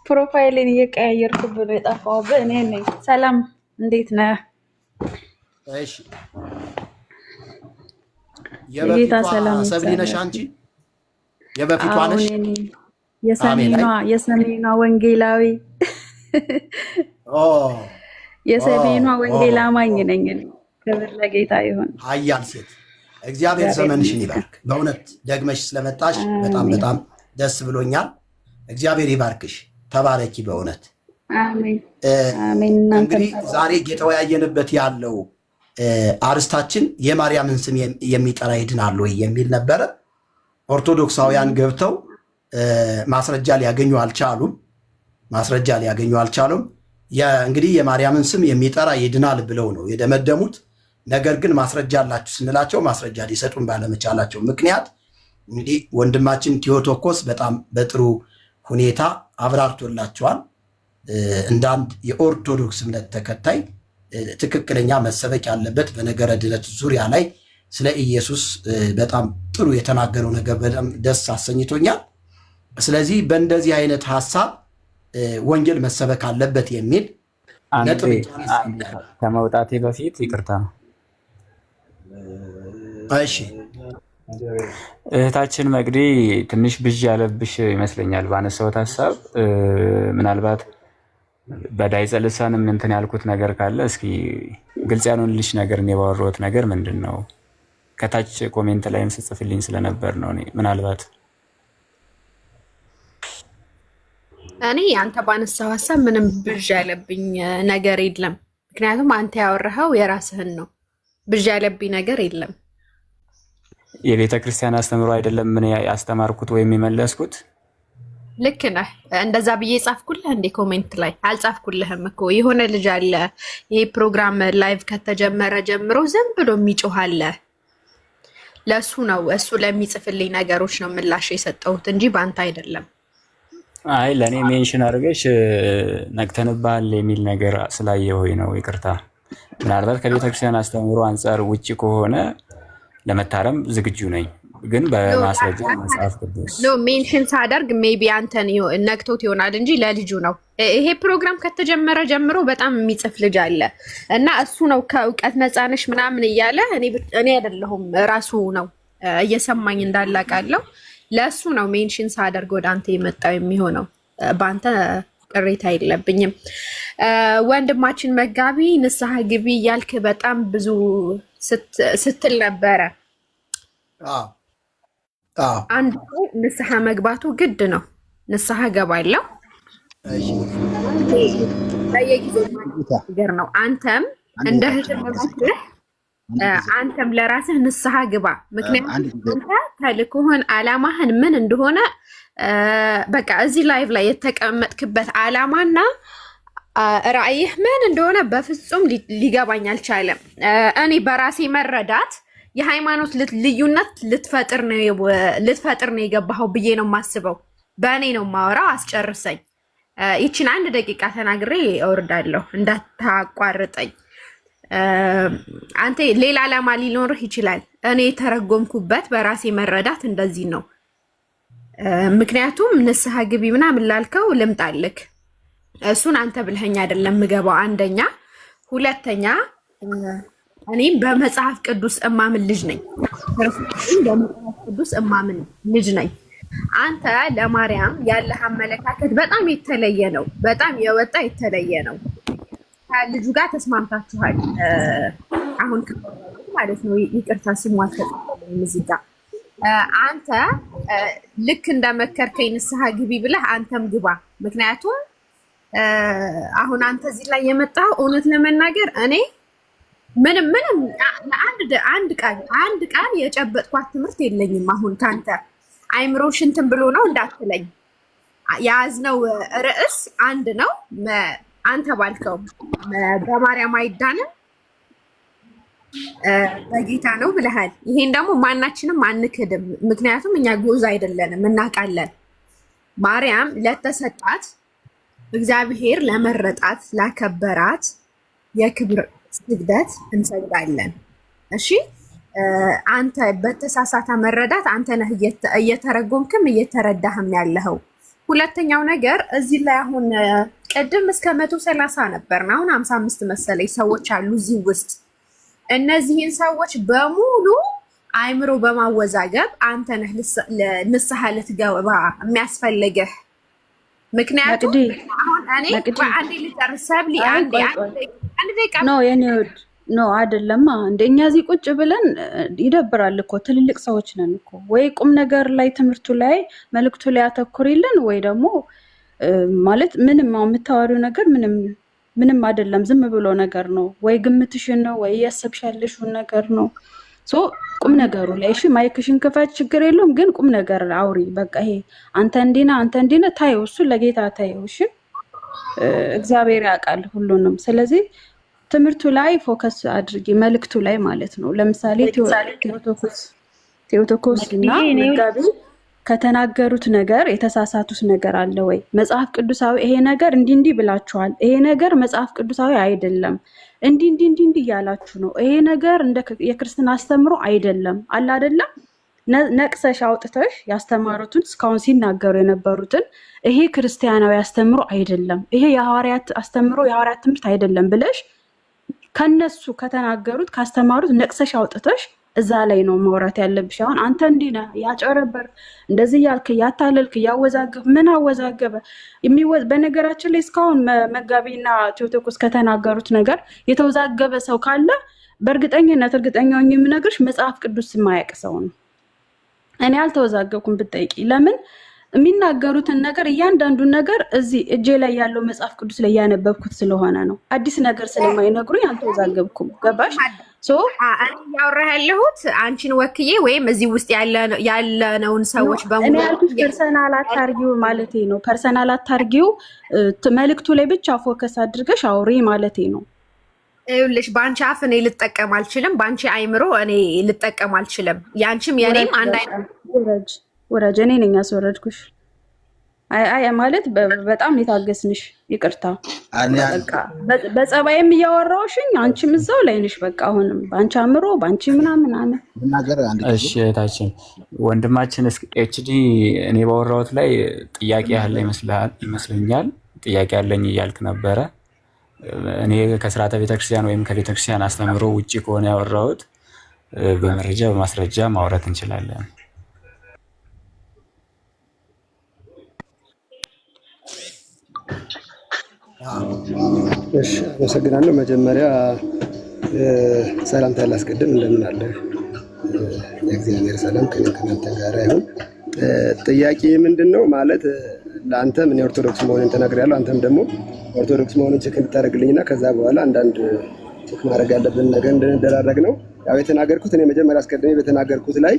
ፕሮፋይልን እየቀያየርኩ ብሎ የጠፋሁብህ እኔ ነኝ። ሰላም፣ እንዴት ነህ? እሺ የበፊቷ ሰብሊ ነሽ አንቺ? የበፊቷ ነሽ? የሰሜኗ ወንጌላዊ የሰሜኗ ወንጌል አማኝ ነኝ። ክብር ለጌታ ይሁን። ኃያል ሴት እግዚአብሔር ዘመንሽን ይባርክ። በእውነት ደግመሽ ስለመጣሽ በጣም ደስ ብሎኛል። እግዚአብሔር ይባርክሽ። ተባረኪ። በእውነት አሜን። እንግዲህ ዛሬ እየተወያየንበት ያለው አርስታችን የማርያምን ስም የሚጠራ ይድናል ወይ የሚል ነበረ። ኦርቶዶክሳውያን ገብተው ማስረጃ ሊያገኙ አልቻሉም። እንግዲህ የማርያምን ስም የሚጠራ ይድናል ብለው ነው የደመደሙት። ነገር ግን ማስረጃ አላችሁ ስንላቸው ማስረጃ ሊሰጡን ባለመቻላቸው ምክንያት እንግዲህ ወንድማችን ቴዎቶኮስ በጣም በጥሩ ሁኔታ አብራርቶላቸዋል። እንደ አንድ የኦርቶዶክስ እምነት ተከታይ ትክክለኛ መሰበክ ያለበት በነገረ ድነት ዙሪያ ላይ ስለ ኢየሱስ በጣም ጥሩ የተናገረው ነገር በጣም ደስ አሰኝቶኛል። ስለዚህ በእንደዚህ አይነት ሐሳብ ወንጌል መሰበክ አለበት የሚል ነጥብ ከመውጣቴ በፊት ይቅርታ። እሺ እህታችን መቅዲ ትንሽ ብዥ ያለብሽ ይመስለኛል ባነሳሁት ሐሳብ። ምናልባት በዳይጸ ልሳንም እንትን ያልኩት ነገር ካለ እስኪ ግልጽ ያልሆንልሽ ነገር እኔ ባወራሁት ነገር ምንድን ነው? ከታች ኮሜንት ላይም ስጽፍልኝ ስለነበር ነው። እኔ ምናልባት እኔ አንተ ባነሳው ሐሳብ ምንም ብዥ ያለብኝ ነገር የለም። ምክንያቱም አንተ ያወራኸው የራስህን ነው። ብዥ ያለብኝ ነገር የለም። የቤተ ክርስቲያን አስተምሮ አይደለም ምን ያስተማርኩት ወይም የመለስኩት። ልክ ነህ። እንደዛ ብዬ ጻፍኩልህ እንዴ? ኮሜንት ላይ አልጻፍኩልህም እኮ። የሆነ ልጅ አለ ይሄ ፕሮግራም ላይቭ ከተጀመረ ጀምሮ ዝም ብሎ የሚጮህ አለ። ለእሱ ነው እሱ ለሚጽፍልኝ ነገሮች ነው ምላሽ የሰጠሁት እንጂ በአንተ አይደለም። አይ ለእኔ ሜንሽን አድርገሽ ነቅተንባል የሚል ነገር ስላየሁኝ ነው። ይቅርታ። ምናልባት ከቤተክርስቲያን አስተምሮ አንጻር ውጭ ከሆነ ለመታረም ዝግጁ ነኝ፣ ግን በማስረጃ መጽሐፍ ቅዱስ ሜንሽን ሳደርግ ሜይ ቢ አንተን ነክቶት ይሆናል እንጂ ለልጁ ነው። ይሄ ፕሮግራም ከተጀመረ ጀምሮ በጣም የሚጽፍ ልጅ አለ እና እሱ ነው ከእውቀት ነፃነሽ ምናምን እያለ እኔ አይደለሁም ራሱ ነው እየሰማኝ እንዳላቃለው። ለእሱ ነው ሜንሽን ሳደርግ ወደ አንተ የመጣው የሚሆነው። በአንተ ቅሬታ የለብኝም። ወንድማችን መጋቢ ንስሐ ግቢ እያልክ በጣም ብዙ ስትል ነበረ። አንድ ንስሐ መግባቱ ግድ ነው። ንስሐ ገባለሁ በየጊዜው ነገር ነው። አንተም እንደ እህትም መክረህ አንተም ለራስህ ንስሐ ግባ። ምክንያቱም አንተ ተልእኮህን ዓላማህን ምን እንደሆነ በቃ እዚህ ላይቭ ላይ የተቀመጥክበት ዓላማና ራእይህ ምን እንደሆነ በፍጹም ሊገባኝ አልቻለም። እኔ በራሴ መረዳት የሃይማኖት ልዩነት ልትፈጥር ነው የገባኸው ብዬ ነው የማስበው። በእኔ ነው የማወራው። አስጨርሰኝ። ይችን 1 ደቂቃ ተናግሬ እወርዳለሁ፣ እንዳታቋርጠኝ። አንተ ሌላ ዓላማ ሊኖርህ ይችላል። እኔ የተረጎምኩበት በራሴ መረዳት እንደዚህ ነው። ምክንያቱም ንስሐ ግቢ ምናምን ላልከው ልምጣልክ፣ እሱን አንተ ብለኸኝ አይደለም ምገባው። አንደኛ። ሁለተኛ እኔም በመጽሐፍ ቅዱስ እማምን ልጅ ነኝ። በመጽሐፍ ቅዱስ እማምን ልጅ ነኝ። አንተ ለማርያም ያለህ አመለካከት በጣም የተለየ ነው። በጣም የወጣ የተለየ ነው። ከልጁ ጋር ተስማምታችኋል። አሁን ማለት ነው። ይቅርታ ስሙ አልተጠቀመም እዚህ ጋር። አንተ ልክ እንደመከርከኝ ንስሐ ግቢ ብለህ አንተም ግባ። ምክንያቱም አሁን አንተ እዚህ ላይ የመጣው እውነት ለመናገር እኔ ምንም አንድ ቃል የጨበጥኳት ትምህርት የለኝም። አሁን ካንተ አይምሮ ሽንትን ብሎ ነው እንዳትለኝ። የያዝነው ርዕስ አንድ ነው። አንተ ባልከው በማርያም አይዳንም በጌታ ነው ብለሃል። ይሄን ደግሞ ማናችንም አንክድም። ምክንያቱም እኛ ጉዝ አይደለንም፣ እናውቃለን። ማርያም ለተሰጣት እግዚአብሔር ለመረጣት ላከበራት የክብር ስግደት እንሰግዳለን። እሺ፣ አንተ በተሳሳተ መረዳት አንተ ነህ እየተረጎምክም እየተረዳህም ያለኸው። ሁለተኛው ነገር እዚህ ላይ አሁን ቅድም እስከ 130 ነበርና አሁን 55 መሰለኝ ሰዎች አሉ እዚህ ውስጥ። እነዚህን ሰዎች በሙሉ አይምሮ በማወዛገብ አንተ ነህ ንስሐ ልትገባ የሚያስፈልግህ። ምክንያቱም አሁን እኔ አንዴ ልጨርስ ሰብሊ አንዴ ደቂቃ ነው የኔ ወድ ነው አይደለማ። እንደኛ እዚህ ቁጭ ብለን ይደብራል እኮ። ትልልቅ ሰዎች ነን እኮ። ወይ ቁም ነገር ላይ ትምህርቱ ላይ መልእክቱ ላይ አተኩሪልን፣ ወይ ደግሞ ማለት ምንም የምታወሪው ነገር ምንም አይደለም፣ ዝም ብሎ ነገር ነው። ወይ ግምትሽን ነው ወይ ያሰብሻለሽውን ነገር ነው። ሶ ቁም ነገሩ ላይ እሺ፣ ማይክሽን ክፈት፣ ችግር የለውም። ግን ቁም ነገር አውሪ። በቃ ይሄ አንተ እንዲና ታየው፣ እሱ ለጌታ ታየው። እሺ፣ እግዚአብሔር ያውቃል ሁሉንም። ስለዚህ ትምህርቱ ላይ ፎከስ አድርጊ፣ መልእክቱ ላይ ማለት ነው። ለምሳሌ ቴዎቶኮስ እና መጋቢ ከተናገሩት ነገር የተሳሳቱት ነገር አለ ወይ? መጽሐፍ ቅዱሳዊ ይሄ ነገር እንዲህ ብላችኋል፣ ይሄ ነገር መጽሐፍ ቅዱሳዊ አይደለም፣ እንዲህ እያላችሁ ነው፣ ይሄ ነገር እንደ የክርስትና አስተምሮ አይደለም አለ አይደለም። ነቅሰሽ አውጥተሽ ያስተማሩትን እስካሁን ሲናገሩ የነበሩትን ይሄ ክርስቲያናዊ አስተምሮ አይደለም፣ ይሄ የሐዋርያት አስተምሮ የሐዋርያት ትምህርት አይደለም ብለሽ ከነሱ ከተናገሩት ካስተማሩት ነቅሰሽ አውጥተሽ እዛ ላይ ነው ማውራት ያለብሽ። አሁን አንተ እንዲህ ነህ ያጨረበር እንደዚህ ያልክ ያታለልክ ያወዛገብ ምን አወዛገበ? በነገራችን ላይ እስካሁን መጋቢና ቴዎቶኮስ ከተናገሩት ነገር የተወዛገበ ሰው ካለ በእርግጠኝነት እርግጠኛውን የምነግርሽ መጽሐፍ ቅዱስ የማያውቅ ሰው ነው። እኔ አልተወዛገብኩም ብትጠይቂ። ለምን የሚናገሩትን ነገር እያንዳንዱን ነገር እዚህ እጄ ላይ ያለው መጽሐፍ ቅዱስ ላይ ያነበብኩት ስለሆነ ነው። አዲስ ነገር ስለማይነግሩኝ አልተወዛገብኩም። ገባሽ? ያወራህ ያለሁት አንቺን ወክዬ ወይም እዚህ ውስጥ ያለነውን ሰዎች በሙሉ እኔ ያልኩሽ ፐርሰናል አታርጊው ማለቴ ነው። ፐርሰናል አታርጊው፣ መልእክቱ ላይ ብቻ ፎከስ አድርገሽ አውሪ ማለቴ ነው። ይኸውልሽ በአንቺ አፍ እኔ ልጠቀም አልችልም፣ በአንቺ አይምሮ እኔ ልጠቀም አልችልም። ያንቺም የኔም አንድ አይነት ወራጅ እኔ ነኝ ያስወረድኩሽ። አይ ማለት በጣም የታገስንሽ፣ ይቅርታ በጸባይም እያወራሁሽኝ አንቺም እዛው ላይ ነሽ። በቃ አሁንም በአንቺ አምሮ በአንቺ ምናምን እሺ እህታችን ወንድማችን ኤችዲ እኔ ባወራሁት ላይ ጥያቄ ያለ ይመስለኛል። ጥያቄ ያለኝ እያልክ ነበረ። እኔ ከስርዓተ ቤተክርስቲያን ወይም ከቤተክርስቲያን አስተምሮ ውጭ ከሆነ ያወራሁት በመረጃ በማስረጃ ማውራት እንችላለን። እሺ፣ አመሰግናለሁ። መጀመሪያ ሰላምታ ላስቀድም። እንደምን አለ? የእግዚአብሔር ሰላም ከእናንተ ጋር ይሁን። ጥያቄ ምንድን ነው ማለት ለአንተም እኔ ኦርቶዶክስ መሆኔን ተናግሬያለሁ። አንተም ደግሞ ኦርቶዶክስ መሆኑን ቼክ እንድታደርግልኝና ከዛ በኋላ አንዳንድ ቼክ ማድረግ ያለብን ነገር እንድንደራረግ ነው። ያው የተናገርኩት እኔ መጀመሪያ አስቀድሜ በተናገርኩት ላይ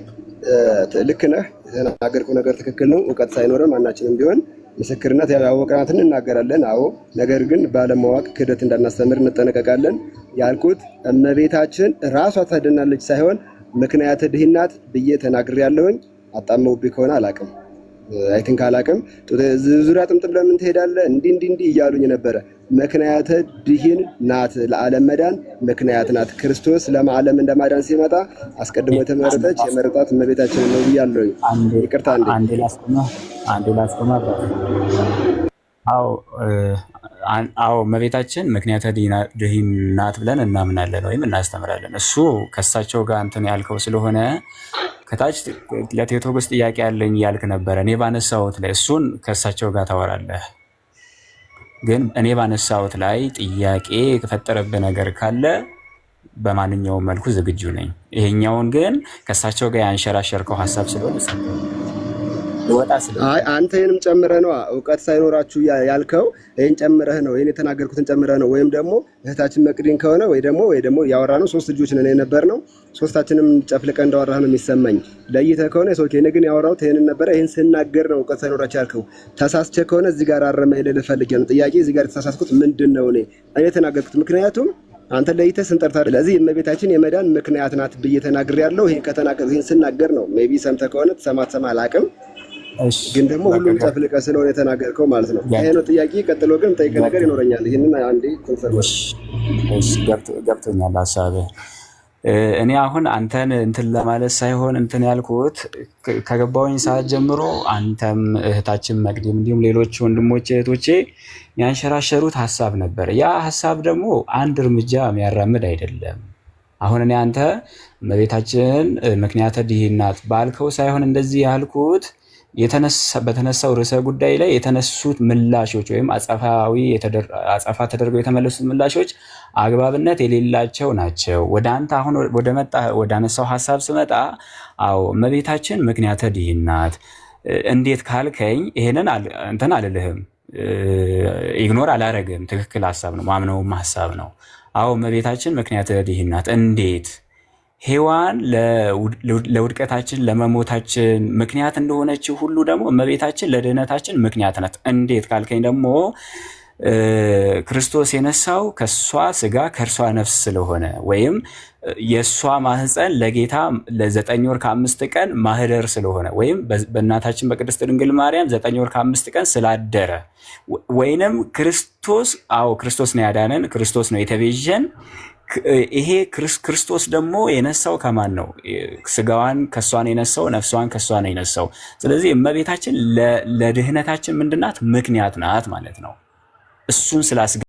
ልክ ነህ፣ የተናገርኩት ነገር ትክክል ነው። እውቀት ሳይኖረን ማናችንም ቢሆን ምስክርነት ያወቅናትን እናገራለን። አዎ፣ ነገር ግን ባለማወቅ ክህደት እንዳናስተምር እንጠነቀቃለን። ያልኩት እመቤታችን ራሷ ታድናለች ሳይሆን ምክንያተ ድኅነት ብዬ ተናግሬያለሁኝ። አጣመውብኝ ከሆነ አላቅም፣ አይ ቲንክ አላቅም። ዙሪያ ጥምጥም ለምን ትሄዳለህ እንዲህ እያሉኝ ነበረ። ምክንያተ ድኅነት ለዓለም መዳን ምክንያት ናት። ክርስቶስ ለዓለም እንደማዳን ሲመጣ አስቀድሞ የተመረጠች የመረጣት እመቤታችን ነው ብያለሁኝ። ይቅርታ አንዴ ላስቆማ። አዎ እመቤታችን ምክንያተ ድኅነት ብለን እናምናለን ወይም እናስተምራለን። እሱ ከእሳቸው ጋር እንትን ያልከው ስለሆነ ከታች ለቴዎቶስ ጥያቄ ያለኝ ያልክ ነበረ። እኔ ባነሳሁት ላይ እሱን ከእሳቸው ጋር ታወራለህ። ግን እኔ ባነሳሁት ላይ ጥያቄ የፈጠረብህ ነገር ካለ በማንኛውም መልኩ ዝግጁ ነኝ። ይሄኛውን ግን ከእሳቸው ጋር ያንሸራሸርከው ሀሳብ ስለሆነ አይ አንተ ይሄንም ጨምረህ ነው እውቀት ሳይኖራችሁ ያልከው። ይሄን ጨምረህ ነው ይሄን የተናገርኩትን ጨምረህ ነው። ወይም ደግሞ እህታችን መቅዲን ከሆነ ወይ ደግሞ ያወራነው ሶስት ልጆች ነን የነበርነው ሶስታችንም ጨፍልቀህ እንዳወራህ ነው የሚሰማኝ። ለይተህ ከሆነ ሶኬ እኔ ግን ያወራሁት ይሄንን ነበር። ይሄን ስናገር ነው እውቀት ሳይኖራችሁ ያልከው። ተሳስቼ ከሆነ እዚህ ጋር አረመኝ ልልህ ፈልጌ ነው። ጥያቄ እዚህ ጋር የተሳሳትኩት ምንድነው? እኔ የተናገርኩት ምክንያቱም አንተ ለይተህ ስንጠርታ ስለዚህ እመቤታችን የመዳን ምክንያት ናት ብዬ ተናግሬያለሁ። ይሄን ስናገር ነው ሜቢ ሰምተህ ከሆነ ትሰማ አላውቅም። ግን ደግሞ ሁሉም ጨፍልቀ ስለሆነ የተናገርከው ማለት ነው። ይሄ ነው ጥያቄ። ቀጥሎ ግን ጠይቀህ ነገር ይኖረኛል። ይሄንን አንዴ ኮንፈርሜሽን ገብቶኛል ሐሳብህ። እኔ አሁን አንተን እንትን ለማለት ሳይሆን እንትን ያልኩት ከገባሁኝ ሰዓት ጀምሮ አንተም እህታችን መቅዲም እንዲሁም ሌሎች ወንድሞቼ እህቶቼ ያንሸራሸሩት ሐሳብ ነበር። ያ ሐሳብ ደግሞ አንድ እርምጃ የሚያራምድ አይደለም። አሁን እኔ አንተ እመቤታችን ምክንያተ ድኅነት ባልከው ሳይሆን እንደዚህ ያልኩት በተነሳው ርዕሰ ጉዳይ ላይ የተነሱት ምላሾች ወይም አጸፋ ተደርገው የተመለሱት ምላሾች አግባብነት የሌላቸው ናቸው። ወደ አንተ አሁን ወደ አነሳው ሐሳብ ስመጣ አዎ እመቤታችን ምክንያተ ድኅነት እንዴት ካልከኝ ይሄንን እንትን አልልህም፣ ኢግኖር አላረግም። ትክክል ሐሳብ ነው፣ ማምነውም ሐሳብ ነው። አዎ እመቤታችን ምክንያተ ድኅነት እንዴት ሔዋን ለውድቀታችን ለመሞታችን ምክንያት እንደሆነች ሁሉ ደግሞ እመቤታችን ለድኅነታችን ምክንያት ናት። እንዴት ካልከኝ ደግሞ ክርስቶስ የነሳው ከሷ ስጋ ከእርሷ ነፍስ ስለሆነ ወይም የእሷ ማህፀን ለጌታ ለ9 ወር ከ5 ቀን ማህደር ስለሆነ ወይም በእናታችን በቅድስት ድንግል ማርያም 9 ወር ከ5 ቀን ስላደረ ወይንም ክርስቶስ ነው ያዳነን፣ ክርስቶስ ነው የተቤዠን። ይሄ ክርስቶስ ደግሞ የነሳው ከማን ነው? ስጋዋን ከሷን የነሳው ነፍሷን ከሷ ነው የነሳው። ስለዚህ እመቤታችን ለድኅነታችን ምንድናት? ምክንያት ናት ማለት ነው። እሱን ስላስገ